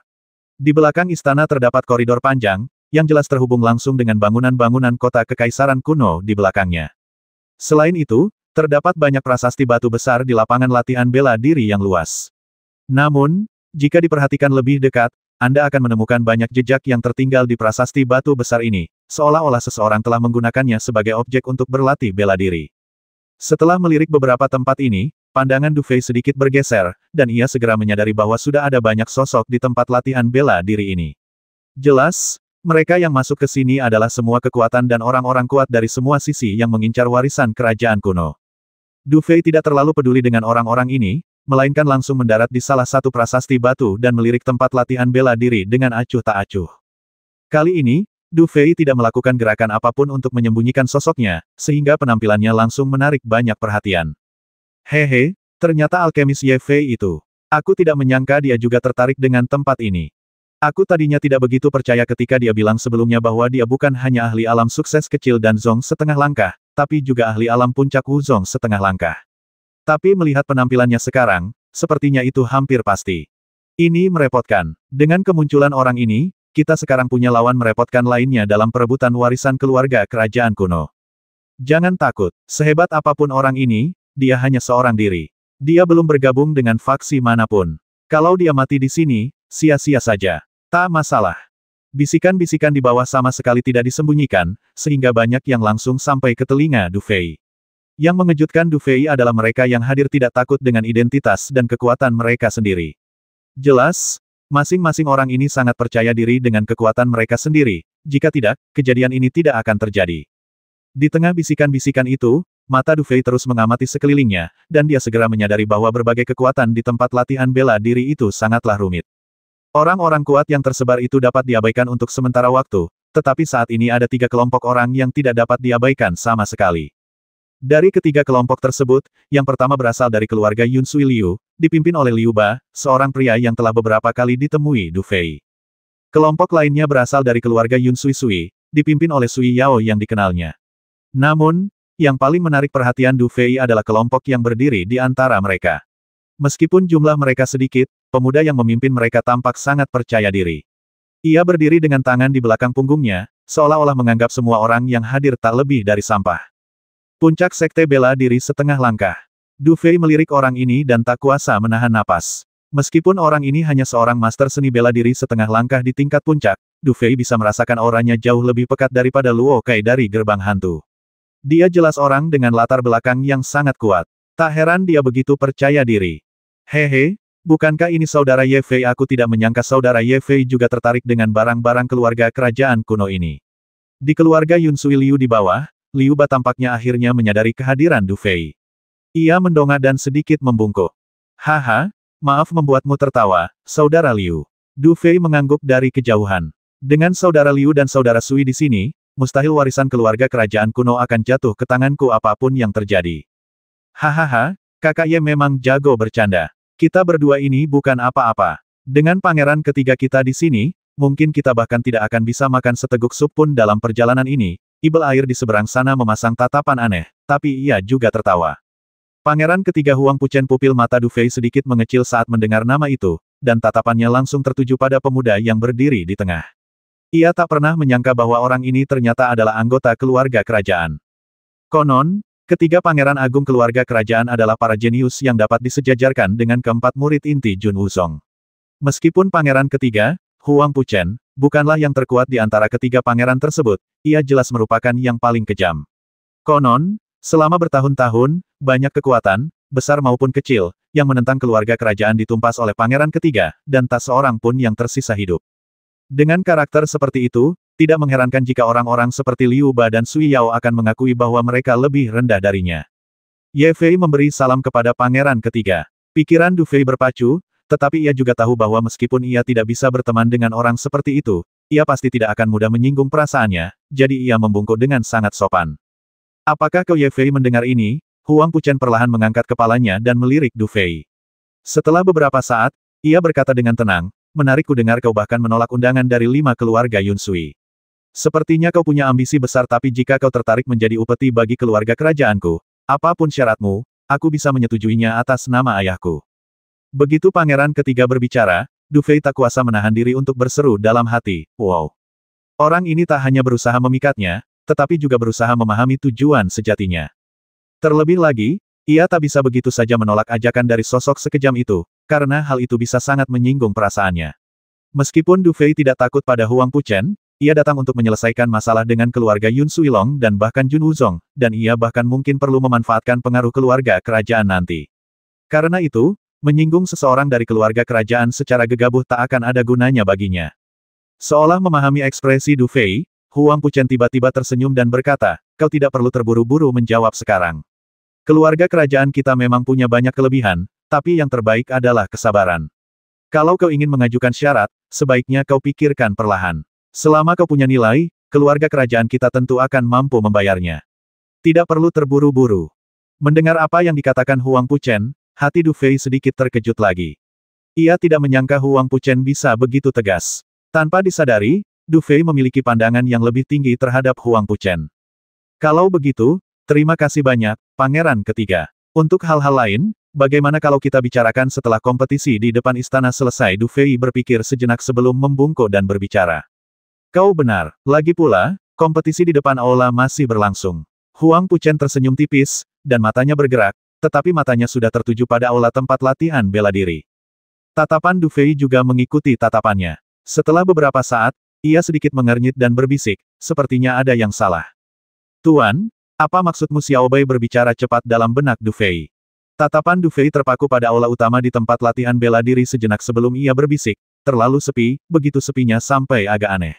Di belakang istana terdapat koridor panjang, yang jelas terhubung langsung dengan bangunan-bangunan kota kekaisaran kuno di belakangnya. Selain itu, terdapat banyak prasasti batu besar di lapangan latihan bela diri yang luas. Namun, jika diperhatikan lebih dekat, Anda akan menemukan banyak jejak yang tertinggal di prasasti batu besar ini, seolah-olah seseorang telah menggunakannya sebagai objek untuk berlatih bela diri. Setelah melirik beberapa tempat ini, pandangan Du Fei sedikit bergeser, dan ia segera menyadari bahwa sudah ada banyak sosok di tempat latihan bela diri ini. Jelas, mereka yang masuk ke sini adalah semua kekuatan dan orang-orang kuat dari semua sisi yang mengincar warisan kerajaan kuno. Du Fei tidak terlalu peduli dengan orang-orang ini, melainkan langsung mendarat di salah satu prasasti batu dan melirik tempat latihan bela diri dengan acuh tak acuh. Kali ini, Du Fei tidak melakukan gerakan apapun untuk menyembunyikan sosoknya, sehingga penampilannya langsung menarik banyak perhatian. "Hehe, ternyata alkemis Ye Fei itu. Aku tidak menyangka dia juga tertarik dengan tempat ini. Aku tadinya tidak begitu percaya ketika dia bilang sebelumnya bahwa dia bukan hanya ahli alam sukses kecil dan Zong setengah langkah, tapi juga ahli alam puncak Wuzong setengah langkah. Tapi melihat penampilannya sekarang, sepertinya itu hampir pasti. Ini merepotkan. Dengan kemunculan orang ini, kita sekarang punya lawan merepotkan lainnya dalam perebutan warisan keluarga kerajaan kuno. Jangan takut, sehebat apapun orang ini, dia hanya seorang diri. Dia belum bergabung dengan faksi manapun. Kalau dia mati di sini, sia-sia saja. Tak masalah." Bisikan-bisikan di bawah sama sekali tidak disembunyikan, sehingga banyak yang langsung sampai ke telinga Du Fei. Yang mengejutkan Du Fei adalah mereka yang hadir tidak takut dengan identitas dan kekuatan mereka sendiri. Jelas, masing-masing orang ini sangat percaya diri dengan kekuatan mereka sendiri, jika tidak, kejadian ini tidak akan terjadi. Di tengah bisikan-bisikan itu, mata Du Fei terus mengamati sekelilingnya, dan dia segera menyadari bahwa berbagai kekuatan di tempat latihan bela diri itu sangatlah rumit. Orang-orang kuat yang tersebar itu dapat diabaikan untuk sementara waktu, tetapi saat ini ada 3 kelompok orang yang tidak dapat diabaikan sama sekali. Dari ketiga kelompok tersebut, yang pertama berasal dari keluarga Yun Sui Liu, dipimpin oleh Liu Ba, seorang pria yang telah beberapa kali ditemui Du Fei. Kelompok lainnya berasal dari keluarga Yun Sui Sui, dipimpin oleh Sui Yao yang dikenalnya. Namun, yang paling menarik perhatian Du Fei adalah kelompok yang berdiri di antara mereka. Meskipun jumlah mereka sedikit, pemuda yang memimpin mereka tampak sangat percaya diri. Ia berdiri dengan tangan di belakang punggungnya, seolah-olah menganggap semua orang yang hadir tak lebih dari sampah. Puncak sekte bela diri setengah langkah. Du Fei melirik orang ini dan tak kuasa menahan napas. Meskipun orang ini hanya seorang master seni bela diri setengah langkah di tingkat puncak, Du Fei bisa merasakan auranya jauh lebih pekat daripada Luo Kai dari gerbang hantu. Dia jelas orang dengan latar belakang yang sangat kuat. Tak heran dia begitu percaya diri. Hehe, bukankah ini saudara Ye Fei? Aku tidak menyangka saudara Ye Fei juga tertarik dengan barang-barang keluarga kerajaan kuno ini. Di keluarga Yun Sui Liu di bawah, Liu Ba tampaknya akhirnya menyadari kehadiran Du Fei. Ia mendongak dan sedikit membungkuk. Haha, maaf membuatmu tertawa, saudara Liu. Du Fei mengangguk dari kejauhan. Dengan saudara Liu dan saudara Sui di sini, mustahil warisan keluarga kerajaan kuno akan jatuh ke tanganku apapun yang terjadi. Hahaha, kakak Ye memang jago bercanda. Kita berdua ini bukan apa-apa. Dengan pangeran ketiga kita di sini, mungkin kita bahkan tidak akan bisa makan seteguk sup pun dalam perjalanan ini. Ibel air di seberang sana memasang tatapan aneh, tapi ia juga tertawa. Pangeran ketiga Huang Puchen, pupil mata Du Fei sedikit mengecil saat mendengar nama itu, dan tatapannya langsung tertuju pada pemuda yang berdiri di tengah. Ia tak pernah menyangka bahwa orang ini ternyata adalah anggota keluarga kerajaan. Konon, ketiga pangeran agung keluarga kerajaan adalah para jenius yang dapat disejajarkan dengan keempat murid inti Jun Wuzong. Meskipun pangeran ketiga, Huang Puchen, bukanlah yang terkuat di antara ketiga pangeran tersebut, ia jelas merupakan yang paling kejam. Konon, selama bertahun-tahun, banyak kekuatan, besar maupun kecil, yang menentang keluarga kerajaan ditumpas oleh pangeran ketiga, dan tak seorang pun yang tersisa hidup. Dengan karakter seperti itu, tidak mengherankan jika orang-orang seperti Liu Ba dan Sui Yao akan mengakui bahwa mereka lebih rendah darinya. Ye Fei memberi salam kepada pangeran ketiga. Pikiran Du Fei berpacu, tetapi ia juga tahu bahwa meskipun ia tidak bisa berteman dengan orang seperti itu, ia pasti tidak akan mudah menyinggung perasaannya, jadi ia membungkuk dengan sangat sopan. Apakah kau? Ye Fei mendengar ini, Huang Puchen perlahan mengangkat kepalanya dan melirik Du Fei. Setelah beberapa saat, ia berkata dengan tenang, menarikku dengar kau bahkan menolak undangan dari 5 keluarga Yun Sui. Sepertinya kau punya ambisi besar, tapi jika kau tertarik menjadi upeti bagi keluarga kerajaanku, apapun syaratmu, aku bisa menyetujuinya atas nama ayahku. Begitu pangeran ketiga berbicara, Du Fei tak kuasa menahan diri untuk berseru dalam hati, wow. Orang ini tak hanya berusaha memikatnya, tetapi juga berusaha memahami tujuan sejatinya. Terlebih lagi, ia tak bisa begitu saja menolak ajakan dari sosok sekejam itu, karena hal itu bisa sangat menyinggung perasaannya. Meskipun Du Fei tidak takut pada Huang Puchen, ia datang untuk menyelesaikan masalah dengan keluarga Yun Suilong dan bahkan Jun Wuzong, dan ia bahkan mungkin perlu memanfaatkan pengaruh keluarga kerajaan nanti. Karena itu, menyinggung seseorang dari keluarga kerajaan secara gegabah tak akan ada gunanya baginya. Seolah memahami ekspresi Du Fei, Huang Puchen tiba-tiba tersenyum dan berkata, kau tidak perlu terburu-buru menjawab sekarang. Keluarga kerajaan kita memang punya banyak kelebihan, tapi yang terbaik adalah kesabaran. Kalau kau ingin mengajukan syarat, sebaiknya kau pikirkan perlahan. Selama kau punya nilai, keluarga kerajaan kita tentu akan mampu membayarnya. Tidak perlu terburu-buru. Mendengar apa yang dikatakan Huang Puchen, hati Du Fei sedikit terkejut lagi. Ia tidak menyangka Huang Puchen bisa begitu tegas. Tanpa disadari, Du Fei memiliki pandangan yang lebih tinggi terhadap Huang Puchen. Kalau begitu, terima kasih banyak, pangeran ketiga. Untuk hal-hal lain, bagaimana kalau kita bicarakan setelah kompetisi di depan istana selesai? Du Fei berpikir sejenak sebelum membungkuk dan berbicara. Kau benar, lagi pula, kompetisi di depan aula masih berlangsung. Huang Puchen tersenyum tipis, dan matanya bergerak, tetapi matanya sudah tertuju pada aula tempat latihan bela diri. Tatapan Du Fei juga mengikuti tatapannya. Setelah beberapa saat, ia sedikit mengernyit dan berbisik, sepertinya ada yang salah. Tuan, apa maksudmu? Xiao Bai berbicara cepat dalam benak Du Fei. Tatapan Du Fei terpaku pada aula utama di tempat latihan bela diri sejenak sebelum ia berbisik, terlalu sepi, begitu sepinya sampai agak aneh.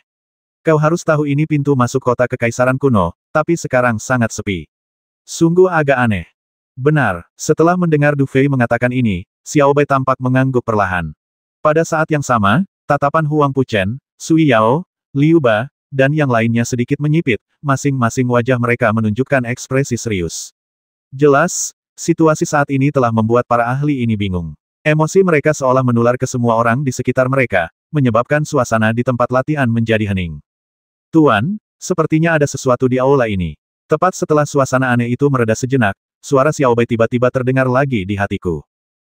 Kau harus tahu ini pintu masuk kota kekaisaran kuno, tapi sekarang sangat sepi. Sungguh agak aneh. Benar, setelah mendengar Du Fei mengatakan ini, Xiao Bai tampak mengangguk perlahan. Pada saat yang sama, tatapan Huang Puchen, Sui Yao, Liu Ba, dan yang lainnya sedikit menyipit, masing-masing wajah mereka menunjukkan ekspresi serius. Jelas, situasi saat ini telah membuat para ahli ini bingung. Emosi mereka seolah menular ke semua orang di sekitar mereka, menyebabkan suasana di tempat latihan menjadi hening. Tuan, sepertinya ada sesuatu di aula ini. Tepat setelah suasana aneh itu mereda sejenak, suara Xiao Bai tiba-tiba terdengar lagi di hatiku.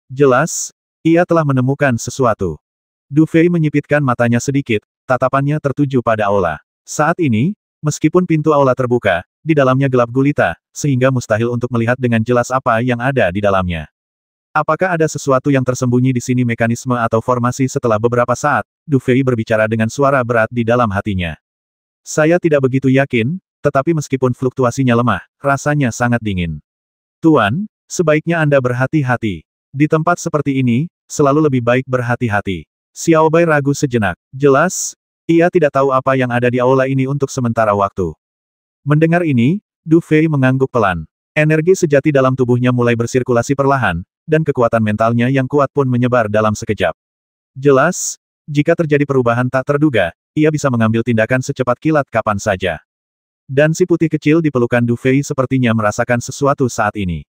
Jelas, ia telah menemukan sesuatu. Du Fei menyipitkan matanya sedikit, tatapannya tertuju pada aula. Saat ini, meskipun pintu aula terbuka, di dalamnya gelap gulita, sehingga mustahil untuk melihat dengan jelas apa yang ada di dalamnya. Apakah ada sesuatu yang tersembunyi di sini mekanisme atau formasi? Setelah beberapa saat, Du Fei berbicara dengan suara berat di dalam hatinya. Saya tidak begitu yakin, tetapi meskipun fluktuasinya lemah, rasanya sangat dingin. Tuan, sebaiknya Anda berhati-hati. Di tempat seperti ini, selalu lebih baik berhati-hati. Xiao Bai ragu sejenak. Jelas, ia tidak tahu apa yang ada di aula ini untuk sementara waktu. Mendengar ini, Du Fei mengangguk pelan. Energi sejati dalam tubuhnya mulai bersirkulasi perlahan, dan kekuatan mentalnya yang kuat pun menyebar dalam sekejap. Jelas, jika terjadi perubahan tak terduga, ia bisa mengambil tindakan secepat kilat kapan saja. Dan si putih kecil di pelukan Du Fei sepertinya merasakan sesuatu saat ini.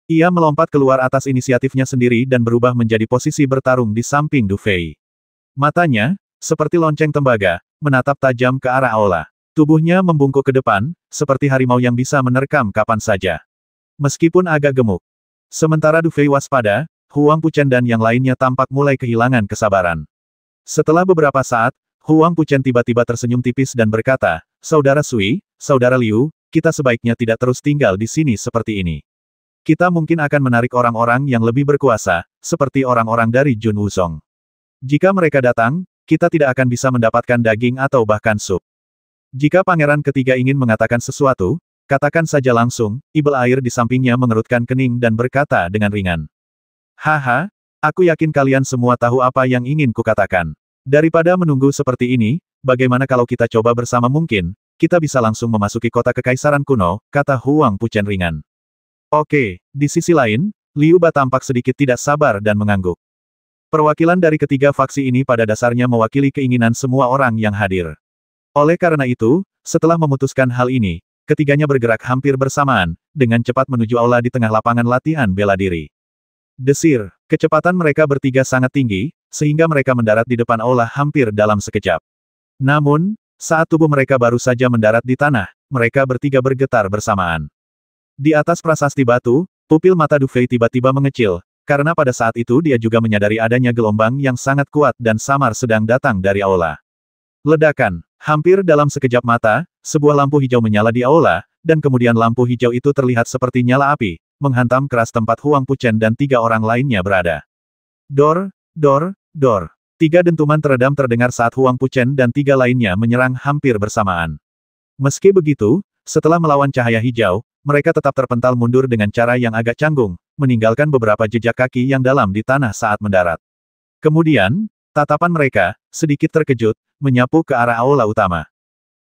Ia melompat keluar atas inisiatifnya sendiri dan berubah menjadi posisi bertarung di samping Du Fei. Matanya, seperti lonceng tembaga, menatap tajam ke arah aula. Tubuhnya membungkuk ke depan, seperti harimau yang bisa menerkam kapan saja. Meskipun agak gemuk. Sementara Du Fei waspada, Huang Puchen dan yang lainnya tampak mulai kehilangan kesabaran. Setelah beberapa saat, Huang Puchen tiba-tiba tersenyum tipis dan berkata, "Saudara Sui, Saudara Liu, kita sebaiknya tidak terus tinggal di sini seperti ini. Kita mungkin akan menarik orang-orang yang lebih berkuasa, seperti orang-orang dari Jun Wuzong. Jika mereka datang, kita tidak akan bisa mendapatkan daging atau bahkan sup. Jika pangeran ketiga ingin mengatakan sesuatu, katakan saja langsung." Ibel air di sampingnya mengerutkan kening dan berkata dengan ringan. "Haha, aku yakin kalian semua tahu apa yang ingin kukatakan. Daripada menunggu seperti ini, bagaimana kalau kita coba bersama mungkin, kita bisa langsung memasuki kota kekaisaran kuno," kata Huang Puchen ringan. Oke, di sisi lain, Liu Ba tampak sedikit tidak sabar dan mengangguk. Perwakilan dari ketiga faksi ini pada dasarnya mewakili keinginan semua orang yang hadir. Oleh karena itu, setelah memutuskan hal ini, ketiganya bergerak hampir bersamaan, dengan cepat menuju aula di tengah lapangan latihan bela diri. Desir, kecepatan mereka bertiga sangat tinggi, sehingga mereka mendarat di depan aula hampir dalam sekejap. Namun, saat tubuh mereka baru saja mendarat di tanah, mereka bertiga bergetar bersamaan. Di atas prasasti batu, pupil mata Du Fei tiba-tiba mengecil, karena pada saat itu dia juga menyadari adanya gelombang yang sangat kuat dan samar sedang datang dari aula. Ledakan. Hampir dalam sekejap mata, sebuah lampu hijau menyala di aula, dan kemudian lampu hijau itu terlihat seperti nyala api, menghantam keras tempat Huang Puchen dan tiga orang lainnya berada. Dor, dor, dor. Tiga dentuman teredam terdengar saat Huang Puchen dan tiga lainnya menyerang hampir bersamaan. Meski begitu, setelah melawan cahaya hijau, mereka tetap terpental mundur dengan cara yang agak canggung, meninggalkan beberapa jejak kaki yang dalam di tanah saat mendarat. Kemudian, tatapan mereka, sedikit terkejut, menyapu ke arah aula utama.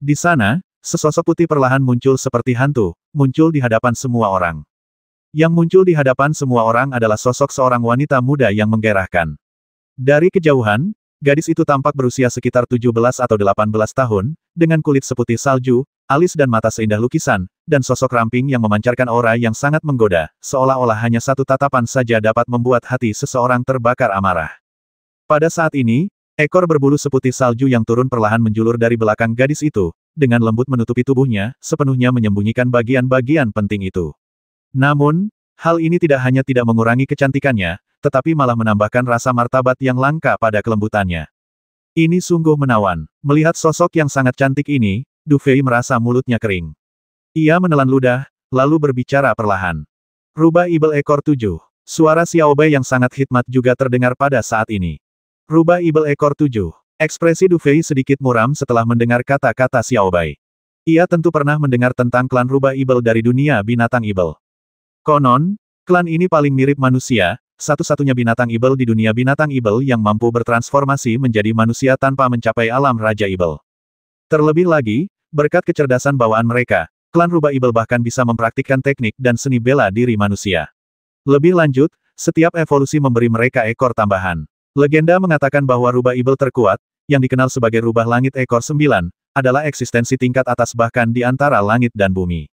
Di sana, sesosok putih perlahan muncul seperti hantu, muncul di hadapan semua orang. Yang muncul di hadapan semua orang adalah sosok seorang wanita muda yang menggairahkan. Dari kejauhan, gadis itu tampak berusia sekitar 17 atau 18 tahun, dengan kulit seputih salju, alis dan mata seindah lukisan, dan sosok ramping yang memancarkan aura yang sangat menggoda, seolah-olah hanya satu tatapan saja dapat membuat hati seseorang terbakar amarah. Pada saat ini, ekor berbulu seputih salju yang turun perlahan menjulur dari belakang gadis itu, dengan lembut menutupi tubuhnya, sepenuhnya menyembunyikan bagian-bagian penting itu. Namun, hal ini tidak hanya tidak mengurangi kecantikannya, tetapi malah menambahkan rasa martabat yang langka pada kelembutannya. Ini sungguh menawan. Melihat sosok yang sangat cantik ini, Du Fei merasa mulutnya kering. Ia menelan ludah, lalu berbicara perlahan. "Rubah Ibel ekor 7. Suara Xiao Bai yang sangat hikmat juga terdengar pada saat ini. "Rubah Ibel ekor 7. Ekspresi Du Fei sedikit muram setelah mendengar kata-kata Xiao Bai. Ia tentu pernah mendengar tentang klan Rubah Ibel dari dunia binatang Ibel. Konon, klan ini paling mirip manusia, satu-satunya binatang Ibel di dunia binatang Ibel yang mampu bertransformasi menjadi manusia tanpa mencapai alam Raja Ibel. Terlebih lagi, berkat kecerdasan bawaan mereka, klan Rubah Ibel bahkan bisa mempraktikkan teknik dan seni bela diri manusia. Lebih lanjut, setiap evolusi memberi mereka ekor tambahan. Legenda mengatakan bahwa Rubah Ibel terkuat, yang dikenal sebagai Rubah Langit ekor 9, adalah eksistensi tingkat atas bahkan di antara langit dan bumi.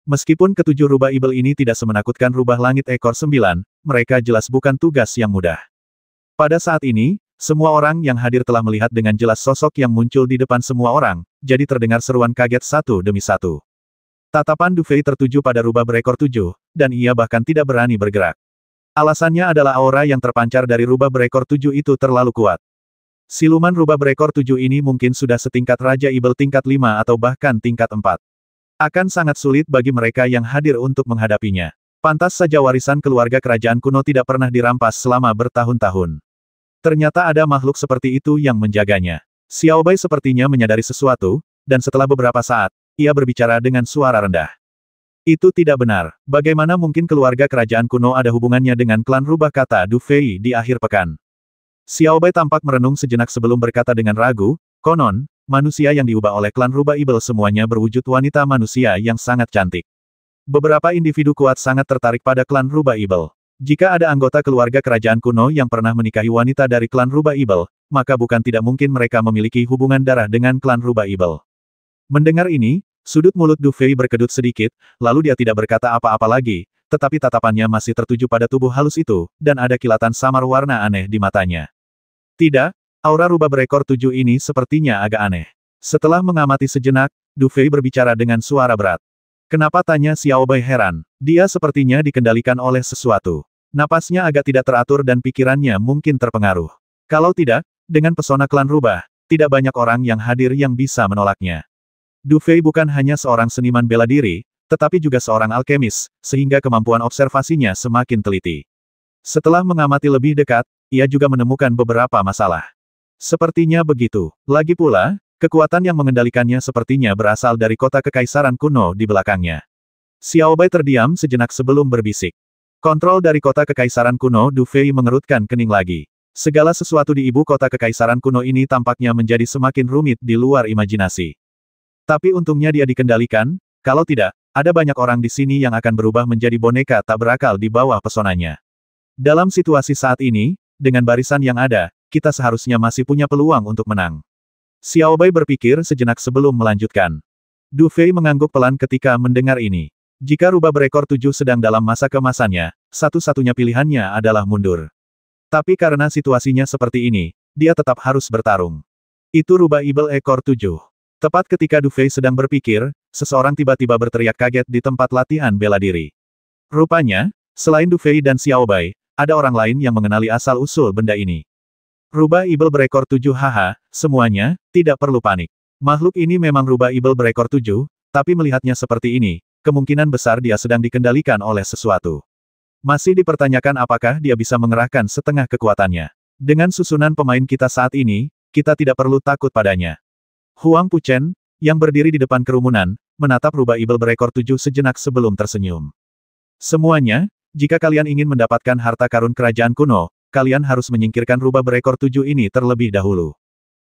Meskipun ketujuh Rubah Ibel ini tidak semenakutkan Rubah Langit ekor 9, mereka jelas bukan tugas yang mudah. Pada saat ini, semua orang yang hadir telah melihat dengan jelas sosok yang muncul di depan semua orang, jadi terdengar seruan kaget satu demi satu. Tatapan Du Fei tertuju pada Rubah berekor 7, dan ia bahkan tidak berani bergerak. Alasannya adalah aura yang terpancar dari Rubah berekor 7 itu terlalu kuat. Siluman Rubah berekor 7 ini mungkin sudah setingkat Raja Ibel tingkat 5 atau bahkan tingkat 4. Akan sangat sulit bagi mereka yang hadir untuk menghadapinya. Pantas saja warisan keluarga kerajaan kuno tidak pernah dirampas selama bertahun-tahun. Ternyata ada makhluk seperti itu yang menjaganya. Xiao Bai sepertinya menyadari sesuatu, dan setelah beberapa saat, ia berbicara dengan suara rendah. Itu tidak benar. Bagaimana mungkin keluarga kerajaan kuno ada hubungannya dengan klan rubah, kata Du Fei di akhir pekan. Xiao Bai tampak merenung sejenak sebelum berkata dengan ragu, konon, manusia yang diubah oleh klan rubah ibel semuanya berwujud wanita manusia yang sangat cantik. Beberapa individu kuat sangat tertarik pada klan rubah ibel. Jika ada anggota keluarga kerajaan kuno yang pernah menikahi wanita dari klan rubah ibel, maka bukan tidak mungkin mereka memiliki hubungan darah dengan klan rubah ibel. Mendengar ini, sudut mulut Du Fei berkedut sedikit, lalu dia tidak berkata apa-apa lagi, tetapi tatapannya masih tertuju pada tubuh halus itu, dan ada kilatan samar warna aneh di matanya. Tidak, aura rubah berekor 7 ini sepertinya agak aneh. Setelah mengamati sejenak, Du Fei berbicara dengan suara berat. Kenapa, tanya Xiao Bai heran. Dia sepertinya dikendalikan oleh sesuatu. Napasnya agak tidak teratur dan pikirannya mungkin terpengaruh. Kalau tidak, dengan pesona klan rubah, tidak banyak orang yang hadir yang bisa menolaknya. Du Fei bukan hanya seorang seniman bela diri, tetapi juga seorang alkemis, sehingga kemampuan observasinya semakin teliti. Setelah mengamati lebih dekat, ia juga menemukan beberapa masalah. Sepertinya begitu. Lagi pula, kekuatan yang mengendalikannya sepertinya berasal dari kota kekaisaran kuno di belakangnya. Xiao Bai terdiam sejenak sebelum berbisik. Kontrol dari kota kekaisaran kuno. Du Fei mengerutkan kening lagi. Segala sesuatu di ibu kota kekaisaran kuno ini tampaknya menjadi semakin rumit di luar imajinasi. Tapi untungnya dia dikendalikan, kalau tidak, ada banyak orang di sini yang akan berubah menjadi boneka tak berakal di bawah pesonanya. Dalam situasi saat ini, dengan barisan yang ada, kita seharusnya masih punya peluang untuk menang. Xiao Bai berpikir sejenak sebelum melanjutkan. Du Fei mengangguk pelan ketika mendengar ini. Jika rubah berekor 7 sedang dalam masa keemasannya, satu-satunya pilihannya adalah mundur. Tapi karena situasinya seperti ini, dia tetap harus bertarung. Itu rubah ibel ekor 7. Tepat ketika Du Fei sedang berpikir, seseorang tiba-tiba berteriak kaget di tempat latihan bela diri. Rupanya, selain Du Fei dan Xiao Bai, ada orang lain yang mengenali asal-usul benda ini. Rubah ibel berekor 7, haha, semuanya, tidak perlu panik. Makhluk ini memang rubah ibel berekor 7, tapi melihatnya seperti ini, kemungkinan besar dia sedang dikendalikan oleh sesuatu. Masih dipertanyakan apakah dia bisa mengerahkan setengah kekuatannya. Dengan susunan pemain kita saat ini, kita tidak perlu takut padanya. Huang Puchen, yang berdiri di depan kerumunan, menatap rubah ibel berekor 7 sejenak sebelum tersenyum. Semuanya, jika kalian ingin mendapatkan harta karun kerajaan kuno, kalian harus menyingkirkan rubah berekor 7 ini terlebih dahulu.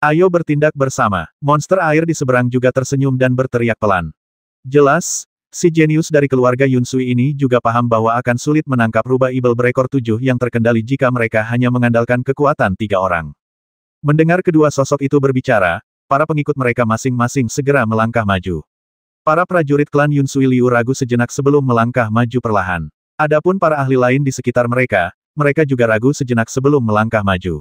Ayo bertindak bersama. Monster air di seberang juga tersenyum dan berteriak pelan. Jelas, si jenius dari keluarga Yun Sui ini juga paham bahwa akan sulit menangkap rubah ibel berekor 7 yang terkendali jika mereka hanya mengandalkan kekuatan 3 orang. Mendengar kedua sosok itu berbicara, para pengikut mereka masing-masing segera melangkah maju. Para prajurit klan Yun Sui Liu ragu sejenak sebelum melangkah maju perlahan. Adapun para ahli lain di sekitar mereka juga ragu sejenak sebelum melangkah maju.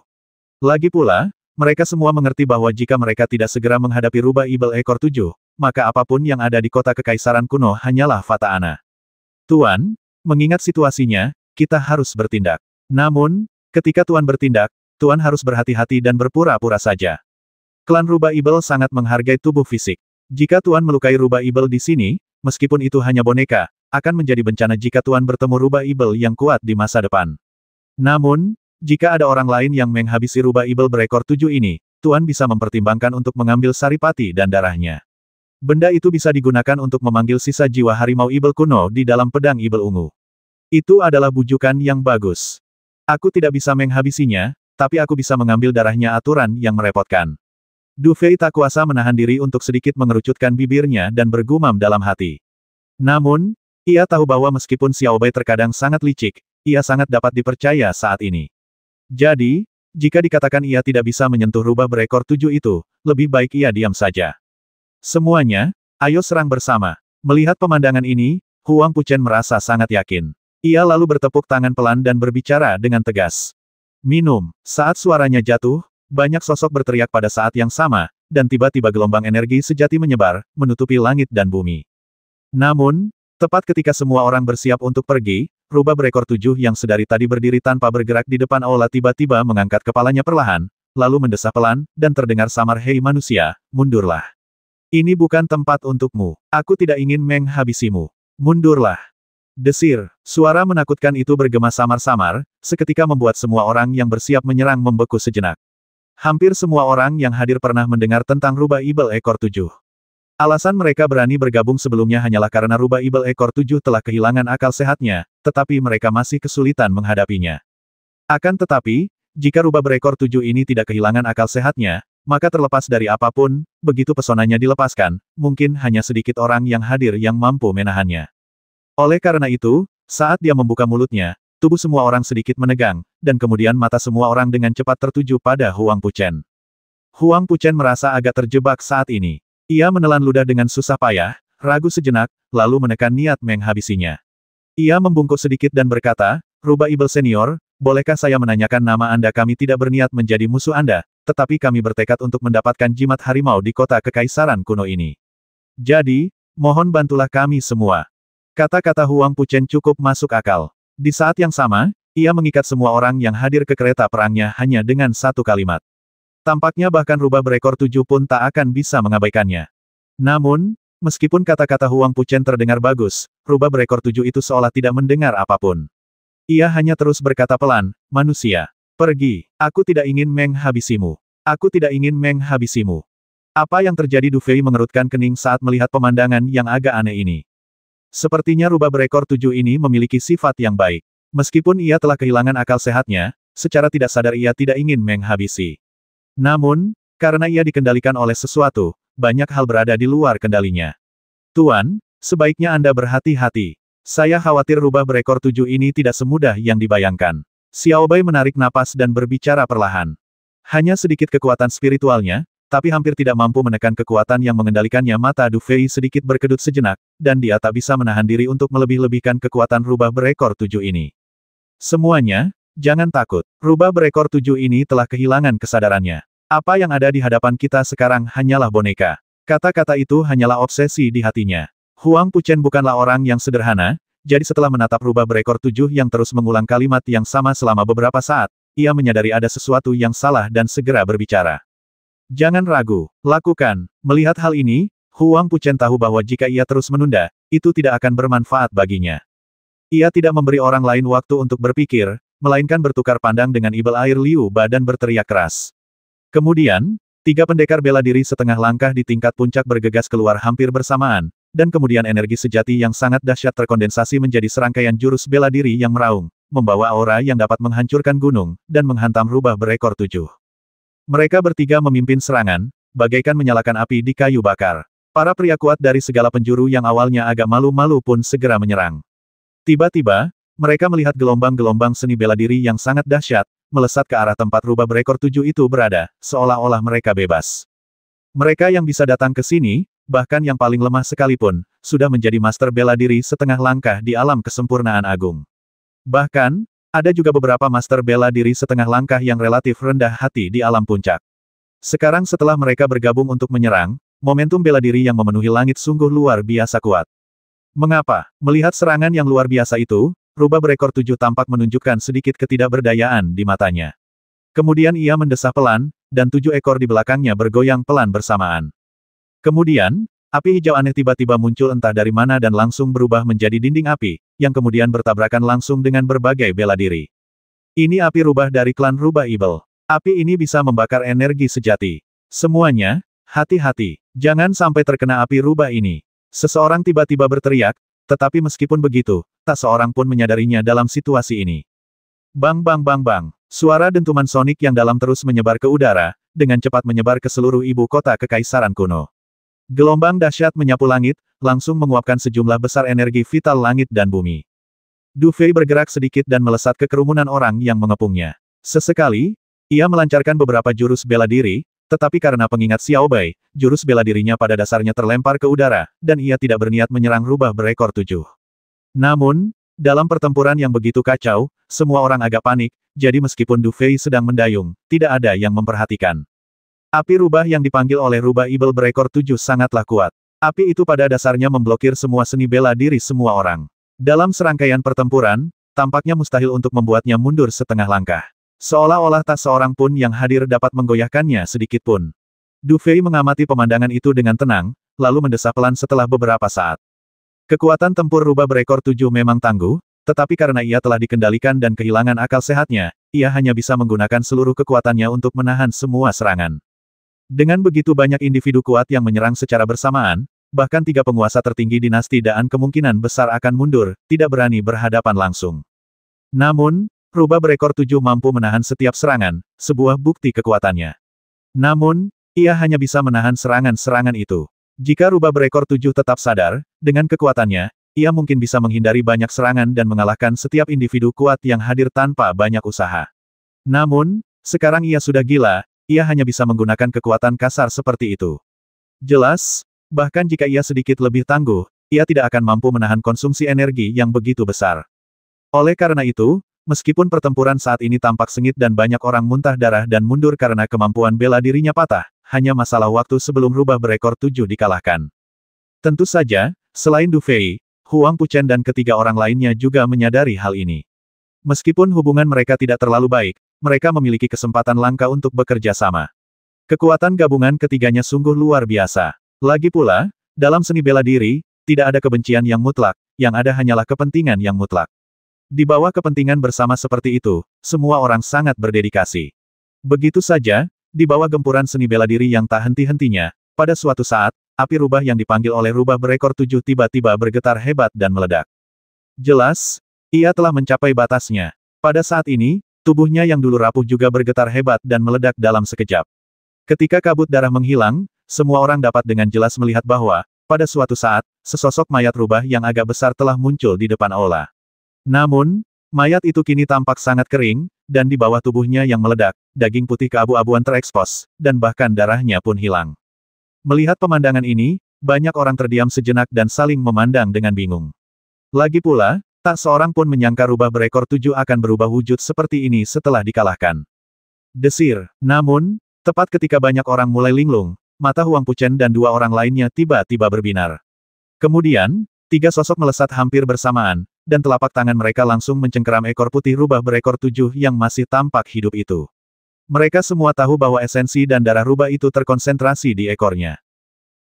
Lagi pula, mereka semua mengerti bahwa jika mereka tidak segera menghadapi rubah ibel ekor 7, maka apapun yang ada di kota kekaisaran kuno hanyalah fata ana. Tuan, mengingat situasinya, kita harus bertindak. Namun, ketika Tuan bertindak, Tuan harus berhati-hati dan berpura-pura saja. Klan rubah ibel sangat menghargai tubuh fisik. Jika Tuan melukai rubah ibel di sini, meskipun itu hanya boneka, akan menjadi bencana jika Tuan bertemu rubah ibel yang kuat di masa depan. Namun, jika ada orang lain yang menghabisi rubah ibel berekor 7 ini, Tuan bisa mempertimbangkan untuk mengambil saripati dan darahnya. Benda itu bisa digunakan untuk memanggil sisa jiwa harimau ibel kuno di dalam pedang ibel ungu. Itu adalah bujukan yang bagus. Aku tidak bisa menghabisinya, tapi aku bisa mengambil darahnya, aturan yang merepotkan. Du Fei tak kuasa menahan diri untuk sedikit mengerucutkan bibirnya dan bergumam dalam hati. Namun, ia tahu bahwa meskipun Xiao Bai terkadang sangat licik, ia sangat dapat dipercaya saat ini. Jadi, jika dikatakan ia tidak bisa menyentuh rubah berekor 7 itu, lebih baik ia diam saja. Semuanya, ayo serang bersama. Melihat pemandangan ini, Huang Puchen merasa sangat yakin. Ia lalu bertepuk tangan pelan dan berbicara dengan tegas. Minum. Saat suaranya jatuh, banyak sosok berteriak pada saat yang sama, dan tiba-tiba gelombang energi sejati menyebar, menutupi langit dan bumi. Namun, tepat ketika semua orang bersiap untuk pergi, rubah berekor 7 yang sedari tadi berdiri tanpa bergerak di depan aula tiba-tiba mengangkat kepalanya perlahan, lalu mendesah pelan, dan terdengar samar, "Hei manusia, mundurlah. Ini bukan tempat untukmu. Aku tidak ingin menghabisimu. Mundurlah." Desir, suara menakutkan itu bergema samar-samar, seketika membuat semua orang yang bersiap menyerang membeku sejenak. Hampir semua orang yang hadir pernah mendengar tentang rubah ibel ekor 7. Alasan mereka berani bergabung sebelumnya hanyalah karena rubah ibel ekor 7 telah kehilangan akal sehatnya, tetapi mereka masih kesulitan menghadapinya. Akan tetapi, jika rubah berekor 7 ini tidak kehilangan akal sehatnya, maka terlepas dari apapun, begitu pesonanya dilepaskan, mungkin hanya sedikit orang yang hadir yang mampu menahannya. Oleh karena itu, saat dia membuka mulutnya, tubuh semua orang sedikit menegang, dan kemudian mata semua orang dengan cepat tertuju pada Huang Puchen. Huang Puchen merasa agak terjebak saat ini. Ia menelan ludah dengan susah payah, ragu sejenak, lalu menekan niat menghabisinya. Ia membungkuk sedikit dan berkata, "Rubah Ibel Senior, bolehkah saya menanyakan nama Anda? Kami tidak berniat menjadi musuh Anda, tetapi kami bertekad untuk mendapatkan jimat harimau di kota kekaisaran kuno ini. Jadi, mohon bantulah kami semua." Kata-kata Huang Puchen cukup masuk akal. Di saat yang sama, ia mengikat semua orang yang hadir ke kereta perangnya hanya dengan satu kalimat. Tampaknya bahkan rubah berekor 7 pun tak akan bisa mengabaikannya. Namun, meskipun kata-kata Huang Puchen terdengar bagus, rubah berekor 7 itu seolah tidak mendengar apapun. Ia hanya terus berkata pelan, "Manusia, pergi. Aku tidak ingin menghabisimu. Aku tidak ingin menghabisimu." Apa yang terjadi? Du Fei mengerutkan kening saat melihat pemandangan yang agak aneh ini. Sepertinya rubah berekor 7 ini memiliki sifat yang baik. Meskipun ia telah kehilangan akal sehatnya, secara tidak sadar ia tidak ingin menghabisi. Namun, karena ia dikendalikan oleh sesuatu, banyak hal berada di luar kendalinya. "Tuan, sebaiknya Anda berhati-hati. Saya khawatir rubah berekor 7 ini tidak semudah yang dibayangkan." Xiao Bai menarik napas dan berbicara perlahan. Hanya sedikit kekuatan spiritualnya, tapi hampir tidak mampu menekan kekuatan yang mengendalikannya. Mata Du Fei sedikit berkedut sejenak, dan dia tak bisa menahan diri untuk melebih-lebihkan kekuatan rubah berekor 7 ini. "Semuanya, jangan takut. Rubah berekor 7 ini telah kehilangan kesadarannya. Apa yang ada di hadapan kita sekarang hanyalah boneka." Kata-kata itu hanyalah obsesi di hatinya. Huang Puchen bukanlah orang yang sederhana, jadi setelah menatap rubah berekor 7 yang terus mengulang kalimat yang sama selama beberapa saat, ia menyadari ada sesuatu yang salah dan segera berbicara. "Jangan ragu, lakukan." Melihat hal ini, Huang Puchen tahu bahwa jika ia terus menunda, itu tidak akan bermanfaat baginya. Ia tidak memberi orang lain waktu untuk berpikir, melainkan bertukar pandang dengan ibel air Liu Ba dan berteriak keras. Kemudian, 3 pendekar bela diri setengah langkah di tingkat puncak bergegas keluar hampir bersamaan, dan kemudian energi sejati yang sangat dahsyat terkondensasi menjadi serangkaian jurus bela diri yang meraung, membawa aura yang dapat menghancurkan gunung, dan menghantam rubah berekor 7. Mereka bertiga memimpin serangan, bagaikan menyalakan api di kayu bakar. Para pria kuat dari segala penjuru yang awalnya agak malu-malu pun segera menyerang. Tiba-tiba, mereka melihat gelombang-gelombang seni bela diri yang sangat dahsyat, melesat ke arah tempat rubah berekor 7 itu berada, seolah-olah mereka bebas. Mereka yang bisa datang ke sini, bahkan yang paling lemah sekalipun, sudah menjadi master bela diri setengah langkah di alam kesempurnaan agung. Bahkan, ada juga beberapa master bela diri setengah langkah yang relatif rendah hati di alam puncak. Sekarang setelah mereka bergabung untuk menyerang, momentum bela diri yang memenuhi langit sungguh luar biasa kuat. Mengapa? Melihat serangan yang luar biasa itu, rubah berekor 7 tampak menunjukkan sedikit ketidakberdayaan di matanya. Kemudian ia mendesah pelan, dan 7 ekor di belakangnya bergoyang pelan bersamaan. Kemudian, api hijau aneh tiba-tiba muncul entah dari mana dan langsung berubah menjadi dinding api, yang kemudian bertabrakan langsung dengan berbagai bela diri. Ini api rubah dari klan rubah ibel. Api ini bisa membakar energi sejati. Semuanya, hati-hati, jangan sampai terkena api rubah ini. Seseorang tiba-tiba berteriak, tetapi meskipun begitu, tak seorang pun menyadarinya dalam situasi ini. Bang bang bang bang, suara dentuman sonik yang dalam terus menyebar ke udara, dengan cepat menyebar ke seluruh ibu kota kekaisaran kuno. Gelombang dahsyat menyapu langit, langsung menguapkan sejumlah besar energi vital langit dan bumi. Du Fei bergerak sedikit dan melesat ke kerumunan orang yang mengepungnya. Sesekali, ia melancarkan beberapa jurus bela diri, tetapi karena pengingat Xiao Bai, jurus bela dirinya pada dasarnya terlempar ke udara, dan ia tidak berniat menyerang rubah berekor 7. Namun, dalam pertempuran yang begitu kacau, semua orang agak panik, jadi meskipun Du Fei sedang mendayung, tidak ada yang memperhatikan. Api rubah yang dipanggil oleh rubah ibel berekor 7 sangatlah kuat. Api itu pada dasarnya memblokir semua seni bela diri semua orang. Dalam serangkaian pertempuran, tampaknya mustahil untuk membuatnya mundur setengah langkah. Seolah-olah tak seorang pun yang hadir dapat menggoyahkannya sedikit pun. Du Fei mengamati pemandangan itu dengan tenang, lalu mendesah pelan setelah beberapa saat. Kekuatan tempur rubah berekor 7 memang tangguh, tetapi karena ia telah dikendalikan dan kehilangan akal sehatnya, ia hanya bisa menggunakan seluruh kekuatannya untuk menahan semua serangan. Dengan begitu banyak individu kuat yang menyerang secara bersamaan, bahkan 3 penguasa tertinggi dinasti Daan kemungkinan besar akan mundur, tidak berani berhadapan langsung. Namun, rubah berekor 7 mampu menahan setiap serangan, sebuah bukti kekuatannya. Namun, ia hanya bisa menahan serangan-serangan itu. Jika rubah berekor 7 tetap sadar, dengan kekuatannya, ia mungkin bisa menghindari banyak serangan dan mengalahkan setiap individu kuat yang hadir tanpa banyak usaha. Namun, sekarang ia sudah gila, ia hanya bisa menggunakan kekuatan kasar seperti itu. Jelas, bahkan jika ia sedikit lebih tangguh, ia tidak akan mampu menahan konsumsi energi yang begitu besar. Oleh karena itu, meskipun pertempuran saat ini tampak sengit dan banyak orang muntah darah dan mundur karena kemampuan bela dirinya patah, hanya masalah waktu sebelum rubah berekor 7 dikalahkan. Tentu saja, selain Du Fei, Huang Puchen dan ketiga orang lainnya juga menyadari hal ini. Meskipun hubungan mereka tidak terlalu baik, mereka memiliki kesempatan langka untuk bekerja sama. Kekuatan gabungan ketiganya sungguh luar biasa. Lagi pula, dalam seni bela diri, tidak ada kebencian yang mutlak, yang ada hanyalah kepentingan yang mutlak. Di bawah kepentingan bersama seperti itu, semua orang sangat berdedikasi. Begitu saja, di bawah gempuran seni bela diri yang tak henti-hentinya, pada suatu saat, api rubah yang dipanggil oleh rubah berekor 7 tiba-tiba bergetar hebat dan meledak. Jelas, ia telah mencapai batasnya. Pada saat ini, tubuhnya yang dulu rapuh juga bergetar hebat dan meledak dalam sekejap. Ketika kabut darah menghilang, semua orang dapat dengan jelas melihat bahwa, pada suatu saat, sesosok mayat rubah yang agak besar telah muncul di depan aula. Namun, mayat itu kini tampak sangat kering, dan di bawah tubuhnya yang meledak, daging putih keabu-abuan terekspos, dan bahkan darahnya pun hilang. Melihat pemandangan ini, banyak orang terdiam sejenak dan saling memandang dengan bingung. Lagi pula, tak seorang pun menyangka rubah berekor 7 akan berubah wujud seperti ini setelah dikalahkan. Desir. Namun, tepat ketika banyak orang mulai linglung, mata Huang Puchen dan 2 orang lainnya tiba-tiba berbinar. Kemudian, 3 sosok melesat hampir bersamaan, dan telapak tangan mereka langsung mencengkeram ekor putih rubah berekor 7 yang masih tampak hidup itu. Mereka semua tahu bahwa esensi dan darah rubah itu terkonsentrasi di ekornya.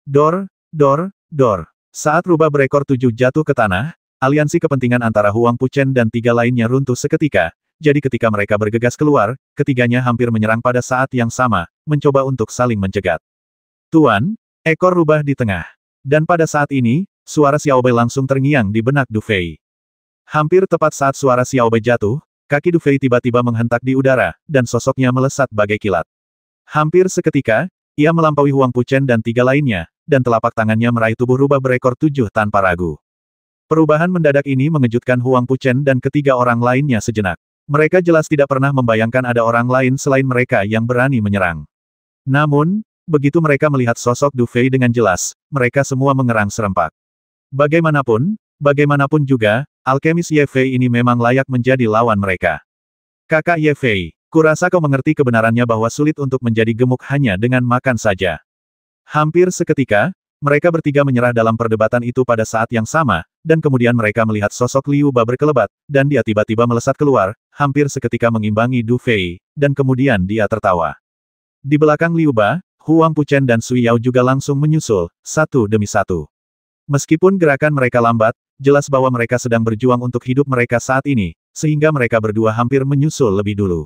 Dor, dor, dor. Saat rubah berekor 7 jatuh ke tanah, aliansi kepentingan antara Huang Puchen dan 3 lainnya runtuh seketika, jadi ketika mereka bergegas keluar, ketiganya hampir menyerang pada saat yang sama, mencoba untuk saling mencegat. Tuan, ekor rubah di tengah. Dan pada saat ini, suara Xiao Bei langsung terngiang di benak Du Fei. Hampir tepat saat suara Xiao Bei jatuh, kaki Du Fei tiba-tiba menghentak di udara, dan sosoknya melesat bagai kilat. Hampir seketika, ia melampaui Huang Puchen dan 3 lainnya, dan telapak tangannya meraih tubuh rubah berekor 7 tanpa ragu. Perubahan mendadak ini mengejutkan Huang Puchen dan ketiga orang lainnya sejenak. Mereka jelas tidak pernah membayangkan ada orang lain selain mereka yang berani menyerang. Namun, begitu mereka melihat sosok Du Fei dengan jelas, mereka semua mengerang serempak. Bagaimanapun juga, alkemis Ye Fei ini memang layak menjadi lawan mereka. Kakak Ye Fei, kurasa kau mengerti kebenarannya bahwa sulit untuk menjadi gemuk hanya dengan makan saja. Hampir seketika, mereka bertiga menyerah dalam perdebatan itu pada saat yang sama, dan kemudian mereka melihat sosok Liu Ba berkelebat, dan dia tiba-tiba melesat keluar, hampir seketika mengimbangi Du Fei, dan kemudian dia tertawa. Di belakang Liu Ba, Huang Puchen dan Sui Yao juga langsung menyusul, satu demi satu. Meskipun gerakan mereka lambat, jelas bahwa mereka sedang berjuang untuk hidup mereka saat ini, sehingga mereka berdua hampir menyusul lebih dulu.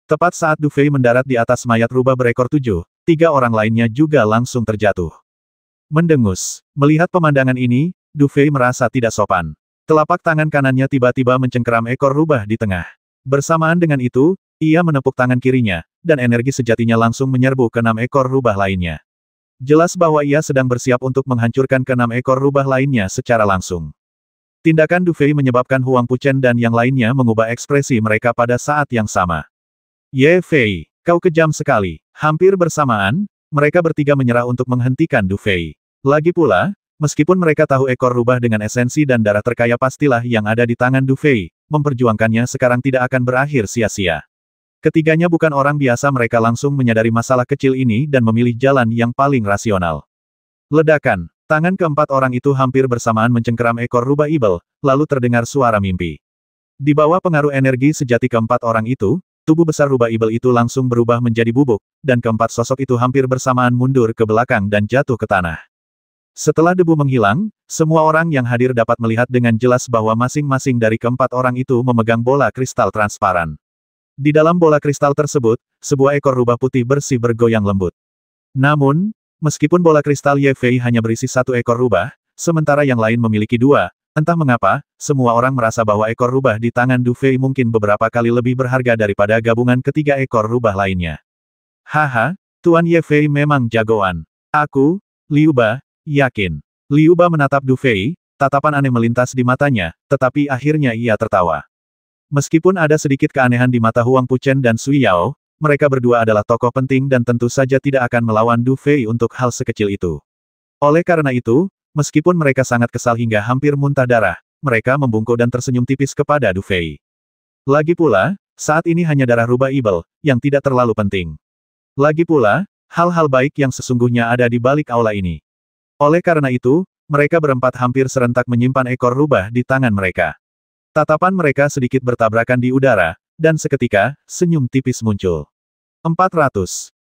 Tepat saat Du Fei mendarat di atas mayat rubah berekor 7, 3 orang lainnya juga langsung terjatuh. Mendengus. Melihat pemandangan ini, Du Fei merasa tidak sopan. Telapak tangan kanannya tiba-tiba mencengkeram ekor rubah di tengah. Bersamaan dengan itu, ia menepuk tangan kirinya, dan energi sejatinya langsung menyerbu ke 6 ekor rubah lainnya. Jelas bahwa ia sedang bersiap untuk menghancurkan ke-6 ekor rubah lainnya secara langsung. Tindakan Du Fei menyebabkan Huang Puchen dan yang lainnya mengubah ekspresi mereka pada saat yang sama. Ye Fei, kau kejam sekali. Hampir bersamaan, mereka bertiga menyerah untuk menghentikan Du Fei. Lagi pula, meskipun mereka tahu ekor rubah dengan esensi dan darah terkaya pastilah yang ada di tangan Du Fei, memperjuangkannya sekarang tidak akan berakhir sia-sia. Ketiganya bukan orang biasa, mereka langsung menyadari masalah kecil ini dan memilih jalan yang paling rasional. Ledakan. Tangan keempat orang itu hampir bersamaan mencengkeram ekor rubah ibel, lalu terdengar suara mimpi. Di bawah pengaruh energi sejati keempat orang itu, tubuh besar rubah ibel itu langsung berubah menjadi bubuk, dan keempat sosok itu hampir bersamaan mundur ke belakang dan jatuh ke tanah. Setelah debu menghilang, semua orang yang hadir dapat melihat dengan jelas bahwa masing-masing dari keempat orang itu memegang bola kristal transparan. Di dalam bola kristal tersebut, sebuah ekor rubah putih bersih bergoyang lembut. Namun, meskipun bola kristal Ye Fei hanya berisi satu ekor rubah, sementara yang lain memiliki dua, entah mengapa, semua orang merasa bahwa ekor rubah di tangan Du Fei mungkin beberapa kali lebih berharga daripada gabungan ketiga ekor rubah lainnya. Haha, Tuan Ye Fei memang jagoan. Aku, Liu Ba, yakin. Liu Ba menatap Du Fei, tatapan aneh melintas di matanya, tetapi akhirnya ia tertawa. Meskipun ada sedikit keanehan di mata Huang Puchen dan Sui Yao, mereka berdua adalah tokoh penting dan tentu saja tidak akan melawan Du Fei untuk hal sekecil itu. Oleh karena itu, meskipun mereka sangat kesal hingga hampir muntah darah, mereka membungkuk dan tersenyum tipis kepada Du Fei. Lagi pula, saat ini hanya darah rubah ibel, yang tidak terlalu penting. Lagi pula, hal-hal baik yang sesungguhnya ada di balik aula ini. Oleh karena itu, mereka berempat hampir serentak menyimpan ekor rubah di tangan mereka. Tatapan mereka sedikit bertabrakan di udara, dan seketika, senyum tipis muncul. 400.